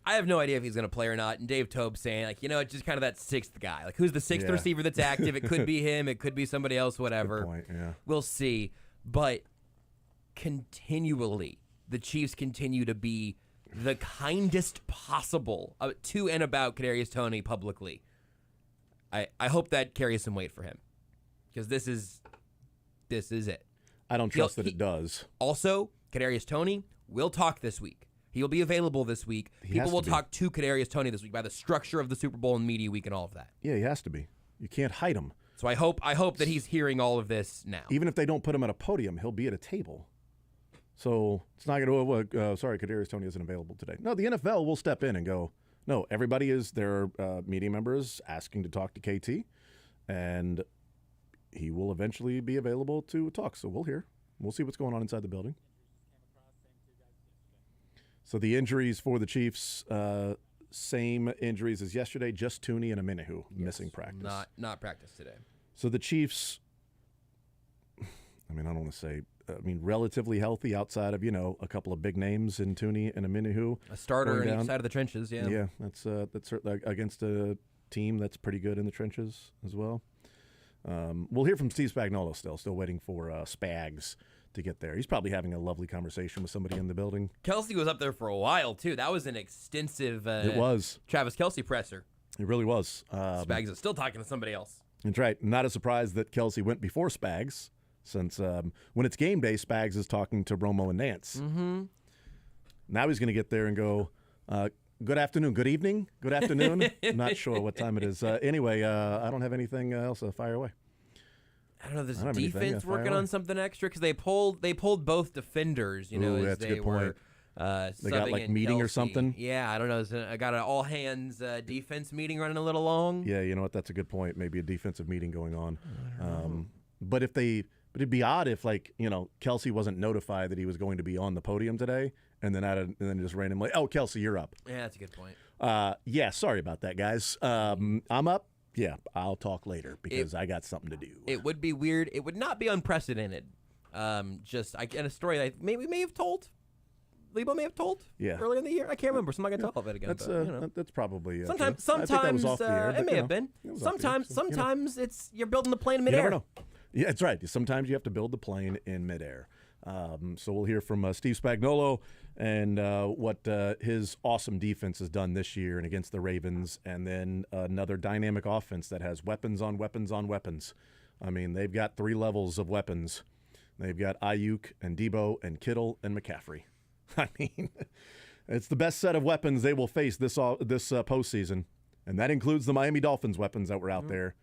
I have no idea if he's going to play or not. And Dave Tobe saying, it's just kind of that 6th guy. Who's the 6th receiver that's active? It could be him. It could be somebody else, whatever. Good point, yeah. We'll see. But continually, the Chiefs continue to be the kindest possible to and about Kadarius Toney publicly. I hope that carries some weight for him. Because this is it. I don't trust that it does. Also, Kadarius Toney will talk this week. He'll be available this week. People will talk to Kadarius Toney this week by the structure of the Super Bowl and media week and all of that. Yeah, he has to be. You can't hide him. So I hope that he's hearing all of this now. Even if they don't put him at a podium, he'll be at a table. So it's not going to, sorry, Kadarius Toney isn't available today. No, the NFL will step in and go, no, everybody is, there are media members asking to talk to KT, and he will eventually be available to talk. So we'll hear. We'll see what's going on inside the building. So the injuries for the Chiefs, same injuries as yesterday, just Tooney and Aminihu missing practice. Not practice today. So the Chiefs, I don't want to say, relatively healthy outside of, a couple of big names in Tooney and Aminihu. A starter on each side of the trenches, yeah. Yeah, that's certainly against a team that's pretty good in the trenches as well. We'll hear from Steve Spagnuolo still waiting for Spags to get there. He's probably having a lovely conversation with somebody in the building. Kelce was up there for a while, too. That was an extensive it was. Travis Kelce presser. It really was. Spags is still talking to somebody else. That's right. Not a surprise that Kelce went before Spags, since when it's game day, Spags is talking to Romo and Nance. Mm-hmm. Now he's going to get there and go, good afternoon, good evening, good afternoon. I'm not sure what time it is. Anyway, I don't have anything else. Fire away. I don't know. This defense working on something extra because they pulled both defenders. Ooh, as that's they a good point. They got meeting Kelce. or something. Yeah, I don't know. I got an all hands defense meeting running a little long. Yeah, you know what? That's a good point. Maybe a defensive meeting going on. But it'd be odd if Kelce wasn't notified that he was going to be on the podium today, and then just randomly, oh, Kelce, you're up. Yeah, that's a good point. Yeah, sorry about that, guys. I'm up. Yeah, I'll talk later because I got something to do. It would be weird. It would not be unprecedented. In a story that we may have told. Lebo may have told earlier in the year. I can't remember, so I'm not going to tell it again. That's probably sometimes I think that was off the air, it may have been. Sometimes it's you're building the plane in midair. You never know. Yeah, that's right. Sometimes you have to build the plane in midair. So we'll hear from Steve Spagnuolo and what his awesome defense has done this year and against the Ravens, and then another dynamic offense that has weapons on weapons on weapons. They've got 3 levels of weapons. They've got Ayuk and Debo and Kittle and McCaffrey. It's the best set of weapons they will face this postseason, and that includes the Miami Dolphins weapons that were out there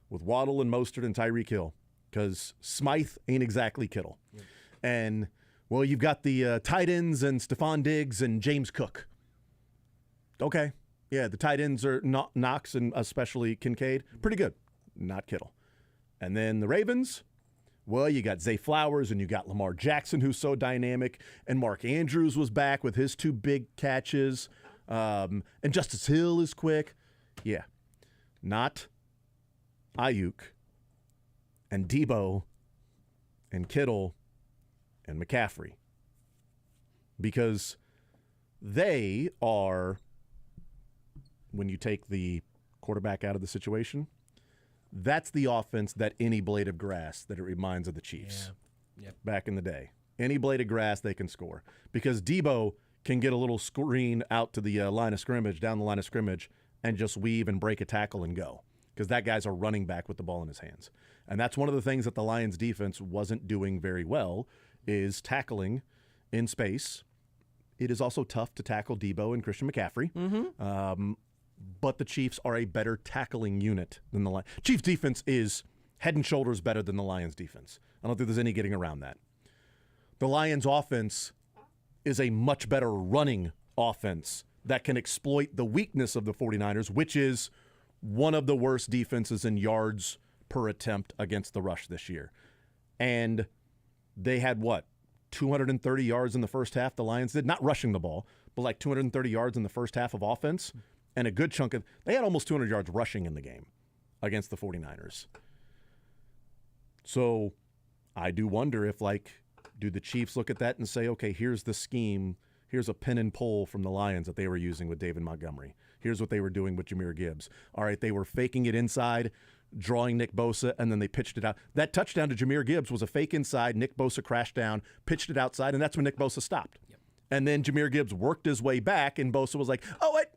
with Waddle and Mostert and Tyreek Hill, because Smythe ain't exactly Kittle. Yep. And, well, you've got the tight ends and Stephon Diggs and James Cook. Okay. Yeah, the tight ends are Knox and especially Kincaid. Pretty good. Not Kittle. And then the Ravens, Well, you got Zay Flowers and you got Lamar Jackson, who's so dynamic, and Mark Andrews was back with his 2 big catches, and Justice Hill is quick. Yeah, not Ayuk and Debo and Kittle and McCaffrey, because they are, when you take the quarterback out of the situation, that's the offense that any blade of grass that it reminds of the Chiefs back in the day. Any blade of grass, they can score. Because Debo can get a little screen out to the line of scrimmage, down the line of scrimmage, and just weave and break a tackle and go. Because that guy's a running back with the ball in his hands. And that's one of the things that the Lions defense wasn't doing very well, is tackling in space. It is also tough to tackle Debo and Christian McCaffrey. But the Chiefs are a better tackling unit than the Lions. Chiefs defense is head and shoulders better than the Lions defense. I don't think there's any getting around that. The Lions offense is a much better running offense that can exploit the weakness of the 49ers, which is one of the worst defenses in yards per attempt against the rush this year. And they had, 230 yards in the first half, the Lions did? Not rushing the ball, but like 230 yards in the first half of offense. And a good chunk of – they had almost 200 yards rushing in the game against the 49ers. So I do wonder if, do the Chiefs look at that and say, okay, here's the scheme. Here's a pin and pull from the Lions that they were using with David Montgomery. Here's what they were doing with Jahmyr Gibbs. All right, they were faking it inside, drawing Nick Bosa, and then they pitched it out. That touchdown to Jahmyr Gibbs was a fake inside. Nick Bosa crashed down, pitched it outside, and that's when Nick Bosa stopped. Yep. And then Jahmyr Gibbs worked his way back, and Bosa was like, oh, wait.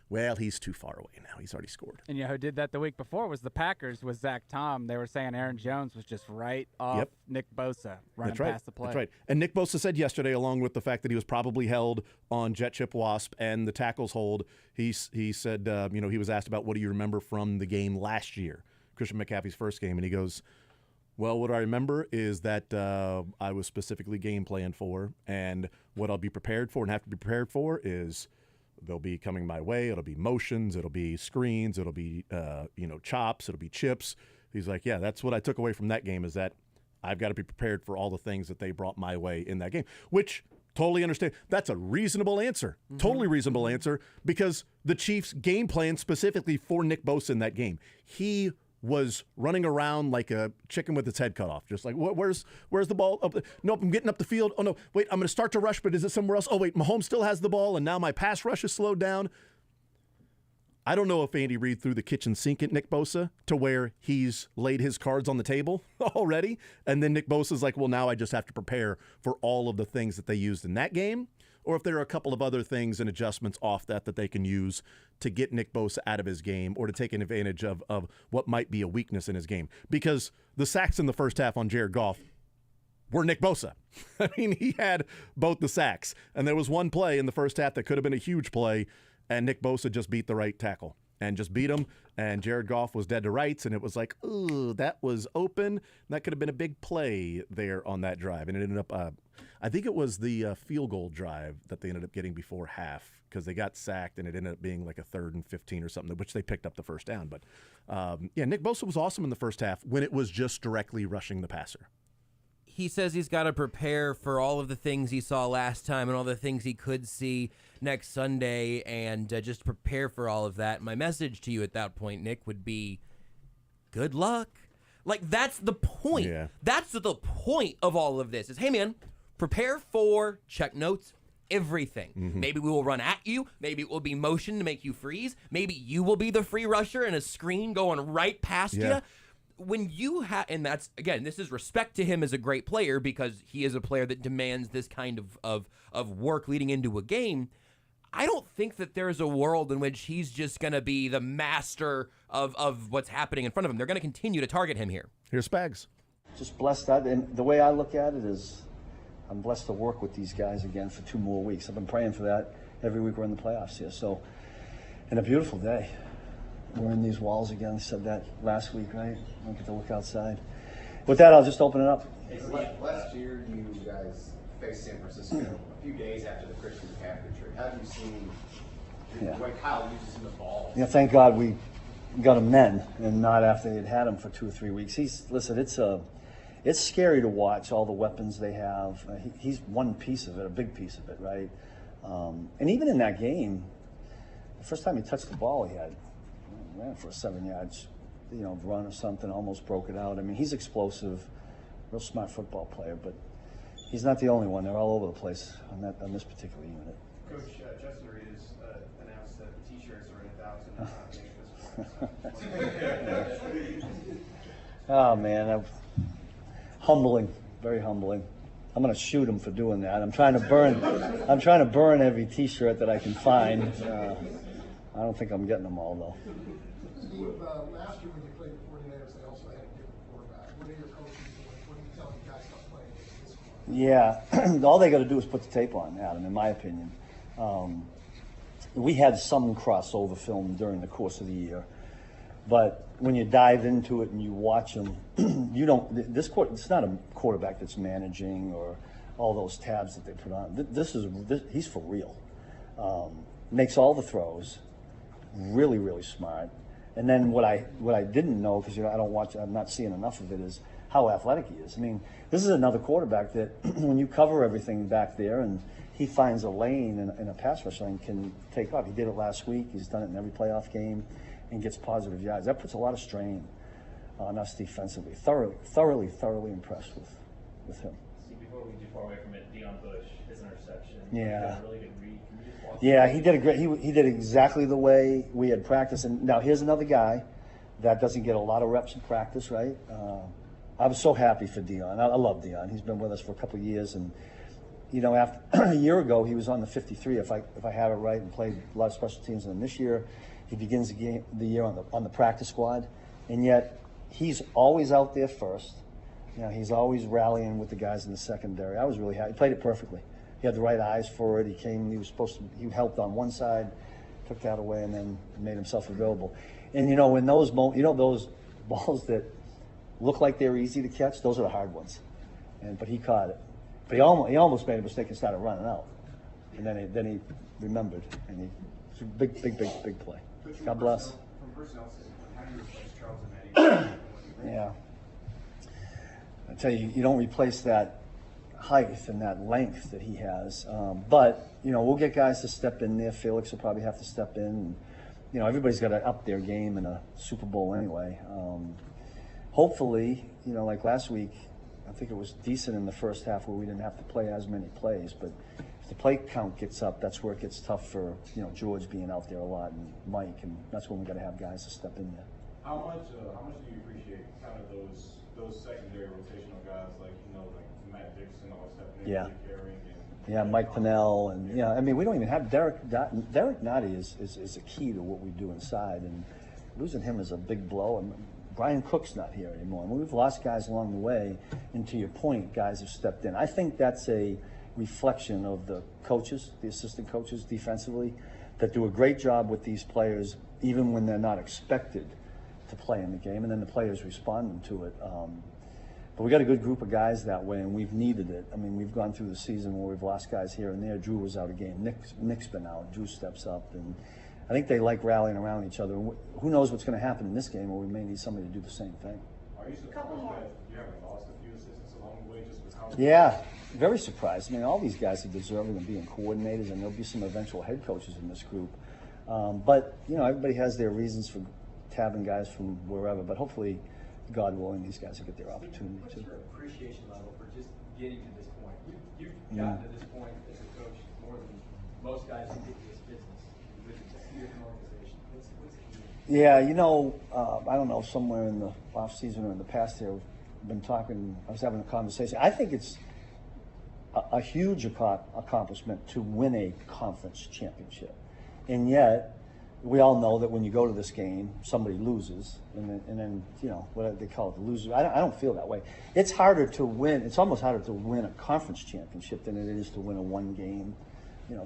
Well, he's too far away now. He's already scored. And who did that the week before was the Packers with Zach Tom. They were saying Aaron Jones was just right off Nick Bosa running past the play. That's right. And Nick Bosa said yesterday, along with the fact that he was probably held on jet chip wasp and the tackles hold, he said, he was asked about what do you remember from the game last year, Christian McCaffrey's first game, and he goes, well, what I remember is that I was specifically game playing for, and what I'll be prepared for and have to be prepared for is they'll be coming my way. It'll be motions. It'll be screens. It'll be, chops. It'll be chips. He's like, yeah, that's what I took away from that game, is that I've got to be prepared for all the things that they brought my way in that game, which totally understand. That's a reasonable answer. Mm-hmm. Totally reasonable answer, because the Chiefs game plan specifically for Nick Bosa in that game. He was running around like a chicken with its head cut off, just like, where's the ball? Oh, nope, I'm getting up the field. Oh, no, wait, I'm going to start to rush, but is it somewhere else? Oh, wait, Mahomes still has the ball, and now my pass rush is slowed down. I don't know if Andy Reid threw the kitchen sink at Nick Bosa to where he's laid his cards on the table already, and then Nick Bosa's like, well, now I just have to prepare for all of the things that they used in that game, or if there are a couple of other things and adjustments off that they can use to get Nick Bosa out of his game or to take advantage of what might be a weakness in his game. Because the sacks in the first half on Jared Goff were Nick Bosa. I mean, he had both the sacks. And there was one play in the first half that could have been a huge play, and Nick Bosa just beat the right tackle and just beat him, and Jared Goff was dead to rights, and it was like, ooh, that was open. That could have been a big play there on that drive, and it ended up, I think it was the field goal drive that they ended up getting before half, because they got sacked, and it ended up being like a 3rd and 15 or something, which they picked up the first down. But, Nick Bosa was awesome in the first half when it was just directly rushing the passer. He says he's got to prepare for all of the things he saw last time and all the things he could see next Sunday, and just prepare for all of that. My message to you at that point, Nick, would be good luck. Like, that's the point. Yeah. That's the point of all of this is, hey, man, prepare for, check notes, everything. Mm-hmm. Maybe we will run at you. Maybe it will be motion to make you freeze. Maybe you will be the free rusher and a screen going right past you. When you have, and that's, again, this is respect to him as a great player, because he is a player that demands this kind of work leading into a game. I don't think that there's a world in which he's just going to be the master of what's happening in front of him. They're going to continue to target him here. Here's Spags. Just blessed that, and the way I look at it is I'm blessed to work with these guys again for 2 more weeks. I've been praying for that every week we're in the playoffs here. So, and a beautiful day. We're in these walls again. I said that last week, right? I don't get to look outside. With that, I'll just open it up. Last year, you guys faced San Francisco a few days after the Christian McCaffrey trade. How have you seen the way Kyle uses him the ball? Yeah, thank God we got him then, and not after they had him for 2 or 3 weeks. It's it's scary to watch all the weapons they have. He's one piece of it, a big piece of it, right? And even in that game, the first time he touched the ball, he ran for a 7 yards, run or something, almost broke it out. I mean, he's explosive, real smart football player, but he's not the only one. They're all over the place on this particular unit. Coach, Justin Reed has announced that the T-shirts are at 1,000. Oh man, humbling, very humbling. I'm going to shoot him for doing that. I'm trying to burn every T-shirt that I can find. I don't think I'm getting them all though. Steve, last year when you played the 49ers, they also had a different quarterback. What are your coaches doing? What are you telling the guys not playing against this one? Yeah, all they got to do is put the tape on, Adam, in my opinion. We had some crossover film during the course of the year, but when you dive into it and you watch them, it's not a quarterback that's managing or all those tabs that they put on. He's for real. Makes all the throws, really, really smart. And then what I didn't know, because I'm not seeing enough of it, is how athletic he is. I mean, this is another quarterback that when you cover everything back there and he finds a lane in a pass rush lane, can take off. He did it last week. He's done it in every playoff game and gets positive yards. That puts a lot of strain on us defensively. Thoroughly impressed with him. See, before we get too far away from it, Deion Bush, his interception. Yeah. Really good read. Can you just walk Yeah, he did a great. He did exactly the way we had practiced. And now here's another guy that doesn't get a lot of reps in practice, right? I was so happy for Deion. I love Deion. He's been with us for a couple of years, and after a year ago he was on the 53. If I have it right, and played a lot of special teams. And this year he begins the year on the practice squad, and yet he's always out there first. He's always rallying with the guys in the secondary. I was really happy. He played it perfectly. He had the right eyes for it. He helped on one side, took that away, and then made himself available. And in those those balls that look like they're easy to catch, those are the hard ones. But he caught it. But he almost made a mistake and started running out. And then he remembered, and it's a big play. God bless. From personnel standpoint, how do you replace Charles and Eddie? Yeah. I tell you, you don't replace that height and that length that he has. But we'll get guys to step in there. Felix will probably have to step in. And, everybody's got to up their game in a Super Bowl anyway. Hopefully, like last week, I think it was decent in the first half where we didn't have to play as many plays. But if the play count gets up, that's where it gets tough for George being out there a lot and Mike, and that's when we got to have guys to step in there. How much do you appreciate kind of those secondary rotational guys like Matt Dixon always stepping in, Yeah. carrying, Yeah, Mike Pinnell, and I mean, we don't even have Derek Nottie is a key to what we do inside, and losing him is a big blow. And Brian Cook's not here anymore. I mean, we've lost guys along the way, and to your point, guys have stepped in. I think that's a reflection of the coaches, the assistant coaches defensively, that do a great job with these players, even when they're not expected to play in the game, and then the players responding to it. But we got a good group of guys that way, and we've needed it. I mean, we've gone through the season where we've lost guys here and there. Drew was out of game. Nick's been out. Drew steps up, and I think they like rallying around each other. Who knows what's going to happen in this game where we may need somebody to do the same thing. Are you surprised that you haven't lost a few assistants along the way just with how? Yeah, very surprised. I mean, all these guys are deserving of being coordinators, and there'll be some eventual head coaches in this group. But everybody has their reasons for tabbing guys from wherever. But hopefully, God willing, these guys will get their opportunity What's too. your appreciation level for just getting to this point? You've gotten to this point as a coach more than most guys who get to this business with a different organization. What's key? Yeah, I don't know, somewhere in the off season or in the past here, we've been talking. I was having a conversation. I think it's a huge accomplishment to win a conference championship, and yet we all know that when you go to this game, somebody loses, and then what they call it, the loser. I don't feel that way. It's harder to win. It's almost harder to win a conference championship than it is to win a one-game,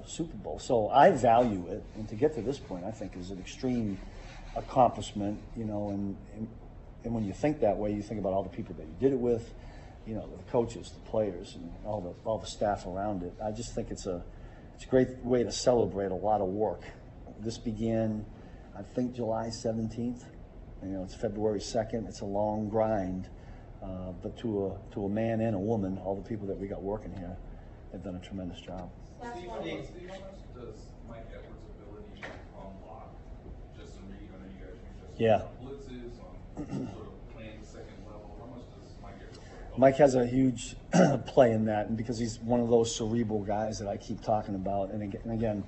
Super Bowl. So I value it, and to get to this point, I think is an extreme accomplishment. And when you think that way, you think about all the people that you did it with, the coaches, the players, and all the staff around it. I just think it's a great way to celebrate a lot of work. This began, I think, July 17th. It's February 2nd. It's a long grind But to a man and a woman, all the people that we got working here, they've done a tremendous job. Steve, how much does Mike Edwards' ability on block, just in reading, I know you guys use just Yeah. blitzes, on sort of playing the second level, how much does Mike Edwards play? Mike has a huge play in that, and because he's one of those cerebral guys that I keep talking about. And again,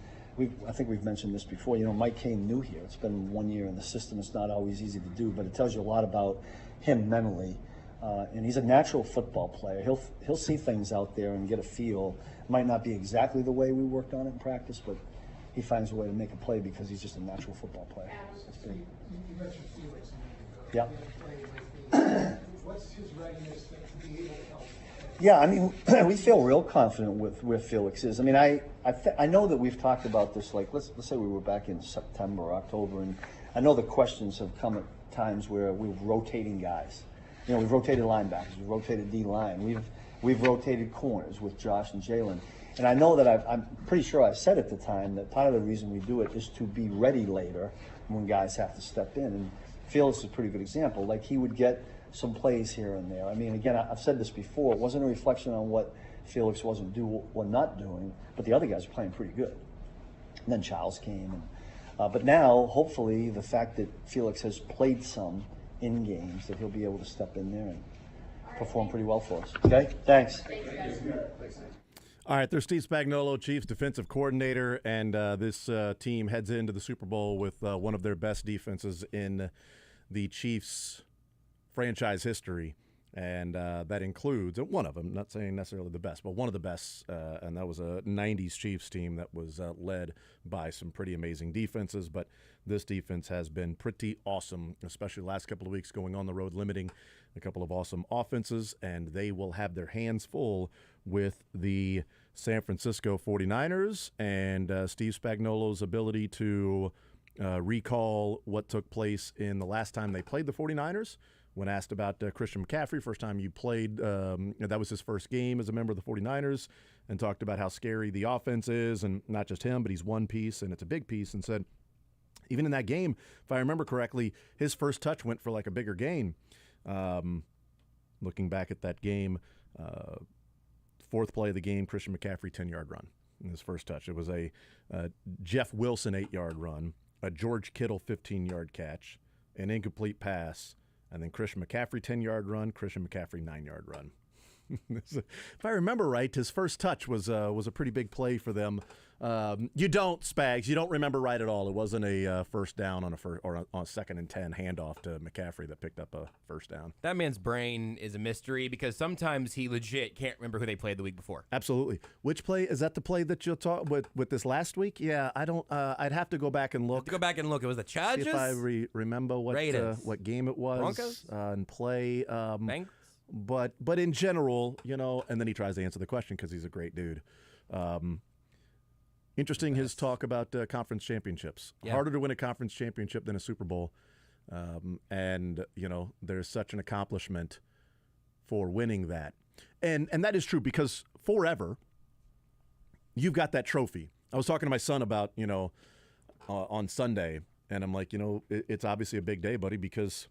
I think we've mentioned this before. You know, Mike came new here. It's been 1 year in the system. It's not always easy to do, but it tells you a lot about him mentally. And he's a natural football player. He'll see things out there and get a feel. Might not be exactly the way we worked on it in practice, but he finds a way to make a play because he's just a natural football player. It's big. You mentioned Felix. Yeah. What's his readiness to be able to help? Yeah, I mean, we feel real confident with where Felix is. I mean, I know that we've talked about this, like, let's say we were back in September or October, and I know the questions have come at times where we're rotating guys. You know, we've rotated linebackers, we've rotated D-line, we've rotated corners with Josh and Jalen. And I know that I'm pretty sure I said at the time that part of the reason we do it is to be ready later when guys have to step in. And Felix is a pretty good example. Like, he would get some plays here and there. I mean, again, I've said this before. It wasn't a reflection on what Felix wasn't doing or not doing, but the other guys were playing pretty good. And then Charles came. But now, hopefully, the fact that Felix has played some in games, that he'll be able to step in there and perform pretty well for us. Okay? Thanks. All right, there's Steve Spagnuolo, Chiefs defensive coordinator, and this team heads into the Super Bowl with one of their best defenses in the Chiefs franchise history, and that includes one of them, not saying necessarily the best, but one of the best, and that was a 90s Chiefs team that was led by some pretty amazing defenses, but this defense has been pretty awesome, especially the last couple of weeks going on the road, limiting a couple of awesome offenses, and they will have their hands full with the San Francisco 49ers and Steve Spagnuolo's ability to recall what took place in the last time they played the 49ers. When asked about Christian McCaffrey, first time you played, that was his first game as a member of the 49ers, and talked about how scary the offense is, and not just him, but he's one piece, and it's a big piece, and said, even in that game, if I remember correctly, his first touch went for like a bigger gain. Looking back at that game, fourth play of the game, Christian McCaffrey 10-yard run in his first touch. It was a Jeff Wilson 8-yard run, a George Kittle 15-yard catch, an incomplete pass, and then Christian McCaffrey 10-yard run, Christian McCaffrey 9-yard run. If I remember right, his first touch was a pretty big play for them. You don't, Spags. You don't remember right at all. It wasn't a first down on a second and 10 handoff to McCaffrey that picked up a first down. That man's brain is a mystery because sometimes he legit can't remember who they played the week before. Absolutely. Which play is that? The play that you'll talk with this last week? Yeah, I don't. I'd have to go back and look. Go back and look. It was the Chargers. See if I remember what game it was. Broncos and play. Bengals. But in general, you know, and then he tries to answer the question because he's a great dude. Interesting his talk about conference championships. Yeah. Harder to win a conference championship than a Super Bowl. And, you know, there's such an accomplishment for winning that. And that is true because forever you've got that trophy. I was talking to my son about, you know, on Sunday, and I'm like, you know, it's obviously a big day, buddy, because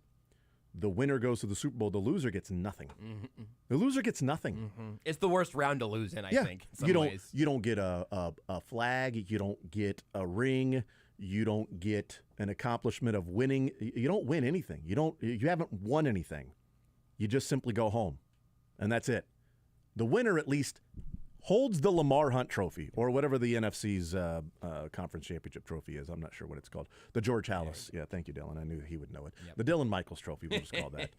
the winner goes to the Super Bowl. The loser gets nothing. Mm-hmm. The loser gets nothing. Mm-hmm. It's the worst round to lose in, I think. In some ways. You don't get a flag. You don't get a ring. You don't get an accomplishment of winning. You don't win anything. You haven't won anything. You just simply go home, and that's it. The winner at least holds the Lamar Hunt Trophy, or whatever the NFC's conference championship trophy is. I'm not sure what it's called. The George Halas. Yeah, thank you, Dylan. I knew he would know it. Yep. The Dylan Michaels Trophy, we'll just call that.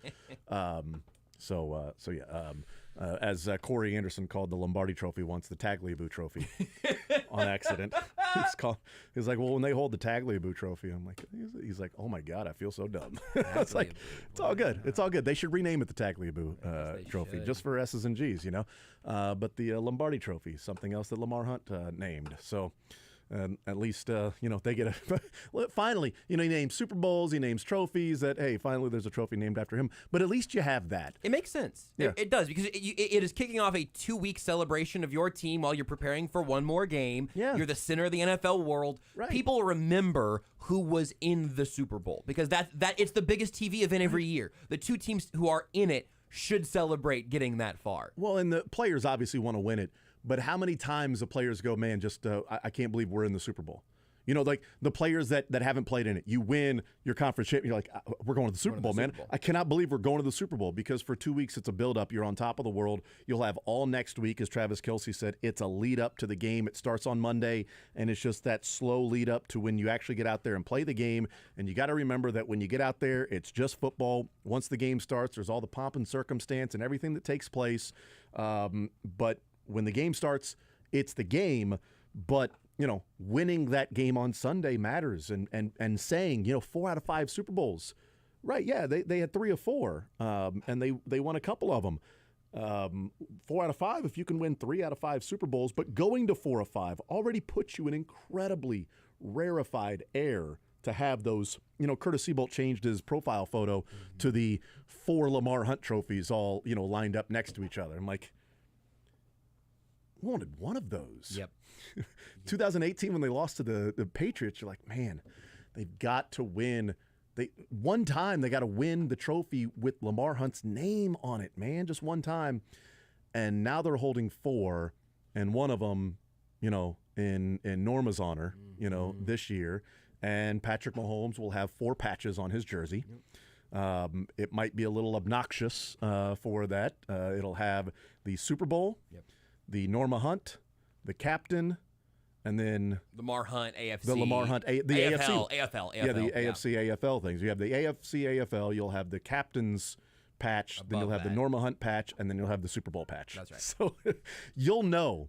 As Corey Anderson called the Lombardi Trophy once, the Tagliabue Trophy on accident. He's like, well, when they hold the Tagliabue Trophy, I'm like, he's like, oh my God, I feel so dumb. It's like, it's all good. It's all good. They should rename it the Tagliabue Trophy just for S's and G's, you know. But the Lombardi Trophy, something else that Lamar Hunt named. So. At least, you know, they get a – finally, you know, he names Super Bowls, he names trophies that, hey, finally there's a trophy named after him. But at least you have that. It makes sense. Yeah. It does because it is kicking off a 2-week celebration of your team while you're preparing for one more game. Yeah. You're the center of the NFL world. Right. People remember who was in the Super Bowl because that it's the biggest TV event every year. The two teams who are in it should celebrate getting that far. Well, and the players obviously want to win it, but how many times the players go, man, just I can't believe we're in the Super Bowl. You know, like the players that haven't played in it, you win your conference championship, you're like, we're going to the Super Bowl, man. I cannot believe we're going to the Super Bowl, because for 2 weeks it's a build-up. You're on top of the world. You'll have all next week, as Travis Kelce said. It's a lead-up to the game. It starts on Monday, and it's just that slow lead-up to when you actually get out there and play the game. And you got to remember that when you get out there, it's just football. Once the game starts, there's all the pomp and circumstance and everything that takes place. But when the game starts, it's the game. But you know, winning that game on Sunday matters, and saying, you know, 4 out of 5 Super Bowls. Right, yeah, they had 3 of 4, and they won a couple of them. 4 out of 5, if you can win 3 out of 5 Super Bowls, but going to 4 of 5 already puts you in incredibly rarefied air to have those. You know, Curtis Seabolt changed his profile photo to the 4 Lamar Hunt trophies all, you know, lined up next to each other. I'm like, wanted one of those. Yep. 2018, when they lost to the Patriots, you're like, man, they've got to win. One time they got to win the trophy with Lamar Hunt's name on it, man, just one time. And now they're holding 4, and one of them, you know, in Norma's honor, you know, this year. And Patrick Mahomes will have 4 patches on his jersey. It might be a little obnoxious for that. It'll have the Super Bowl, the Norma Hunt, the captain, and then Lamar Hunt, AFC. The Lamar Hunt, the AFL, AFC. AFL. Yeah, the AFC, AFL things. You have the AFC, AFL. You'll have the captain's patch. Then you'll have the Norma Hunt patch, and then you'll have the Super Bowl patch. That's right. So you'll know.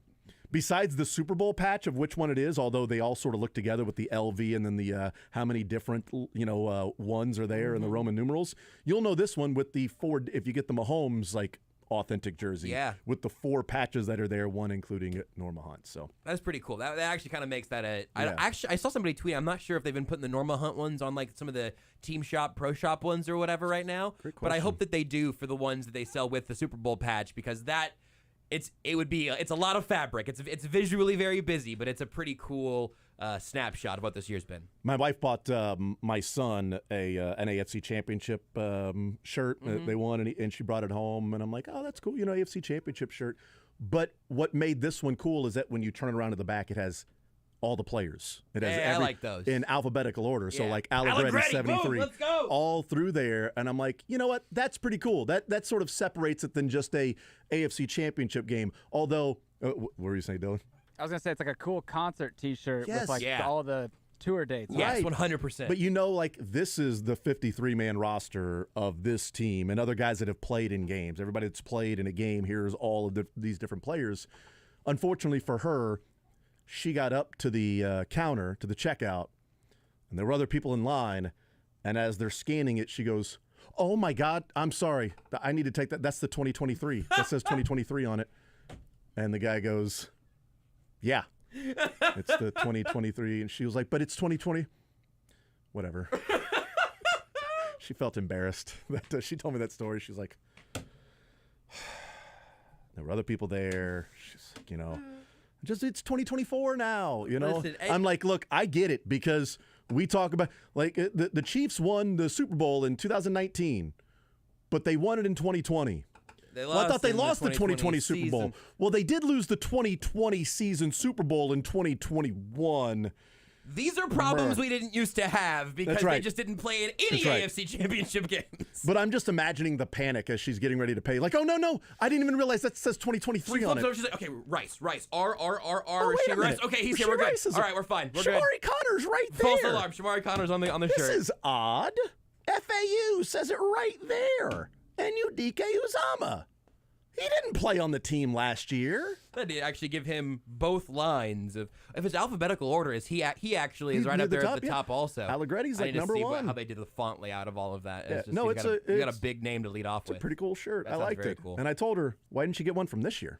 Besides the Super Bowl patch of which one it is, although they all sort of look together with the LV and then the how many different ones are there in the Roman numerals, you'll know this one with the 4. If you get the Mahomes like authentic jersey, with the 4 patches that are there, one including Norma Hunt. So that's pretty cool. That actually kind of makes that I saw somebody tweet. I'm not sure if they've been putting the Norma Hunt ones on like some of the Team Shop, Pro Shop ones or whatever right now. But I hope that they do for the ones that they sell with the Super Bowl patch, because it's a lot of fabric. It's visually very busy, but it's a pretty cool snapshot of what this year's been. My wife bought my son an AFC Championship shirt that they won, and she brought it home, and I'm like, oh, that's cool, AFC Championship shirt. But what made this one cool is that when you turn it around to the back, it has all the players. It has I like those. In alphabetical order. So like Allegretti 73, let's go. all through there. And I'm like, you know what? That's pretty cool. That sort of separates it than just a AFC Championship game. Although, what were you saying, Dylan? I was gonna say it's like a cool concert T-shirt with like all the tour dates. Yes, 100%. But like this is the 53-man roster of this team and other guys that have played in games. Everybody that's played in a game, here's all of these different players. Unfortunately for her, she got up to the counter, to the checkout, and there were other people in line, and as they're scanning it, she goes, oh my God, I'm sorry. I need to take that. That's the 2023. That says 2023 on it. And the guy goes, yeah, it's the 2023. And she was like, but it's 2020. Whatever. She felt embarrassed. She told me that story. She's like, there were other people there. She's like, it's 2024 now, Listen, I'm like, look, I get it, because we talk about like the Chiefs won the Super Bowl in 2019, but they won it in 2020. I thought they lost the 2020 Super Bowl. Well, they did lose the 2020 season Super Bowl in 2021. These are problems we didn't used to have because they just didn't play in any AFC Championship games. But I'm just imagining the panic as she's getting ready to pay. Like, oh, no, I didn't even realize that says 2023 on it. Over, she's like, okay, Rice, R. Oh, is she Rice? Okay, he's here, we're good. All right, we're fine. We're good. Shamari Connor's right there. False alarm. Shamari Connor's on the shirt. This is odd. FAU says it right there. And Udike Uzama. He didn't play on the team last year. That did actually give him both lines of. If it's alphabetical order, he actually is right up there at the top also. Allegretti's like number one. How they did the font layout of all of that. Yeah. You got a big name to lead off with. It's a pretty cool shirt. That I liked it. Cool. And I told her, why didn't you get one from this year?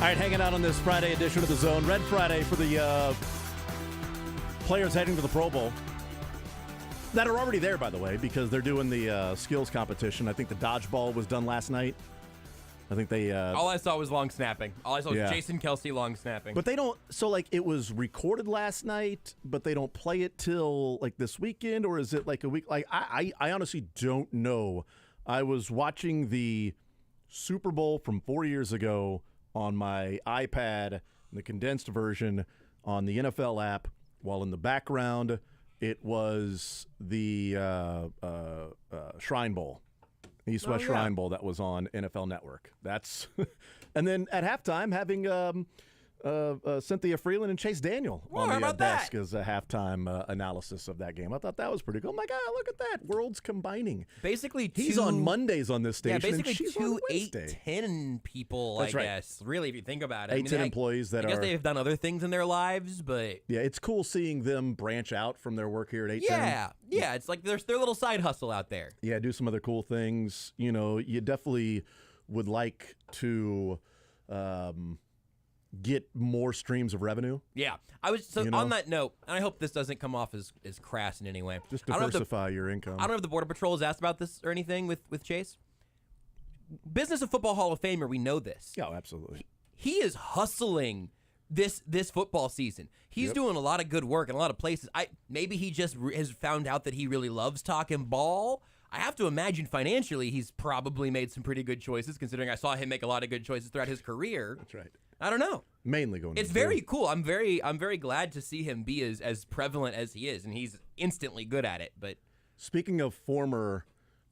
All right, hanging out on this Friday edition of The Zone. Red Friday for the players heading to the Pro Bowl. That are already there, by the way, because they're doing the skills competition. I think the dodgeball was done last night. I think they... all I saw was long snapping. All I saw was Yeah. Jason Kelsey long snapping. But they don't... So, like, it was recorded last night, but they don't play it till, like, this weekend? Or is it, like, a week? Like, I honestly don't know. I was watching the Super Bowl from 4 years ago on my iPad, the condensed version on the NFL app, while in the background it was the Shrine Bowl, East-West Shrine Bowl that was on NFL Network. That's and then at halftime having Cynthia Freeland and Chase Daniel on the desk as a halftime analysis of that game. I thought that was pretty cool. Oh my God, look at that. Worlds combining. Basically, he's on Mondays on this station. Yeah, basically and she's two on Wednesday. 8-10 people, That's I right. guess, really, if you think about it. 8-10 employees that I guess are- they've done other things in their lives, but... Yeah, it's cool seeing them branch out from their work here at 810. Yeah, it's like there's their little side hustle out there. Yeah, do some other cool things. You know, you definitely would like to get more streams of revenue. Yeah, I was so You know? on that note, and I hope this doesn't come off as crass in any way. Just I don't know if the- diversify your income. I don't know if the Border Patrol has asked about this or anything with Chase. Business of Football Hall of Famer, we know this. Yeah, absolutely. He is hustling this football season. He's doing a lot of good work in a lot of places. Maybe he just has found out that he really loves talking ball. I have to imagine financially he's probably made some pretty good choices, considering I saw him make a lot of good choices throughout his career. That's right. I don't know. Mainly going. It's to very do. cool. I'm very glad to see him be as prevalent as he is, and he's instantly good at it. But Speaking of former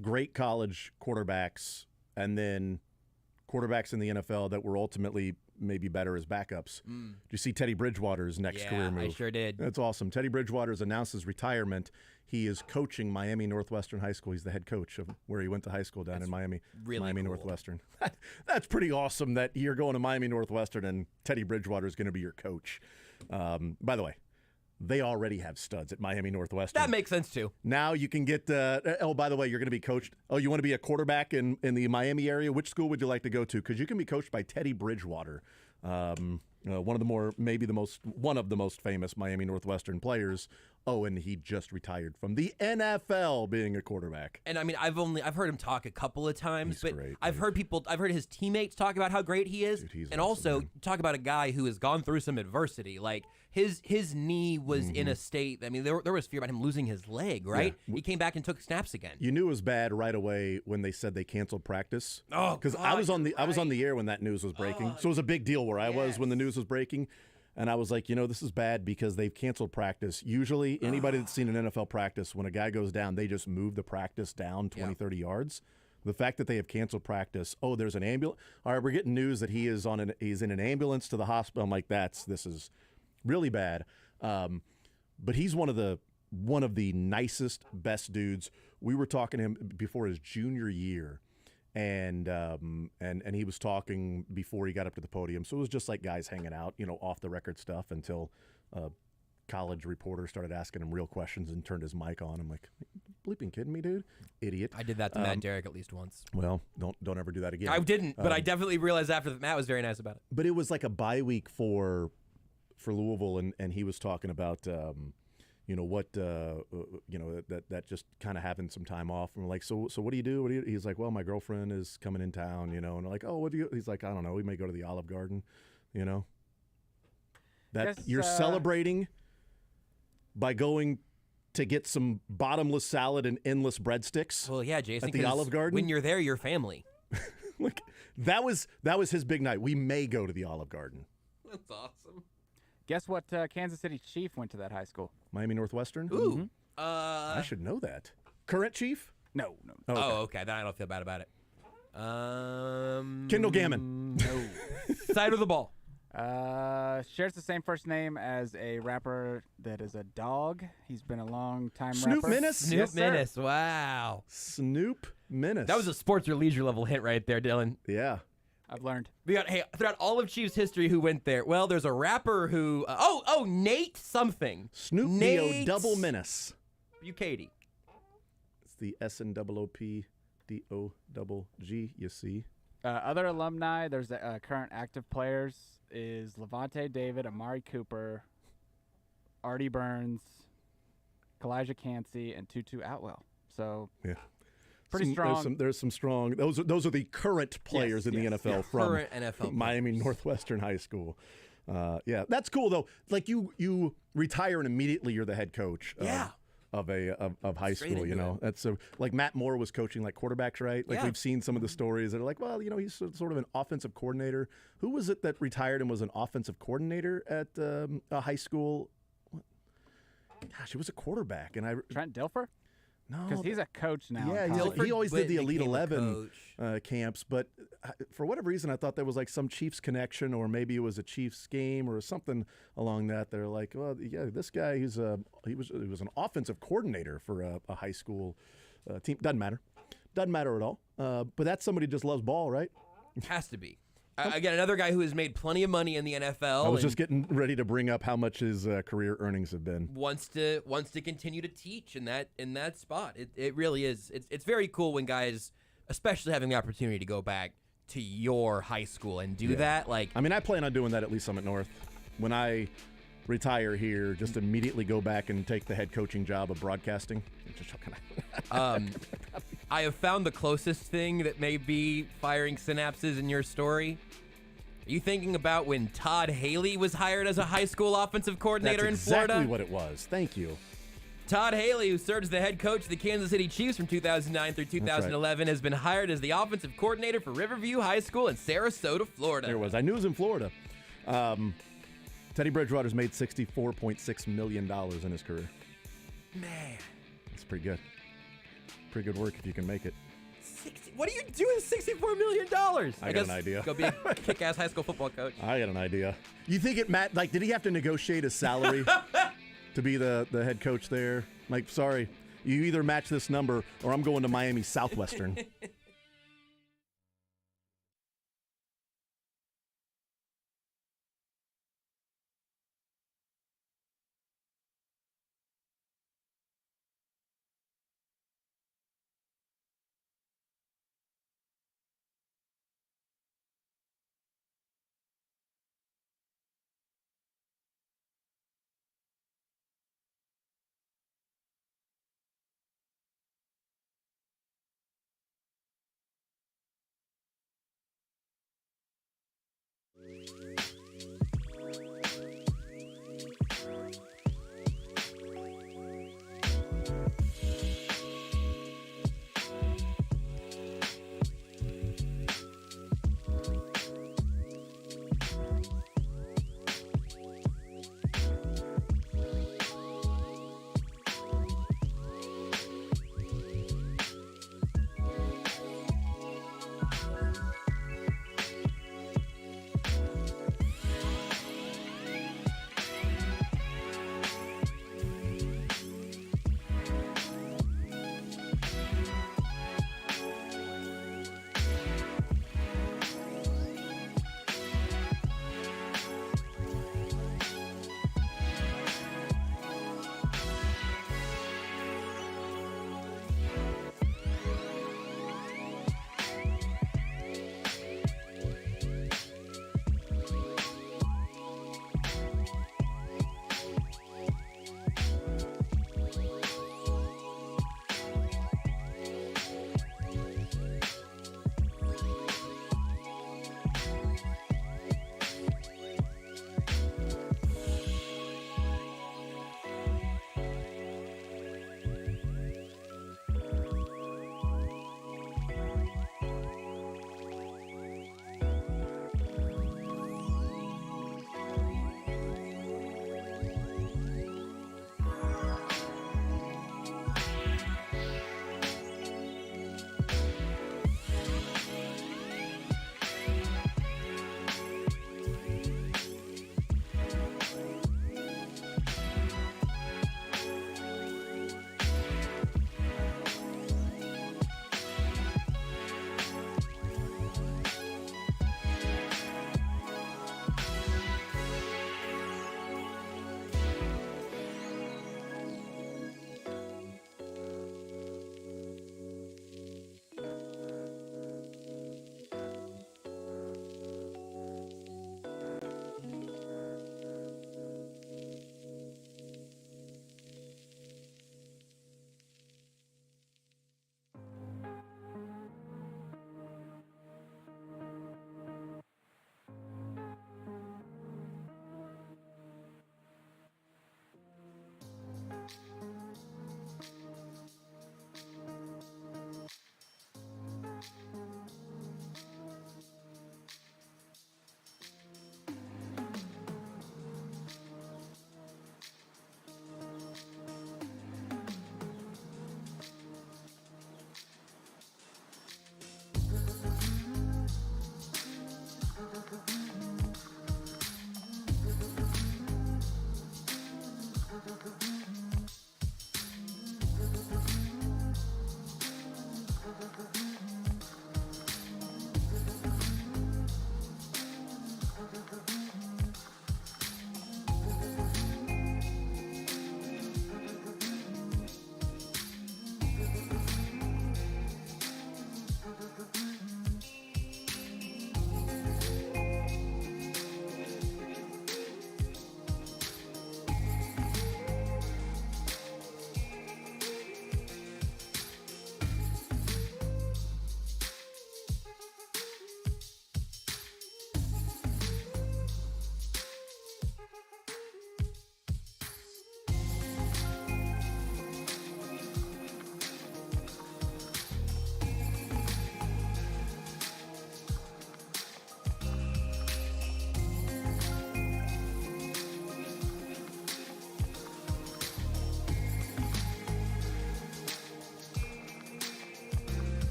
great college quarterbacks and then quarterbacks in the NFL that were ultimately maybe better as backups, did you see Teddy Bridgewater's next career move? I sure did. That's awesome. Teddy Bridgewater's announced his retirement. He is coaching Miami Northwestern High School. He's the head coach of where he went to high school down in Miami. really Miami cool. Northwestern. That's pretty awesome that you're going to Miami Northwestern and Teddy Bridgewater is going to be your coach. By the way, they already have studs at Miami Northwestern. that makes sense too. Now you can get, oh, by the way, you're going to be coached. Oh, you want to be a quarterback in the Miami area? Which school would you like to go to? Because you can be coached by Teddy Bridgewater, one of the most famous Miami Northwestern players. Oh, and he just retired from the NFL being a quarterback. And I mean, I've heard him talk a couple of times, He's but great, I've heard his teammates talk about how great he is, he's and awesome, also talk about a guy who has gone through some adversity. Like his knee was in a state. I mean, there was fear about him losing his leg. Right? Yeah. He came back and took snaps again. You knew it was bad right away when they said they canceled practice. Oh, because God, I was on the air when that news was breaking, so it was a big deal where I was when the news was breaking, and I was like, this is bad because they've canceled practice. Usually, anybody that's seen an NFL practice, when a guy goes down, they just move the practice down 20, 30 yards. The fact that they have canceled practice, there's an ambulance. All right, we're getting news that he's in an ambulance to the hospital. I'm like, this is really bad. But he's one of the nicest, best dudes. We were talking to him before his junior year, and he was talking before he got up to the podium. So it was just like guys hanging out, off the record stuff until a college reporter started asking him real questions and turned his mic on. I'm like, bleeping kidding me, dude? Idiot. I did that to Matt Derrick at least once. Well, don't ever do that again. I didn't, but I definitely realized after that Matt was very nice about it. But it was like a bye week for Louisville, and he was talking about that just kind of having some time off. And we're like, so what do you do? He's like, well, my girlfriend is coming in town, and we're like, oh, what do you? He's like, I don't know. We may go to the Olive Garden, That Guess, you're celebrating by going to get some bottomless salad and endless breadsticks. Well, yeah, Jason. At the 'cause Olive Garden. when you're there, you're family. Look, that was his big night. We may go to the Olive Garden. That's awesome. Guess what? Kansas City Chief went to that high school. Miami Northwestern. Ooh. I should know that. Current chief? No. Oh, okay. Then I don't feel bad about it. Kendall Gammon. No. Side of the ball. Shares the same first name as a rapper that is a dog. He's been a long time Snoop rapper. Menace? Snoop Yes, sir. Menace. Wow. Snoop Menace. That was a sports or leisure level hint right there, Dylan. Yeah. I've learned. We got throughout all of Chiefs history who went there. Well, there's a rapper who Nate something. Snoop Nate Double Menace. Bucati. It's the SNOOP DOG, you see. Other alumni, there's current active players is Levante David, Amari Cooper, Artie Burns, Kalijah Cansey, and Tutu Atwell. So yeah. pretty strong. There's some strong. Those are the current players in the NFL from current NFL Miami Northwestern High School. Yeah, that's cool though. Like you retire and immediately you're the head coach. Of high school, you know, that's like Matt Moore was coaching like quarterbacks, right? Like we've seen some of the stories that are like, well, you know, he's sort of an offensive coordinator. Who was it that retired and was an offensive coordinator at a high school? Gosh, it was a quarterback, and Trent Dilfer. No, because he's a coach now. Yeah, he always did the Elite 11 camps, but for whatever reason, I thought there was like some Chiefs connection, or maybe it was a Chiefs game or something along that. They're like, well, yeah, this guy, he was an offensive coordinator for a high school team. Doesn't matter at all. But that's somebody who just loves ball, right? Has to be. Again, another guy who has made plenty of money in the NFL. I was just getting ready to bring up how much his career earnings have been. Wants to continue to teach in that spot. It really is. It's very cool when guys, especially having the opportunity to go back to your high school and do that. Like, I mean, I plan on doing that at least Summit North. When I retire here, just immediately go back and take the head coaching job of broadcasting. I have found the closest thing that may be firing synapses in your story. Are you thinking about when Todd Haley was hired as a high school offensive coordinator in Florida? That's exactly what it was. Thank you. Todd Haley, who served as the head coach of the Kansas City Chiefs from 2009 through 2011, has been hired as the offensive coordinator for Riverview High School in Sarasota, Florida. There it was. I knew it was in Florida. Teddy Bridgewater's made $64.6 million in his career. Man. That's pretty good. Pretty good work if you can make it. What do you do with $64 million? I got an idea. Go be a kick-ass high school football coach. I got an idea. You think did he have to negotiate his salary to be the head coach there? Like, sorry, you either match this number or I'm going to Miami Southwestern.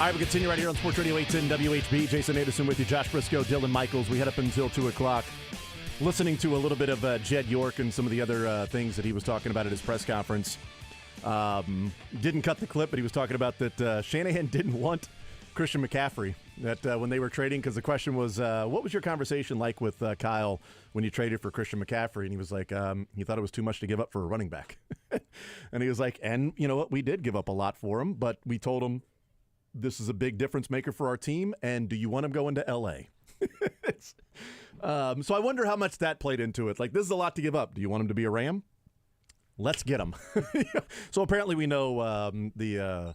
All right, we continue right here on Sports Radio 810 WHB. Jason Anderson with you, Josh Brisco, Dylan Michaels. We head up until 2 o'clock listening to a little bit of Jed York and some of the other things that he was talking about at his press conference. Didn't cut the clip, but he was talking about that Shanahan didn't want Christian McCaffrey that when they were trading, because the question was, what was your conversation like with Kyle when you traded for Christian McCaffrey? And he was like, he thought it was too much to give up for a running back. And he was like, and you know what? We did give up a lot for him, but we told him, this is a big difference maker for our team, and do you want him going to L.A.? So I wonder how much that played into it. Like, this is a lot to give up. Do you want him to be a Ram? Let's get him. So apparently we know the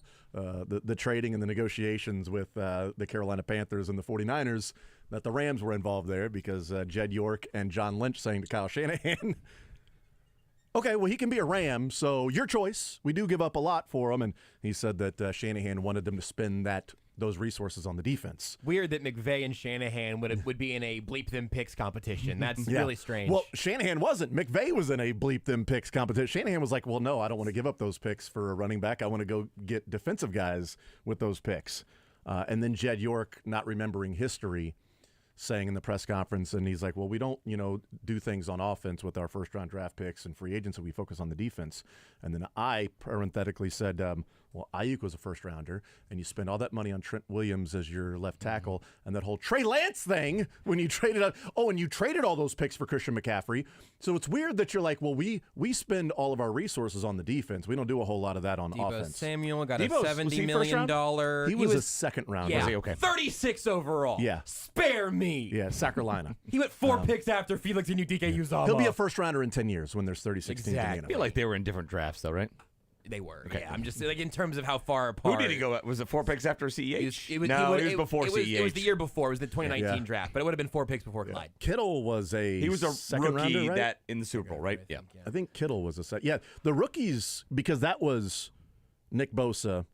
trading and the negotiations with the Carolina Panthers and the 49ers, that the Rams were involved there because Jed York and John Lynch saying to Kyle Shanahan, okay, well, he can be a Ram, so your choice. We do give up a lot for him. And he said that Shanahan wanted them to spend those resources on the defense. Weird that McVay and Shanahan would be in a bleep them picks competition. That's really strange. Well, Shanahan wasn't. McVay was in a bleep them picks competition. Shanahan was like, well, no, I don't want to give up those picks for a running back. I want to go get defensive guys with those picks. And then Jed York, not remembering history, saying in the press conference, and he's like, well, we don't, do things on offense with our first-round draft picks and free agents, so we focus on the defense. And then I parenthetically said, well, Ayuk was a first-rounder, and you spend all that money on Trent Williams as your left tackle, and that whole Trey Lance thing when you traded and you traded all those picks for Christian McCaffrey. So it's weird that you're like, well, we spend all of our resources on the defense. We don't do a whole lot of that on offense. Samuel got a $70 million. He was a second-rounder. Yeah, was he? Okay. 36 overall. Yeah. Spare me. Yeah, Carolina. He went 4 picks after Felix and Uzomah. He'll be a first-rounder in 10 years when there's 36 teams in the NFL. I feel like they were in different drafts, though, right? They were. Okay. Yeah, I'm just like in terms of how far apart. Who did he go at? Was it 4 picks after CEH? It was before CEH. It was the year before. It was the 2019 draft, but it would have been 4 picks before Clyde. Kittle was He was a second rookie rounder, right? that in the Super Bowl, right? Yeah. I think Kittle was a second. Yeah, the rookies, because that was Nick Bosa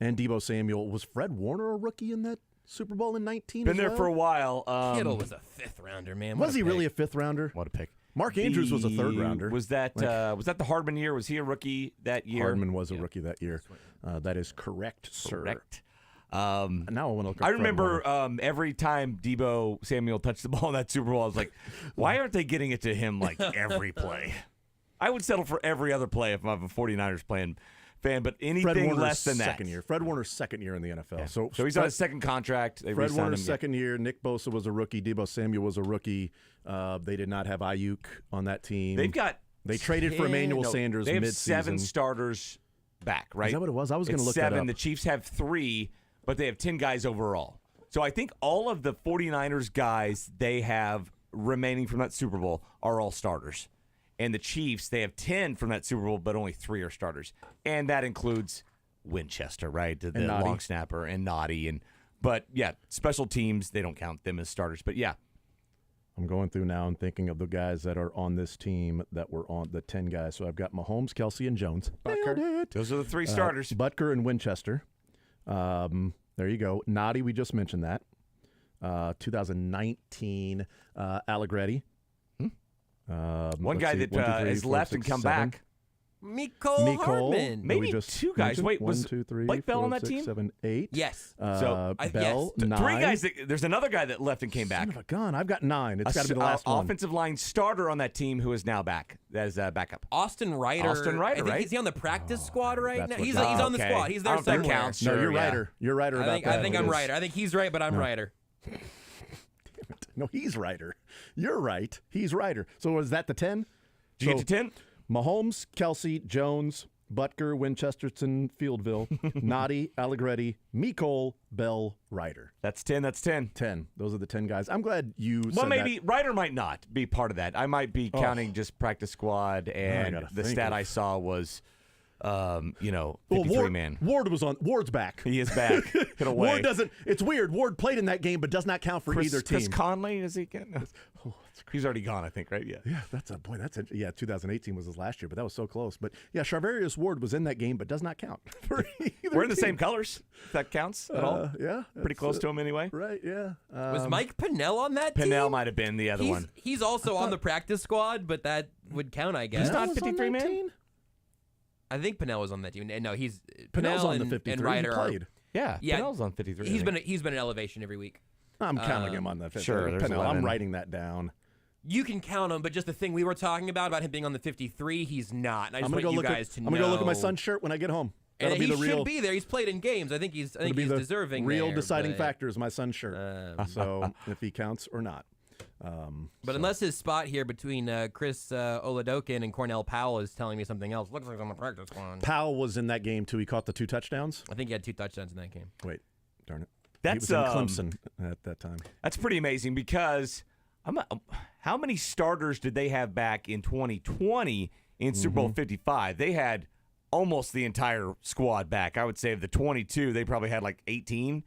and Deebo Samuel. Was Fred Warner a rookie in that Super Bowl in 19? Been there for a while. Kittle was a 5th rounder, man. Was he really a 5th rounder? What a pick. Mark Andrews was a 3rd rounder. Was that the Hardman year? Was he a rookie that year? Hardman was a rookie that year. That is correct, sir. Correct. Now I want to look up I Fred remember Warner. every time Deebo Samuel touched the ball in that Super Bowl, I was like, why aren't they getting it to him like every play? I would settle for every other play if I'm a 49ers fan, but anything less than that. Second year. Fred Warner's second year in the NFL. Yeah. So he's on his second contract. They Fred re-signed Warner's him. second year. Nick Bosa was a rookie. Deebo Samuel was a rookie. They did not have Ayuk on that team. They traded for Emmanuel Sanders They have mid-season. 7 starters back, right? Is that what it was? I was going to look that 7. up. The Chiefs have 3, but they have 10 guys overall. So I think all of the 49ers guys they have remaining from that Super Bowl are all starters. And the Chiefs, they have 10 from that Super Bowl, but only 3 are starters. And that includes Winchester, right? The long snapper and Noddy. But, yeah, special teams, they don't count them as starters. But, yeah. I'm going through now and thinking of the guys that are on this team that were on the 10 guys. So I've got Mahomes, Kelsey, and Jones. Butker. Those are the 3 starters. Butker and Winchester. There you go. Noddy, we just mentioned that. 2019, Allegretti. One guy that has left and come back. Mecole Hardman. Maybe 2 guys. Wait, was 1, 2, 3, Blake Bell 4, on that 6, team? 7, 8. Yes. Bell, yes. 9. 3 guys. There's another guy that left and came back. Son of a gun. I've got 9. It's got to be the last one. Offensive line starter on that team who is now back. That is backup. Austin Ryder. Right? Is he on the practice squad right now? He's okay. on the squad. He's there I don't think somewhere. counts. No, Sure, you're yeah. Ryder. You're Ryder about that. I think I'm Ryder. I think he's right, but I'm Ryder. Damn it. No, he's Ryder. You're right. He's Ryder. So was that the 10? Did you get to 10? Mahomes, Kelsey, Jones, Butker, Winchesterton, Fieldville, Noddy, Allegretti, Mecole, Bell, Ryder. That's 10. 10. Those are the 10 guys. I'm glad you said that. Well, maybe Ryder might not be part of that. I might be counting just practice squad, and the stat I saw was, 53 man. Ward's back. He is back. Hit away. Ward doesn't. It's weird. Ward played in that game, but does not count for either team. Chris Conley, is he getting? He's already gone, I think, right? Yeah. Yeah, that's 2018 was his last year, but that was so close. But yeah, Charvarius Ward was in that game, but does not count for either We're in the team. same colors. If that counts at all. Yeah, pretty close to him anyway. Right. Yeah. Was Mike Pinnell on that team? Pinnell might have been the other one. He's also on the practice squad, but that would count, I guess. He's not 53 man. I think Pinnell was on that team. No, he's Pinnell's Pinnell on the and 53. Ryder He played. Yeah, Yeah, Pennell's on 53. I He's think. been an elevation every week. I'm counting him on the 50. Sure, there's Pennell, 11. I'm writing that down. You can count him, but just the thing we were talking about him being on the 53, he's not. And I just want you guys to know. I'm gonna go look at my son's shirt when I get home. And That'll he be the real. should be there. He's played in games. I think he's the deserving. Real there, deciding but, factor is my son's shirt. So if he counts or not. But unless his spot here between Chris Oladokin and Cornell Powell is telling me something else, looks like I'm on the practice squad. Powell was in that game too. He caught the 2 touchdowns. I think he had 2 touchdowns in that game. Wait, darn it. That's he was in Clemson at that time. That's pretty amazing because how many starters did they have back in 2020 in Super Bowl 55? They had almost the entire squad back. I would say of the 22, they probably had like 18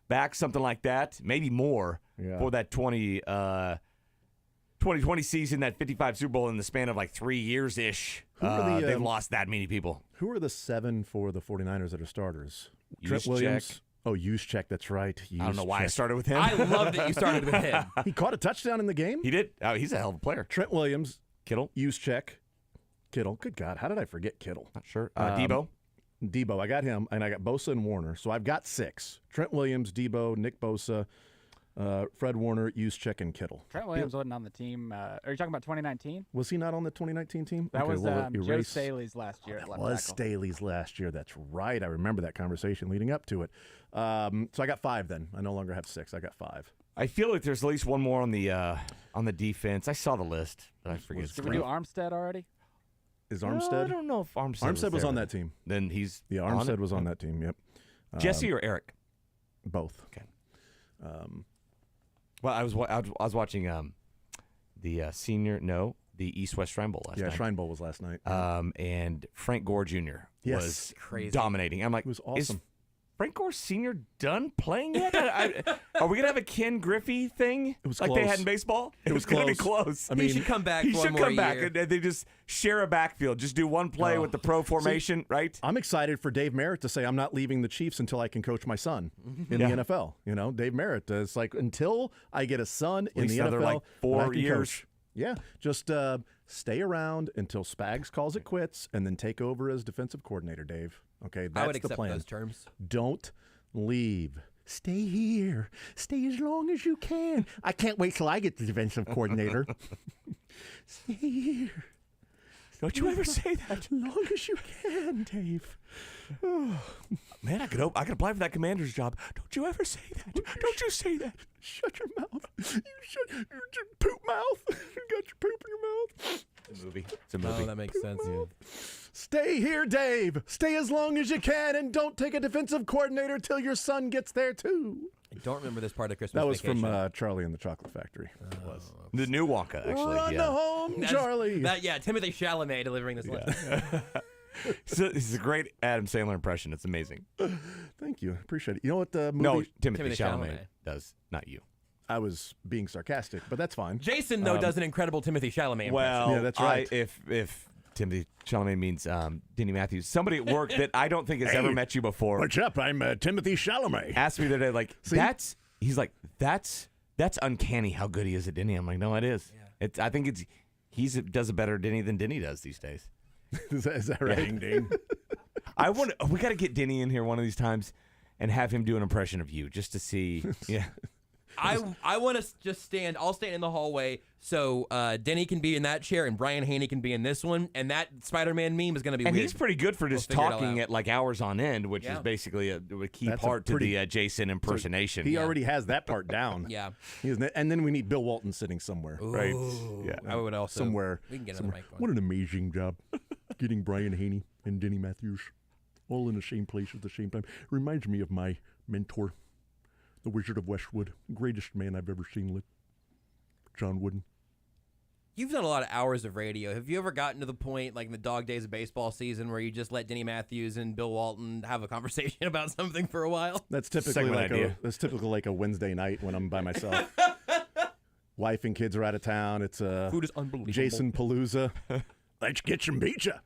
back, something like that, maybe more for that 2020 season, that 55 Super Bowl in the span of like 3 years-ish. They've lost that many people. Who are the 7 for the 49ers that are starters? Trent Juszczyk. Williams. Oh, Juszczyk, that's right. I don't know why I started with him. I love that you started with him. He caught a touchdown in the game? He did. Oh, he's a hell of a player. Trent Williams. Kittle. Juszczyk. Kittle. Good God, how did I forget Kittle? Not sure. Debo. Debo, I got him, and I got Bosa and Warner. So I've got 6. Trent Williams, Debo, Nick Bosa, Fred Warner, Juszczyk, and Kittle. Trent Williams wasn't on the team. Are you talking about 2019? Was he not on the 2019 team? That Okay, was well, Joe erase- Staley's last year. That was Staley's last year. That's right. I remember that conversation leading up to it. So I got 5 then. I no longer have 6. I got 5. I feel like there's at least one more on the defense. I saw the list, but I forget. Did we do Armstead already? Is No, Armstead? I don't know if Armstead Armstead was there. on that team. Then he's Armstead on it? was on that team. Yep. Jesse or Eric? Both. Okay. Well, I was watching the East-West Shrine Bowl last night. Yeah, Shrine Bowl was last night. And Frank Gore Jr. Yes. was Crazy. dominating. I'm like, It was awesome. Is Frank Gore Sr. done playing yet? Are we gonna have a Ken Griffey thing was like they close. had in baseball? It was gonna be close. close. I mean, he should come back. He for should one more come back, year. and they just share a backfield. Just do one play with the pro formation, right? I'm excited for Dave Merritt to say I'm not leaving the Chiefs until I can coach my son in the NFL. You know, Dave Merritt is like, until I get a son in least the another, NFL, like, 4 then I can years. coach. Yeah, just stay around until Spags calls it quits, and then take over as defensive coordinator, Dave. Okay, that's I would the accept plan. those terms. Don't leave. Stay here. Stay as long as you can. I can't wait till I get the defensive coordinator. Stay here. Don't you ever say that. As long as you can, Dave. Man, I could apply for that commander's job. Don't you ever say that. Don't you say that. Shut your mouth. You shut your poop mouth. You got your poop in your mouth. It's a movie. It's a movie. Oh, that makes sense. Stay here, Dave. Stay as long as you can, and don't take a defensive coordinator till your son gets there, too. I don't remember this part of Christmas That was Vacation. from Charlie and the Chocolate Factory. It was. The new Wonka, actually. Run yeah. home, That's- Charlie. Timothy Chalamet delivering this line. So this is a great Adam Sandler impression. It's amazing. Thank you. Appreciate it. You know what the movie... No, Timothy Timothy Chalamet Chalamet. does, not you. I was being sarcastic, but that's fine. Jason, though, does an incredible Timothy Chalamet impression. Well, Yeah, that's right. If Timothy Chalamet means Denny Matthews, somebody at work that I don't think has ever met you before What's up? I'm Timothy Chalamet. asked me the other day, like, See? that's uncanny how good he is at Denny. I'm like, no, it is. Yeah. I think he does a better Denny than Denny does these days. Is that right? Ding, ding. We got to get Denny in here one of these times and have him do an impression of you just to see. Yeah. I want to just stand. I'll stand in the hallway so Denny can be in that chair and Brian Haney can be in this one. And that Spider-Man meme is going to be And weird. he's pretty good for just We'll figure it all talking out. at like hours on end, which is basically a key That's a part pretty- to the Jason impersonation. He already has that part down. Yeah. And then we need Bill Walton sitting somewhere. Right. Yeah. I would also. Somewhere. We can get another mic going. What an amazing job getting Brian Haney and Denny Matthews all in the same place at the same time. Reminds me of my mentor, the Wizard of Westwood, greatest man I've ever seen live, John Wooden. You've done a lot of hours of radio. Have you ever gotten to the point, like in the dog days of baseball season, where you just let Denny Matthews and Bill Walton have a conversation about something for a while? That's typically like a Wednesday night when I'm by myself. Wife and kids are out of town. It's Food is unbelievable. Jason Palooza. Let's get some pizza.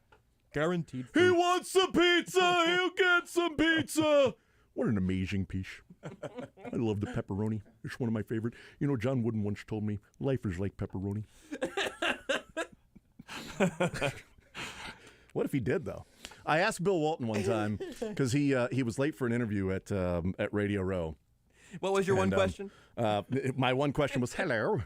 Guaranteed. He wants some pizza. He'll get some pizza. What an amazing piece. I love the pepperoni. It's one of my favorite. You know, John Wooden once told me, life is like pepperoni. What if he did, though? I asked Bill Walton one time because he was late for an interview at Radio Row. What was your one question? My one question was, hello,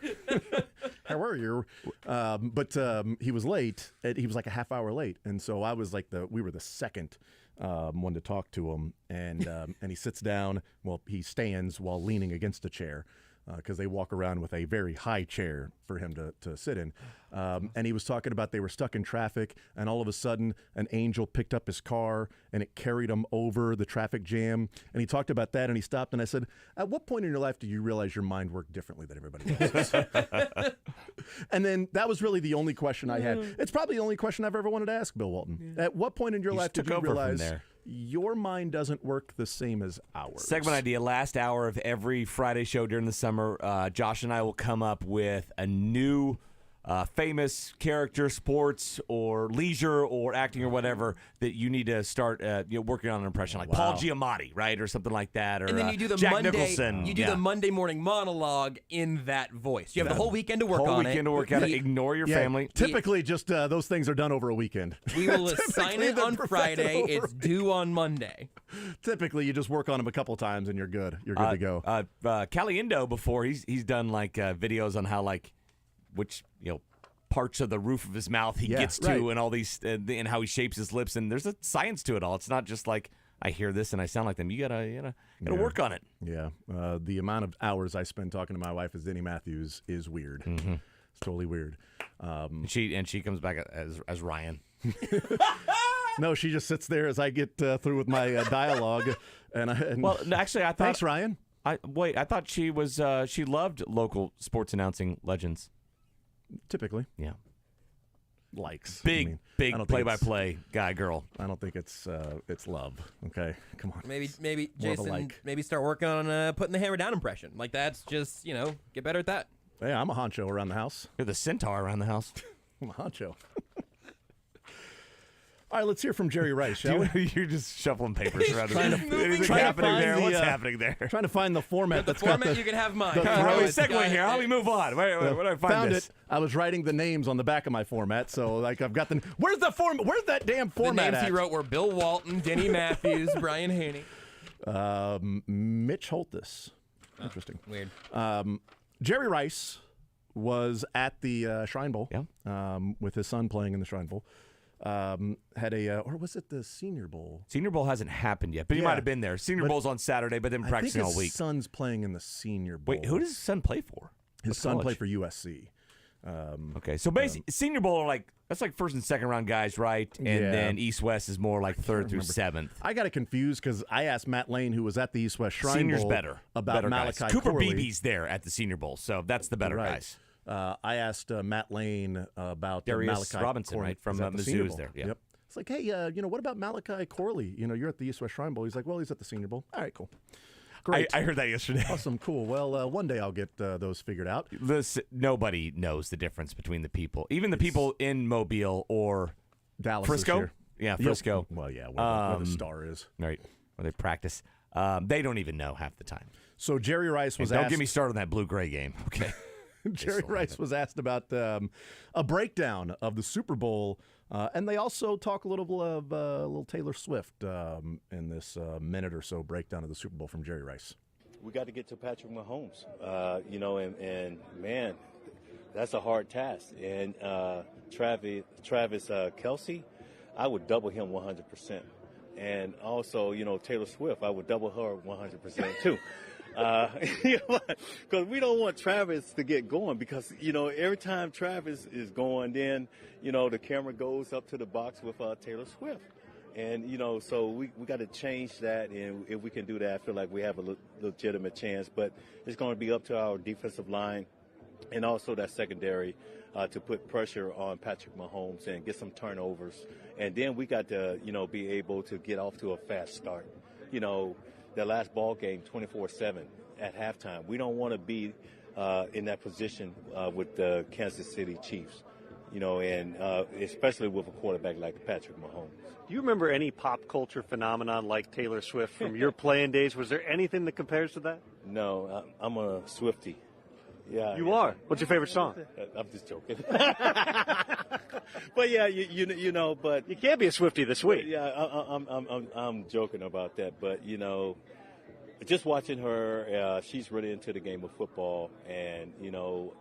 how are you? But he was late. He was like a half hour late. And so I was like we were the second one to talk to him. And he sits down. Well, he stands while leaning against a chair because they walk around with a very high chair for him to sit in. And he was talking about they were stuck in traffic, and all of a sudden an angel picked up his car and it carried him over the traffic jam. And he talked about that, and he stopped, and I said, at what point in your life do you realize your mind worked differently than everybody else's? And then that was really the only question I had. It's probably the only question I've ever wanted to ask Bill Walton. Yeah. At what point in your life did you realize your mind doesn't work the same as ours? Segment idea, last hour of every Friday show during the summer, Josh and I will come up with a new famous character, sports or leisure or acting or whatever that you need to start working on an impression, like Paul Giamatti, right, or something like that, or and then you do the Jack Monday, Nicholson. You do the Monday morning monologue in that voice. You have the whole weekend to work on it. Whole weekend to work on it. Ignore your family. Typically, just those things are done over a weekend. We will assign it on Friday. It's due on Monday. Typically, you just work on them a couple times and you're good. You're good to go. Caliendo, before he's done like videos on how which parts of the roof of his mouth he gets to, and all these and how he shapes his lips, and there's a science to it all. It's not just like I hear this and I sound like them. You gotta work on it. Yeah, the amount of hours I spend talking to my wife as Denny Matthews is weird. Mm-hmm. It's totally weird. She comes back as Ryan. No, she just sits there as I get through with my dialogue. Well, actually, I thought. Thanks, Ryan. I thought she was. She loved local sports announcing legends. Typically, yeah. Likes big play-by-play guy, girl. I don't think it's love. Okay, come on. Maybe Jason, maybe start working on putting the hammer down impression. Like that's just get better at that. Yeah, I'm a honcho around the house. You're the centaur around the house. I'm a honcho. All right, let's hear from Jerry Rice, shall we? You're just shuffling papers around. What's happening there? Trying to find the format. The format, you can have mine. How do we segue here? How do we move on? Where do I find this? I was writing the names on the back of my format, so I've got the. Where's the form? Where's that damn format? The names he wrote were Bill Walton, Denny Matthews, Brian Haney, Mitch Holthus. Interesting. Weird. Jerry Rice was at the Shrine Bowl. Yeah. With his son playing in the Shrine Bowl. Had or was it the Senior Bowl? Senior Bowl hasn't happened yet, but he might have been there. Senior Bowl's on Saturday, but then practicing all week. I think his son's playing in the Senior Bowl. Wait, who does his son play for? His son played for USC. Okay, so basically, Senior Bowl are that's like first and second round guys, right? And then East West is more like third through seventh. I got it confused because I asked Matt Lane, who was at the East West Shrine Senior's Bowl, better about Malachi guys. Cooper Corley. Beebe's there at the Senior Bowl, so that's the better guys. I asked Matt Lane about Darius Malachi Robinson, Corley. right, from Mizzou is there. Yeah. Yep. It's like, hey, what about Malachi Corley? You're at the East West Shrine Bowl. He's like, well, he's at the Senior Bowl. All right, cool. Great. I heard that yesterday. Awesome, cool. Well, one day I'll get those figured out. Nobody knows the difference between the people, even the people in Mobile or Dallas, Frisco. Yeah, Frisco. Well, yeah, where the star is. Right, where they practice. They don't even know half the time. So Jerry Rice was don't asked. Get me started on that blue-gray game. Okay. Jerry Rice was asked about a breakdown of the Super Bowl, and they also talk a little of little Taylor Swift in this minute or so breakdown of the Super Bowl from Jerry Rice. We got to get to Patrick Mahomes, and man, that's a hard task. And Travis Kelce, I would double him 100%. And also, Taylor Swift, I would double her 100% too. Because we don't want Travis to get going because, every time Travis is going, then, the camera goes up to the box with Taylor Swift. And, so we got to change that. And if we can do that, I feel like we have a legitimate chance. But it's going to be up to our defensive line and also that secondary to put pressure on Patrick Mahomes and get some turnovers. And then we got to, be able to get off to a fast start. The last ball game, 24-7 at halftime. We don't want to be in that position with the Kansas City Chiefs, and especially with a quarterback like Patrick Mahomes. Do you remember any pop culture phenomenon like Taylor Swift from your playing days? Was there anything that compares to that? No, I'm a Swiftie. Yeah. You are. What's your favorite song? I'm just joking. But yeah, you know, but you can't be a Swiftie this week. Yeah, I'm joking about that, but you know, just watching her, she's really into the game of football, and you know,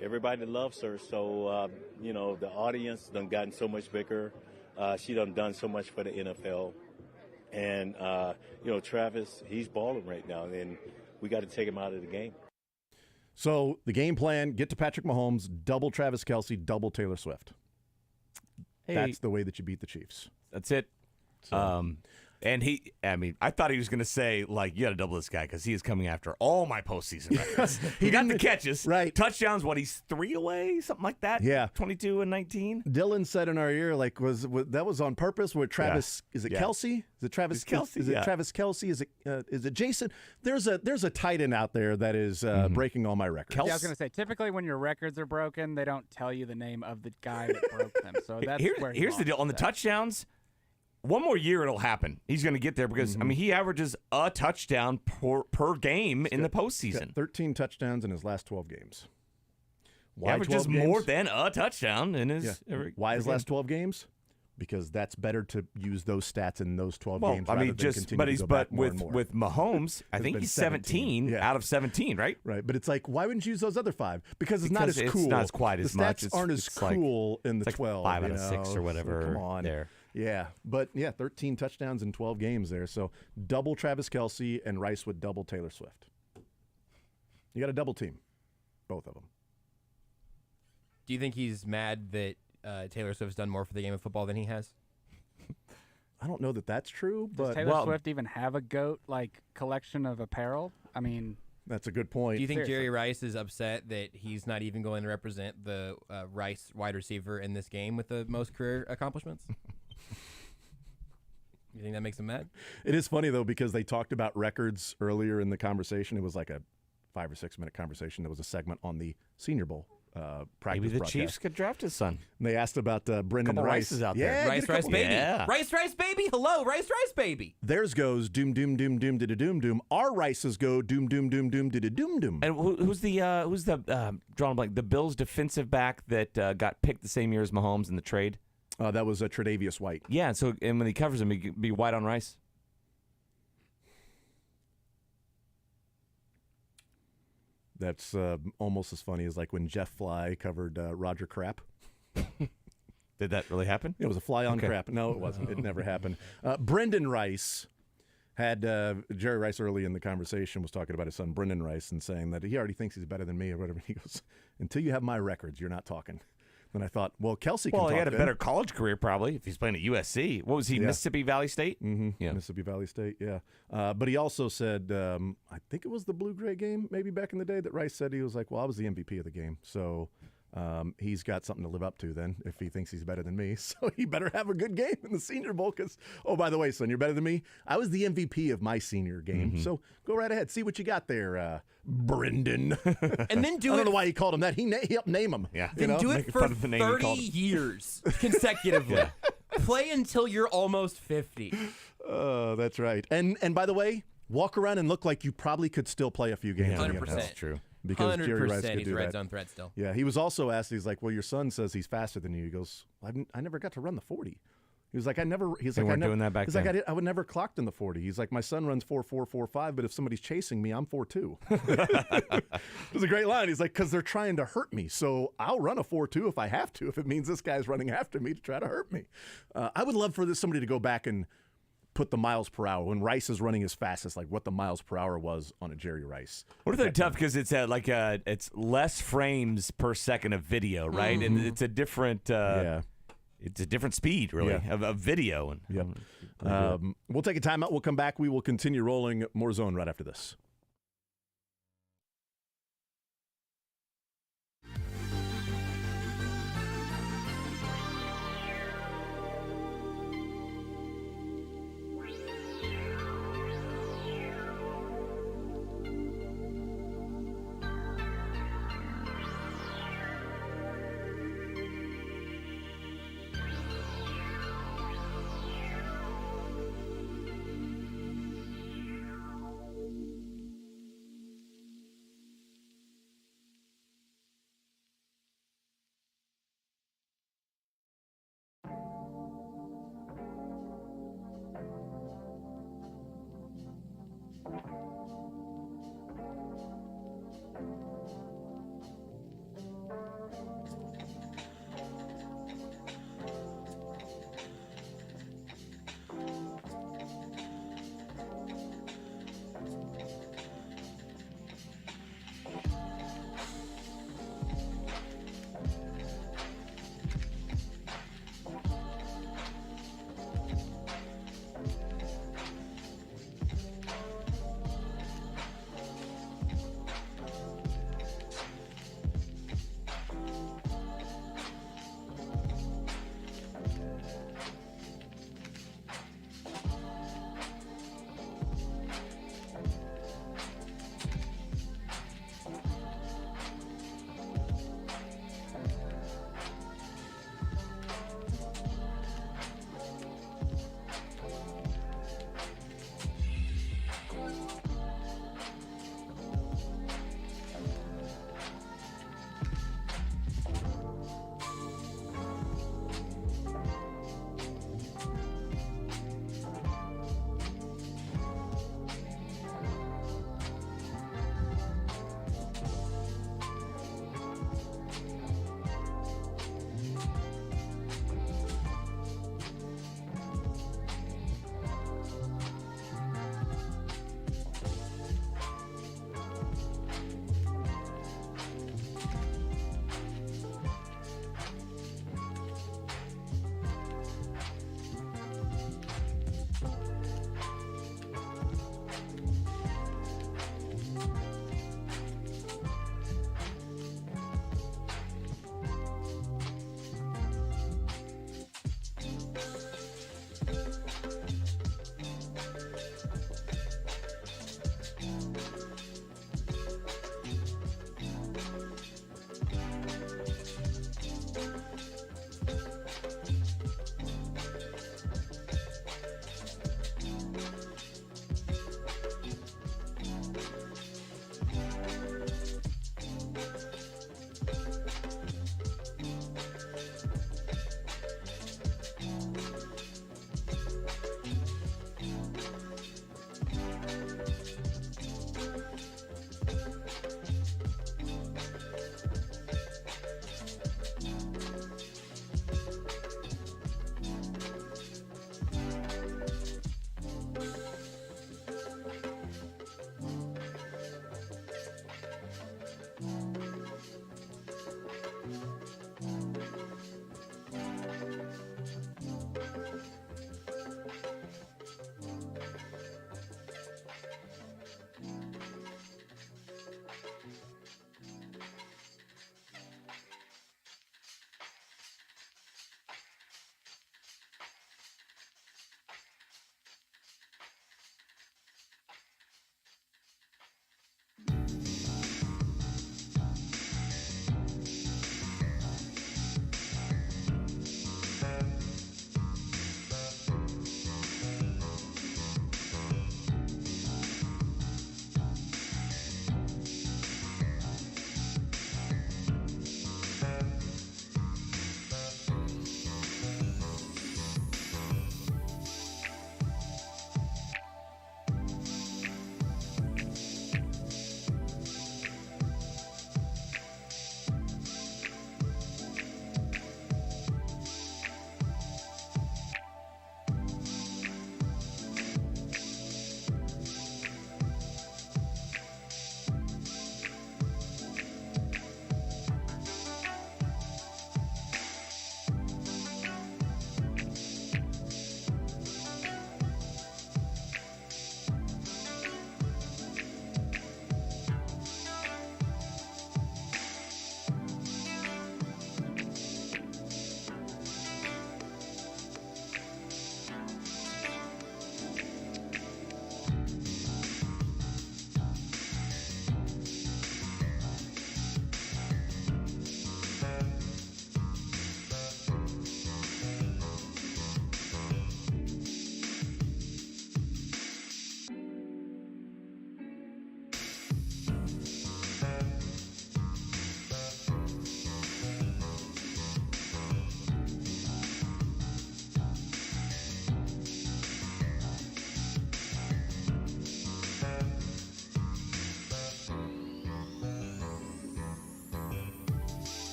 everybody loves her. So you know, the audience done gotten so much bigger. She done so much for the NFL, and you know, Travis, he's balling right now, and we got to take him out of the game. So the game plan, get to Patrick Mahomes, double Travis Kelce, double Taylor Swift. Hey. That's the way that you beat the Chiefs. That's it. And I thought he was going to say, like, you got to double this guy because he is coming after all my postseason records. He got the catches. Right. Touchdowns, he's 3 away? Something like that? Yeah. 22 and 19? Dylan said in our ear, like, that was on purpose where Travis, is it Kelce? Is it Travis Kelce? Is it Travis Kelce? Is it Jason? There's a tight end out there that is breaking all my records. Yeah, I was going to say, typically when your records are broken, they don't tell you the name of the guy that broke them. So that's where here's the deal. On the touchdowns, one more year it'll happen. He's going to get there because, I mean, he averages a touchdown per game in the postseason. 13 touchdowns in his last 12 games. He averages more than a touchdown in his Why his last 12 games? Because that's better to use those stats in those 12 games. I mean, but with Mahomes, I think he's 17 out of 17, right? Right, but it's like, why wouldn't you use those other 5? Because it's not as cool. It's not quite as much. The stats aren't as cool in the 12. 5 out of 6 or whatever. So come on. There. Yeah, but 13 touchdowns in 12 games there. So double Travis Kelce and Rice would double Taylor Swift. You got a double team, both of them. Do you think he's mad that Taylor Swift's done more for the game of football than he has? I don't know that that's true, but does Taylor Swift even have a GOAT collection of apparel? I mean, that's a good point. Do you think Jerry Rice is upset that he's not even going to represent the Rice wide receiver in this game with the most career accomplishments? You think that makes him mad? It is funny, though, because they talked about records earlier in the conversation. It was like a 5 or 6 minute conversation. There was a segment on the Senior Bowl practice Maybe the broadcast. Chiefs could draft his son. And they asked about Brendan Rice. Rices out there. Rice baby. Yeah. Rice baby. Hello, Rice baby. Theirs goes doom doom doom doom da doom doom. Our Rices go doom doom doom doom da doom doom. And who's the drawing a blank? The Bills defensive back that got picked the same year as Mahomes in the trade. That was Tre'Davious White. Yeah. So and when he covers him, he be White on Rice. That's almost as funny as like when Jeff Fly covered Roger Krapp. Did that really happen? It was a fly on Krapp. No, it wasn't. It never happened. Brendan Rice had Jerry Rice early in the conversation was talking about his son Brendan Rice and saying that he already thinks he's better than me or whatever. He goes, until you have my records, you're not talking. Then I thought, well, Kelce can talk. He had a then. better college career probably if he's playing at USC. What was he, Mississippi Valley State? Mm-hmm. Yeah. Mississippi Valley State, yeah. But he also said, I think it was the Blue-Gray game maybe back in the day that Rice said he was like, well, I was the MVP of the game. So he's got something to live up to then if he thinks he's better than me. So he better have a good game in the Senior Bowl because, oh, by the way, son, you're better than me. I was the MVP of my senior game. Mm-hmm. So go right ahead. See what you got there, Brendan. And then do I don't know why he called him that. He helped name him. Yeah. Then do it for 30 years consecutively. Yeah. Play until you're almost 50. That's right. And by the way, walk around and look like you probably could still play a few games. 100%. That's true. Because 100% Jerry Rice could he's do red that. zone threat still. Yeah, he was also asked. He's like, "Well, your son says he's faster than you." He goes, "I never got to run the 40." He was like, "I never." He's they like, weren't "I never doing that back he's then. like, I would never clocked in the 40." He's like, "My son runs 4.445, but if somebody's chasing me, I'm 4.2." It was a great line. He's like, "Because they're trying to hurt me, so I'll run a 4.2 if I have to. If it means this guy's running after me to try to hurt me." I would love for somebody to go back and put the miles per hour when Rice is running his fastest, like what the miles per hour was on a Jerry Rice. What if they're tough because it's it's less frames per second of video, right? Mm-hmm. And it's a different it's a different speed really of video. And we'll take a timeout. We'll come back. We will continue rolling more zone right after this.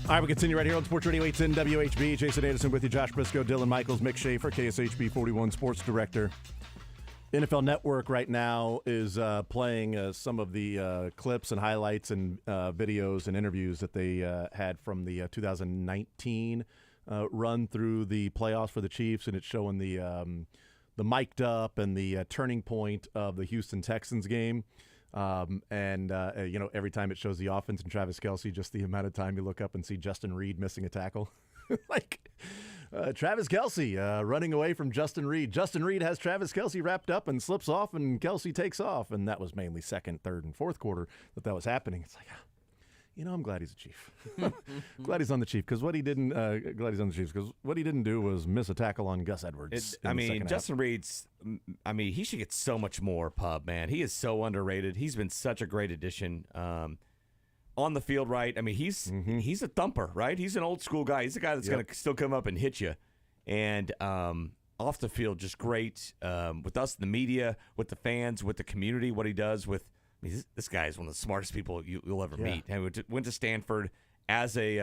All right, we continue right here on Sports Radio 810 WHB. Jason Anderson with you, Josh Brisco, Dylan Michaels, Mick Schaefer, KSHB 41 Sports Director. NFL Network right now is playing some of the clips and highlights and videos and interviews that they had from the 2019 run through the playoffs for the Chiefs, and it's showing the mic'd up and the turning point of the Houston Texans game. Every time it shows the offense and Travis Kelce, just the amount of time you look up and see Justin Reed missing a tackle. Travis Kelce running away from Justin Reed. Justin Reed has Travis Kelce wrapped up and slips off, and Kelce takes off. And that was mainly second, third, and fourth quarter that was happening. It's like, I'm glad he's a Chief. Glad he's on the Chief because what he didn't. Glad he's on the Chiefs because what he didn't do was miss a tackle on Gus Edwards. Justin Reed's. He should get so much more pub, man. He is so underrated. He's been such a great addition. On the field, right? He's a thumper, right? He's an old school guy. He's a guy that's going to still come up and hit you. And off the field, just great with us, the media, with the fans, with the community. What he does with this guy is one of the smartest people you'll ever meet. And went to Stanford as a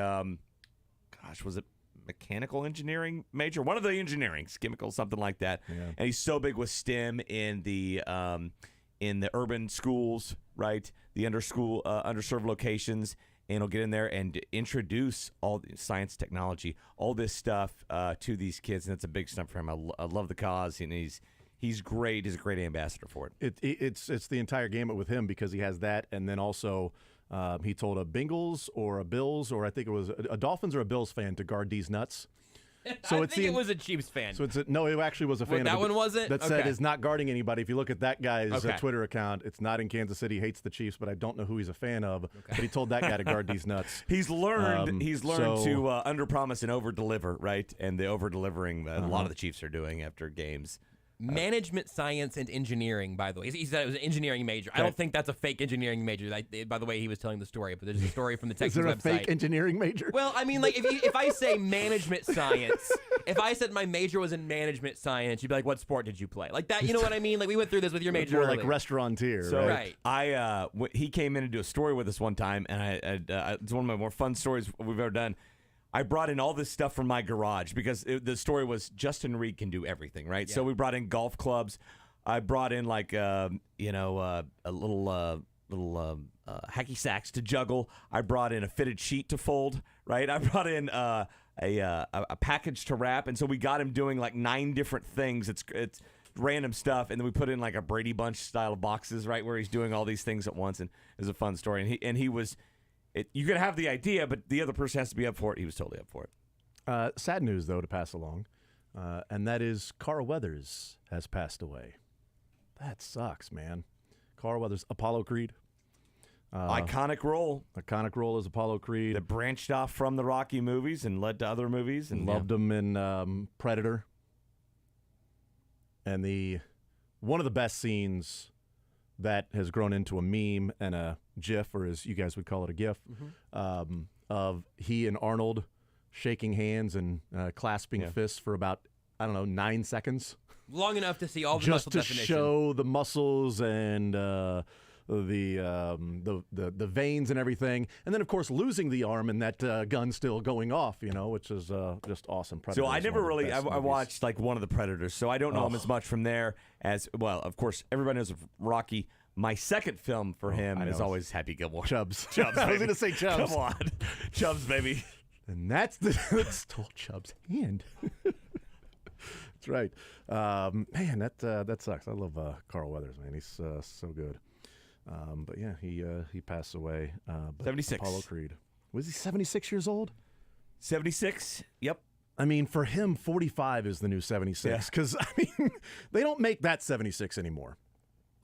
was it mechanical engineering major? One of the engineerings, chemical, something like that. Yeah. And he's so big with STEM in the urban schools, right? The underserved locations, and he'll get in there and introduce all the science, technology, all this stuff to these kids, and it's a big stuff for him. I love the cause, and he's great. He's a great ambassador for it. It's the entire gamut with him because he has that, and then also he told a Bengals or a Bills or I think it was a Dolphins or a Bills fan to guard these nuts. So I think it was a Chiefs fan. So it actually was a fan. That one wasn't? That said is not guarding anybody. If you look at that guy's Okay. Twitter account, it's not in Kansas City. Hates the Chiefs, but I don't know who he's a fan of. But he told that guy to guard these nuts. He's learned. To under promise and over deliver, right? And the over delivering a lot of the Chiefs are doing after games. Management science and engineering, by the way. He said it was an engineering major. I don't think that's a fake engineering major. By the way, he was telling the story, but there's a story from the Texas Is there a website. fake engineering major? Well, if I say management science, if I said my major was in management science, you'd be like, what sport did you play? Like that, you know what I mean? Like we went through this with your major More earlier. like restaurateur, So right? he came in to do a story with us one time, and it's one of my more fun stories we've ever done. I brought in all this stuff from my garage because the story was Justin Reed can do everything, right? Yeah. So we brought in golf clubs. I brought in a little hacky sacks to juggle. I brought in a fitted sheet to fold, right? I brought in a package to wrap, and so we got him doing like 9 different things. It's random stuff, and then we put in like a Brady Bunch style of boxes, right, where he's doing all these things at once, and it was a fun story. And he was. You can have the idea, but the other person has to be up for it. He was totally up for it. Sad news, though, to pass along, and that is Carl Weathers has passed away. That sucks, man. Carl Weathers, Apollo Creed. Iconic role. Iconic role as Apollo Creed. That branched off from the Rocky movies and led to other movies. And loved him in Predator. And one of the best scenes that has grown into a meme and a GIF, or as you guys would call it, a GIF, of he and Arnold shaking hands and clasping fists for about, 9 seconds. Long enough to see all the just muscle to definition. show the muscles and the veins and everything, and then of course losing the arm and that gun still going off, which is just awesome. Predator so I never really I watched like one of the Predators, so I don't know him as much from there as well. Of course, everybody knows Rocky. My second film for him is always Happy Gilmore. Chubbs. Chubbs. I was going to say Chubbs. Come on, Chubbs, baby. And that's stole Chubbs' hand. That's right. Man, that sucks. I love Carl Weathers, man. He's so good. But yeah, he passed away. 76. Apollo Creed. Was he 76 years old? 76. Yep. I mean, for him, 45 is the new 76. Because they don't make that 76 anymore.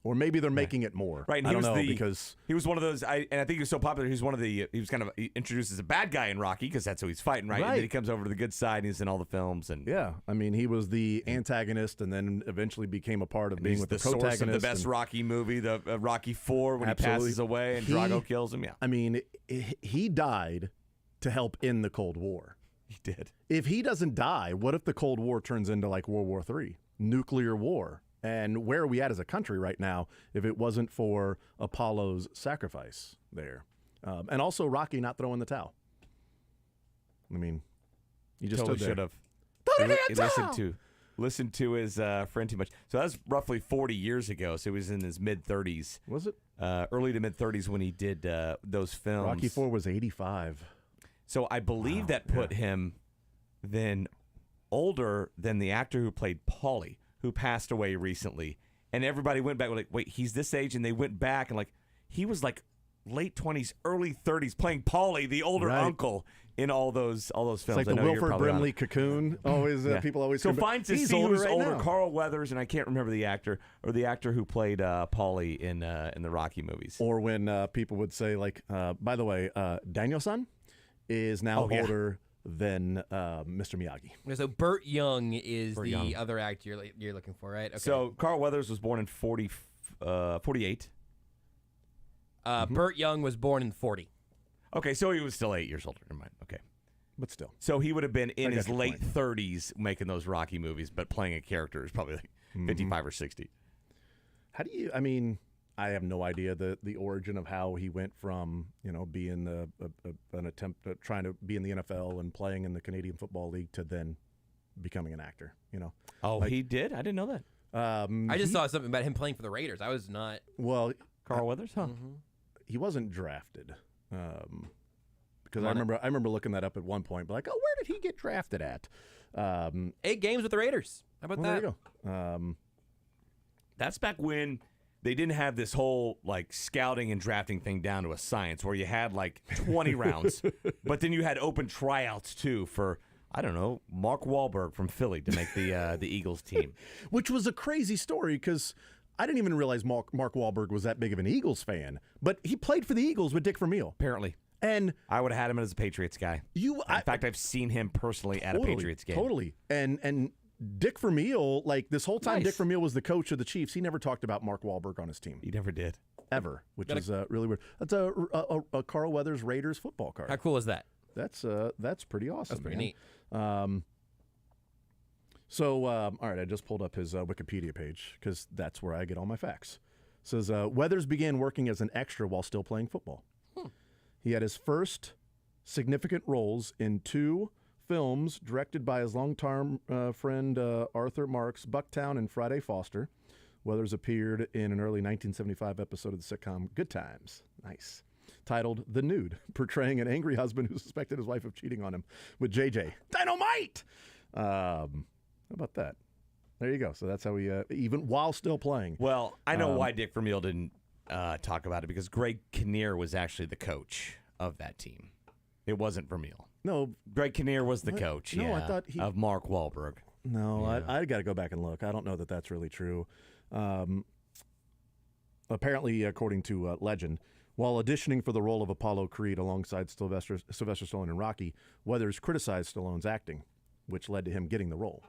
Or maybe they're making it more. Right, and I don't know because he was one of those. And I think he was so popular. He was kind of introduced as a bad guy in Rocky because that's who he's fighting, right? And then he comes over to the good side and he's in all the films. And yeah, he was the antagonist, and then eventually became a part of being with the protagonist. Source of the best Rocky movie, the Rocky 4, when he passes away and Drago kills him. Yeah, he died to help end the Cold War. He did. If he doesn't die, what if the Cold War turns into like World War III, nuclear war? And where are we at as a country right now if it wasn't for Apollo's sacrifice there? And also Rocky not throwing the towel. I mean, you just totally stood should there. have. He listened to his friend too much. So that was roughly 40 years ago. So he was in his mid-30s. Was it? Early to mid-30s when he did those films. Rocky IV was 85. So I believe that put him then older than the actor who played Paulie, who passed away recently. And everybody went back like, wait, he's this age? And they went back and like he was like late 20s, early 30s playing Paulie, the older uncle in all those films. It's like the Wilford Brimley Cocoon. Always people always so come back. fine to He's see who's right older. now. Carl Weathers, and I can't remember the actor who played Paulie in the Rocky movies. Or when people would say like, by the way, Daniel-san is now older than Mr. Miyagi. So Burt Young is the other actor you're looking for, right? Okay. So Carl Weathers was born in 48. Burt Young was born in 40. Okay, so he was still 8 years older. Never mind. Okay. But still. So he would have been in I his got your late point. 30s making those Rocky movies, but playing a character is probably like 55 or 60. How do you, I mean, I have no idea the origin of how he went from, being an attempt at trying to be in the NFL and playing in the Canadian Football League to then becoming an actor, Oh, he did? I didn't know that. I just saw something about him playing for the Raiders. I was not. Well, Carl Weathers, huh? He wasn't drafted. Because I remember looking that up at one point, but like, where did he get drafted at? 8 games with the Raiders. How about that? There you go. That's back when they didn't have this whole like scouting and drafting thing down to a science where you had like 20 rounds, but then you had open tryouts too for, I don't know, Mark Wahlberg from Philly to make the Eagles team. Which was a crazy story because I didn't even realize Mark Wahlberg was that big of an Eagles fan, but he played for the Eagles with Dick Vermeil. Apparently. And I would have had him as a Patriots guy. In fact, I've seen him personally at a Patriots game. Totally. And Dick Vermeil, like this whole time Dick Vermeil was the coach of the Chiefs, he never talked about Mark Wahlberg on his team. He never did. Ever, which is really weird. That's a Carl Weathers Raiders football card. How cool is that? That's pretty awesome. That's pretty neat. All right, I just pulled up his Wikipedia page because that's where I get all my facts. It says, Weathers began working as an extra while still playing football. He had his first significant roles in 2 films directed by his longtime friend Arthur Marks, Bucktown and Friday Foster. Weathers appeared in an early 1975 episode of the sitcom Good Times. Nice. Titled The Nude, portraying an angry husband who suspected his wife of cheating on him with JJ. Dynamite! How about that? There you go. So that's how he, even while still playing. Well, I know why Dick Vermeil didn't talk about it, because Greg Kinnear was actually the coach of that team. It wasn't Vermeil. No. Greg Kinnear was the coach No, I thought of Mark Wahlberg. No, I got to go back and look. I don't know that that's really true. Apparently, according to legend, while auditioning for the role of Apollo Creed alongside Sylvester Stallone and Rocky, Weathers criticized Stallone's acting, which led to him getting the role.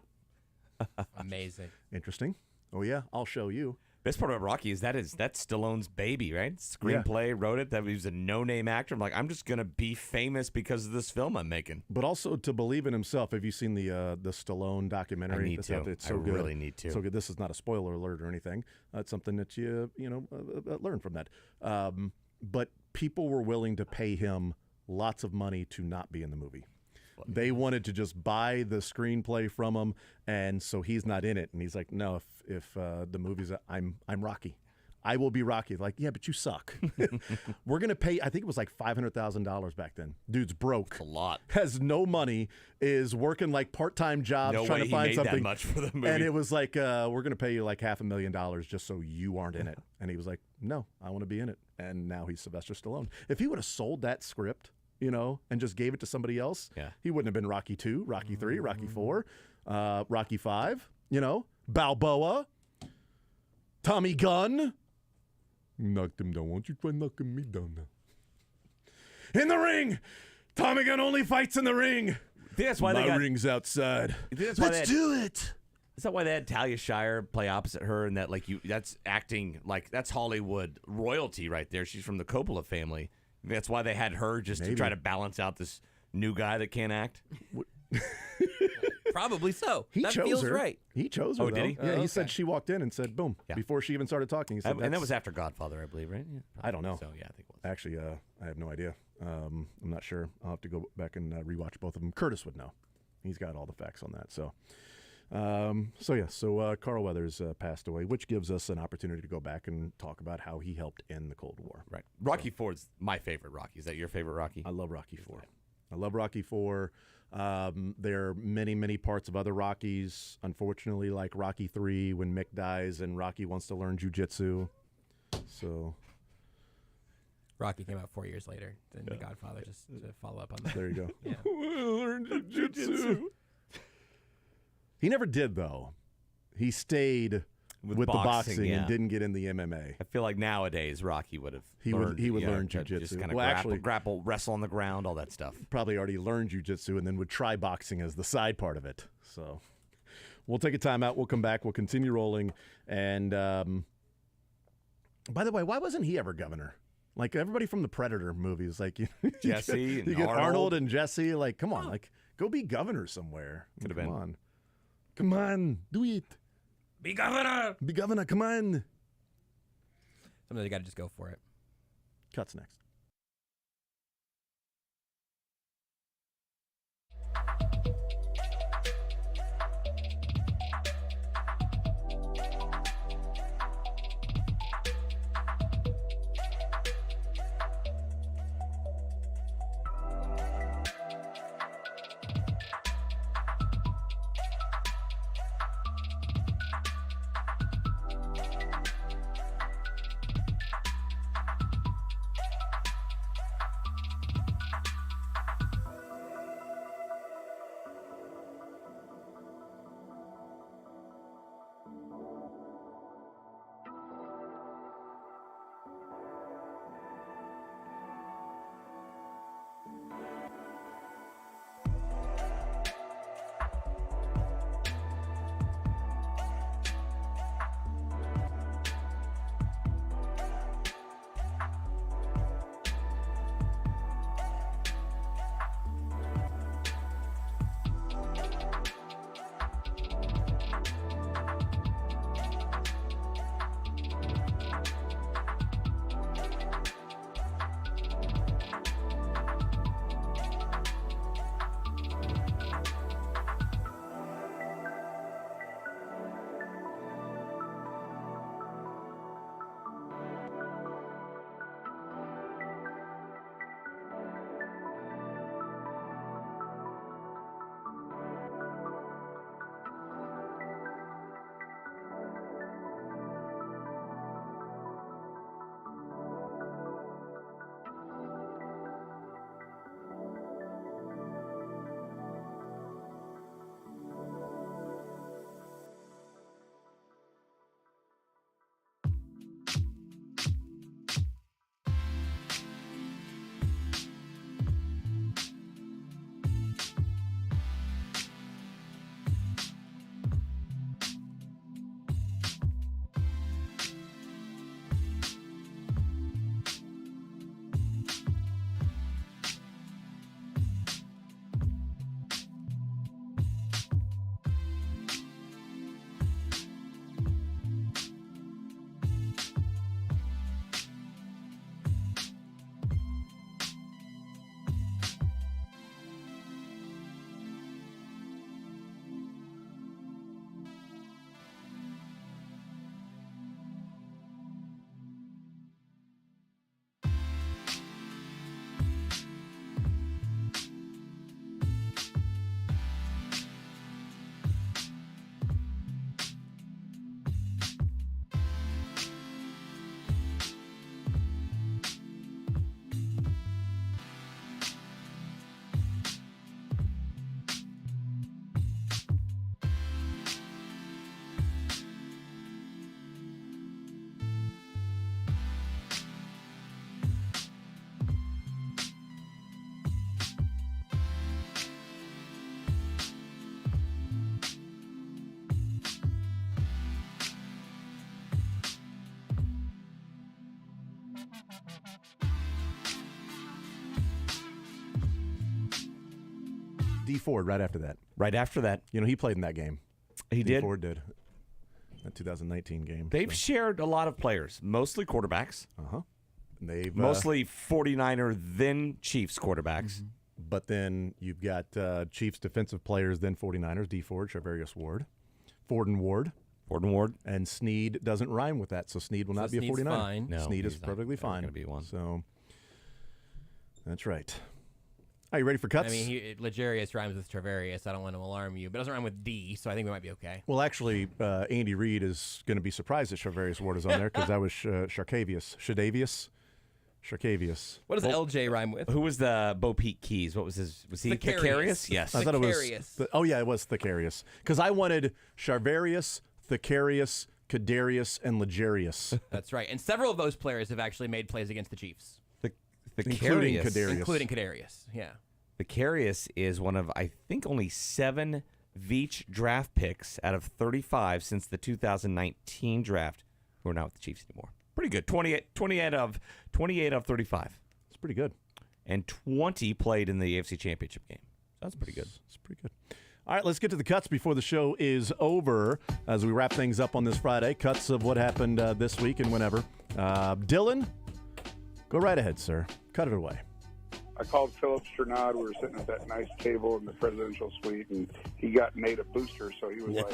Amazing. Interesting. Oh, yeah, I'll show you. Best part about Rocky is that's Stallone's baby, right? Screenplay, wrote it. That he was a no-name actor. I'm like, I'm just gonna be famous because of this film I'm making. But also to believe in himself. Have you seen the Stallone documentary? I need to. It's so I good. really need to. So good. This is not a spoiler alert or anything. It's something that you learn from that. But people were willing to pay him lots of money to not be in the movie. They wanted to just buy the screenplay from him, and so he's not in it. And he's like, no, if the movie's I'm Rocky, I will be Rocky. Like, yeah, but you suck. We're gonna pay. I think it was like $500,000 back then. Dude's broke. That's a lot. Has no money. Is working like part-time jobs No trying way to find he made something. that much for the movie. And it was like, we're gonna pay you like $500,000 just so you aren't in it. And he was like, no, I want to be in it. And now he's Sylvester Stallone. If he would have sold that script, and just gave it to somebody else, he wouldn't have been Rocky 2, Rocky 3, Rocky 4, Rocky 5, Balboa, Tommy Gunn. Knocked him down. Why don't you try knocking me down now? In the ring! Tommy Gunn only fights in the ring. That's why My ring's outside. Let's do it. Is that why they had Talia Shire play opposite her, and that that's acting like that's Hollywood royalty right there? She's from the Coppola family. That's why they had her just to try to balance out this new guy that can't act. Probably so. He that chose feels her. right. He chose her. Oh, did though. he? Yeah, Oh, he said okay. she walked in and said, "Boom!" Yeah. Before she even started talking. He said, And that was after Godfather, I believe, right? Yeah, I don't know. So yeah, I think it was. Actually, I have no idea. I'm not sure. I'll have to go back and rewatch both of them. Curtis would know. He's got all the facts on that. So, Carl Weathers passed away, which gives us an opportunity to go back and talk about how he helped end the Cold War. Right. Rocky Ford's my favorite Rocky. Is that your favorite Rocky? I love Rocky IV. I love Rocky IV. There are many, many parts of other Rockies, unfortunately, like Rocky III when Mick dies and Rocky wants to learn jiu-jitsu. So Rocky came out 4 years later than The Godfather, just to follow up on that. there you go. Yeah. Learn jiu-jitsu. He never did, though. He stayed with the boxing yeah. and didn't get in the MMA. I feel like nowadays Rocky would have He would learn to jiu-jitsu. just kind of Well, grapple, wrestle on the ground, all that stuff. Probably already learned jiu-jitsu and then would try boxing as the side part of it. So we'll take a timeout. We'll come back. We'll continue rolling. And by the way, why wasn't he ever governor? Like everybody from the Predator movies, like Jesse you and get Arnold. Arnold and Jesse. Like, come on, like go be governor somewhere. Could have Come been. Come on, do it. Be governor! Be governor. Come on. Sometimes you got to just go for it. Cuts next. D Ford right after that. Right after that. You know, he played in that game. He D did? Ford did. That 2019 game. They've shared a lot of players, mostly quarterbacks. Uh-huh. They've Mostly 49er, then Chiefs quarterbacks. Mm-hmm. But then you've got Chiefs defensive players, then 49ers, D Ford, Charvarius Ward, Ford and Ward. And Snead doesn't rhyme with that, so Snead will not be a Snead's 49er. fine. No, Snead is he's not perfectly fine. gonna be one. So that's right. Are you ready for cuts? I mean, Legarius rhymes with Travarius. I don't want to alarm you, but it doesn't rhyme with D, so I think we might be okay. Well, actually, Andy Reid is going to be surprised that Charvarius Ward is on there because that was Shadavius. What does LJ rhyme with? Who was the Bo Peep Keys? What was his? Was he Thacarius? Yes. I thought it was. It was Thacarius. Because I wanted Charvarius, Thacarius, Kadarius, and Legarius. That's right. And several of those players have actually made plays against the Chiefs. Including Kadarius. Including Kadarius, yeah. Thacarius is one of, I think, only 7 Veach draft picks out of 35 since the 2019 draft who are not with the Chiefs anymore. Pretty good. 28 of 35. It's pretty good. And 20 played in the AFC Championship game. So that's pretty good. It's pretty good. All right, let's get to the cuts before the show is over as we wrap things up on this Friday. Cuts of what happened this week and whenever. Dylan, go right ahead, sir. Cut it away. I called Philip Sternad. We were sitting at that nice table in the presidential suite, and he got Nate a booster, so he was like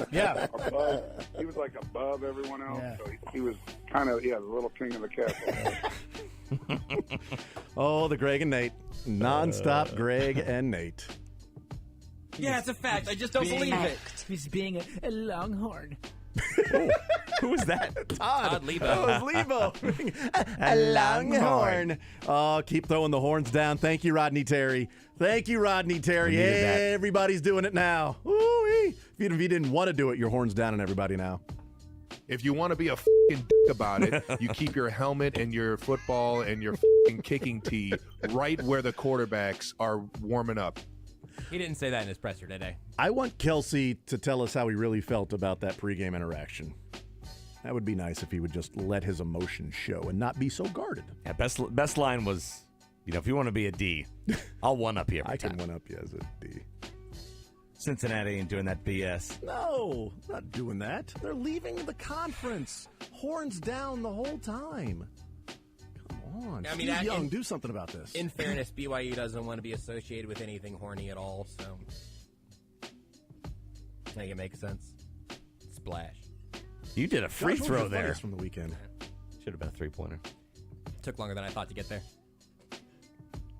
above. He was like above everyone else. Yeah. So he was kind of the little king of the castle. Oh, the Greg and Nate, nonstop Greg and Nate. Yeah, it's a fact. I just don't believe it. He's being a longhorn. Who was that? Todd Lebo. That was Lebo. a longhorn. Oh, keep throwing the horns down. Thank you, Rodney Terry. Thank you, Rodney Terry. Hey, everybody's doing it now. Ooh-wee. If you didn't want to do it, your horns down on everybody now. If you want to be a f***ing dick about it, you keep your helmet and your football and your f***ing kicking tee right where the quarterbacks are warming up. He didn't say that in his presser today. I want Kelsey to tell us how he really felt about that pregame interaction. That would be nice if he would just let his emotions show and not be so guarded. Yeah, best line was, if you want to be a D, I'll one-up you every time. I can one-up you as a D. Cincinnati ain't doing that BS. No, not doing that. They're leaving the conference. Horns down the whole time. Come on. I mean, Steve Young, do something about this. In fairness, BYU doesn't want to be associated with anything horny at all, so I think it makes sense. Splash. You did a free throw there from the weekend. Should have been a three-pointer. Took longer than I thought to get there.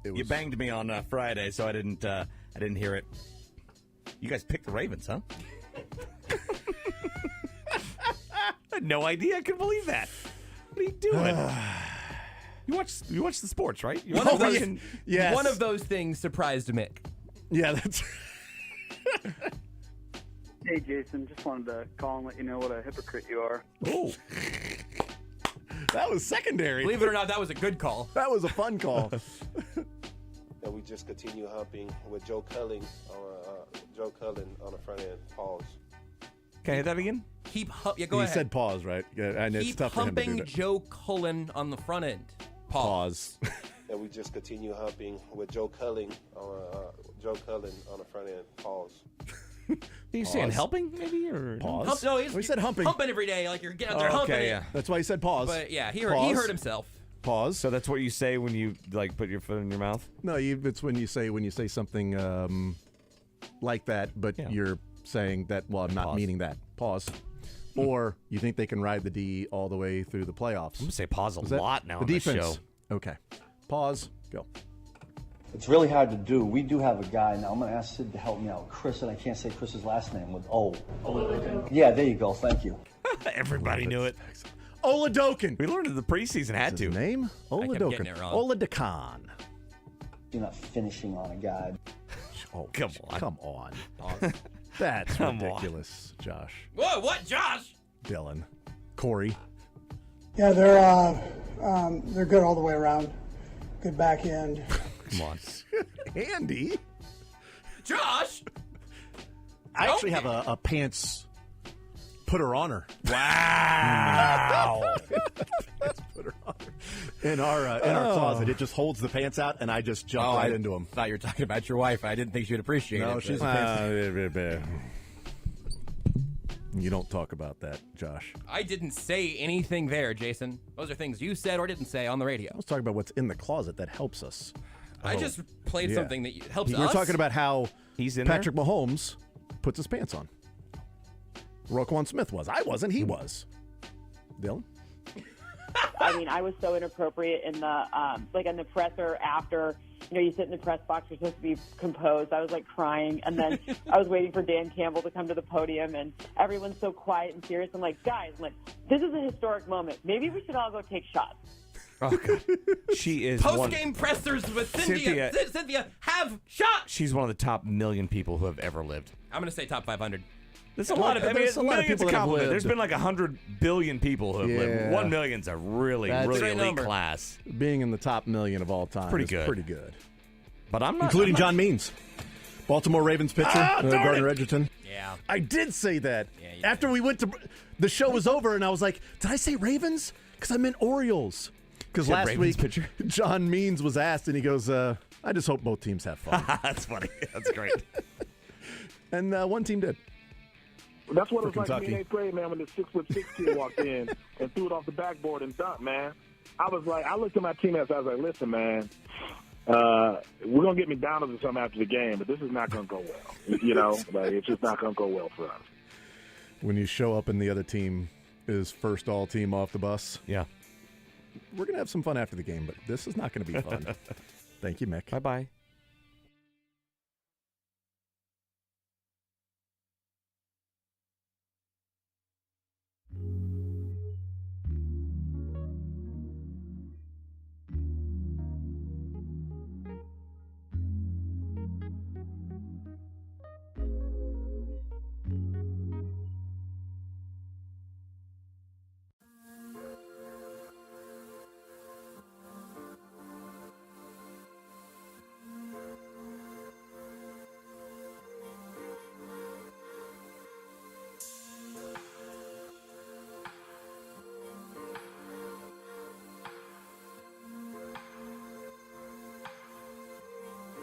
You banged me on Friday, so I didn't hear it. You guys picked the Ravens, huh? I had no idea. I couldn't believe that. What are you doing? You watch the sports, right? One of those things surprised Mick. Yeah, that's. Hey, Jason. Just wanted to call and let you know what a hypocrite you are. Oh. That was secondary. Believe it or not, that was a good call. That was a fun call. And we just continue humping with Joe Cullen on the front end. Pause. Can I hit that again? Keep go ahead. You said pause, right? Yeah, and it's Keep tough for him to do humping that. Joe Cullen on the front end. Pause. And we just continue humping with Joe Cullen on the front end. Pause. Are you saying helping, maybe? Or Pause? No, he said humping. Humping every day, like you're getting out there humping okay, it. yeah. That's why he said pause. But yeah, he Pause. heard himself. Pause. So that's what you say when you put your foot in your mouth? No, it's when you say something like that, but you're saying that. Well, I'm not meaning that. Pause. Or you think they can ride the D all the way through the playoffs? I'm gonna say pause a lot now. The on defense. This show. Okay. Pause. Go. It's really hard to do. We do have a guy now. I'm going to ask Sid to help me out. Chris, and I can't say Chris's last name with O. Yeah, there you go. Thank you. Everybody knew it. Oladokin. We learned in the preseason. Had What's to his name? Oladokin. Oladakan. You're not finishing on a guy. Oh, come on. Come on. That's ridiculous, Josh. Whoa, what, Josh? Dylan. Corey. Yeah, they're good all the way around. Good back end. Come on. Andy. Josh. I actually have a pants putter-oner. Wow. Pants putter-oner. in our closet. It just holds the pants out, and I just jump right into them. Thought you were talking about your wife. I didn't think she would appreciate it. No, she's a pants. You don't talk about that, Josh. I didn't say anything there, Jason. Those are things you said or didn't say on the radio. I was talking about what's in the closet that helps us. I just played something that helps us. We're talking about how he's in Patrick Mahomes puts his pants on. Roquan Smith was. I wasn't. He was. Dylan? I mean, I was so inappropriate in the in the presser after. You sit in the press box. You're supposed to be composed. I was crying, and then I was waiting for Dan Campbell to come to the podium, and everyone's so quiet and serious. I'm like, guys, this is a historic moment. Maybe we should all go take shots. Oh, God. She is post-game pressers with Cynthia. Cynthia, have shots. She's one of the top 1,000,000 people who have ever lived. I'm going to say top 500. There's a lot of. There's a lot of people that have lived. There's been 100 billion people who have lived. 1 million's a really elite class. Being in the top 1,000,000 of all time pretty is good. pretty good. But I'm not. Including John Means, Baltimore Ravens pitcher, Gardner Edgerton. Yeah. I did say that. After we went to the show was over, and I was like, did I say Ravens? Because I meant Orioles. Because last Ravens week, pitcher? John Means was asked, and he goes, I just hope both teams have fun. That's funny. That's great. And one team did. That's what it was Kentucky. like in 8th grade, man, when the 6'6" kid walked in and threw it off the backboard and dunked, man. I looked at my teammates, I was like, listen, man, we're going to get McDonald's or something after the game, but this is not going to go well. It's just not going to go well for us. When you show up and the other team is first all team off the bus. Yeah. We're going to have some fun after the game, but this is not going to be fun. Thank you, Mick. Bye-bye.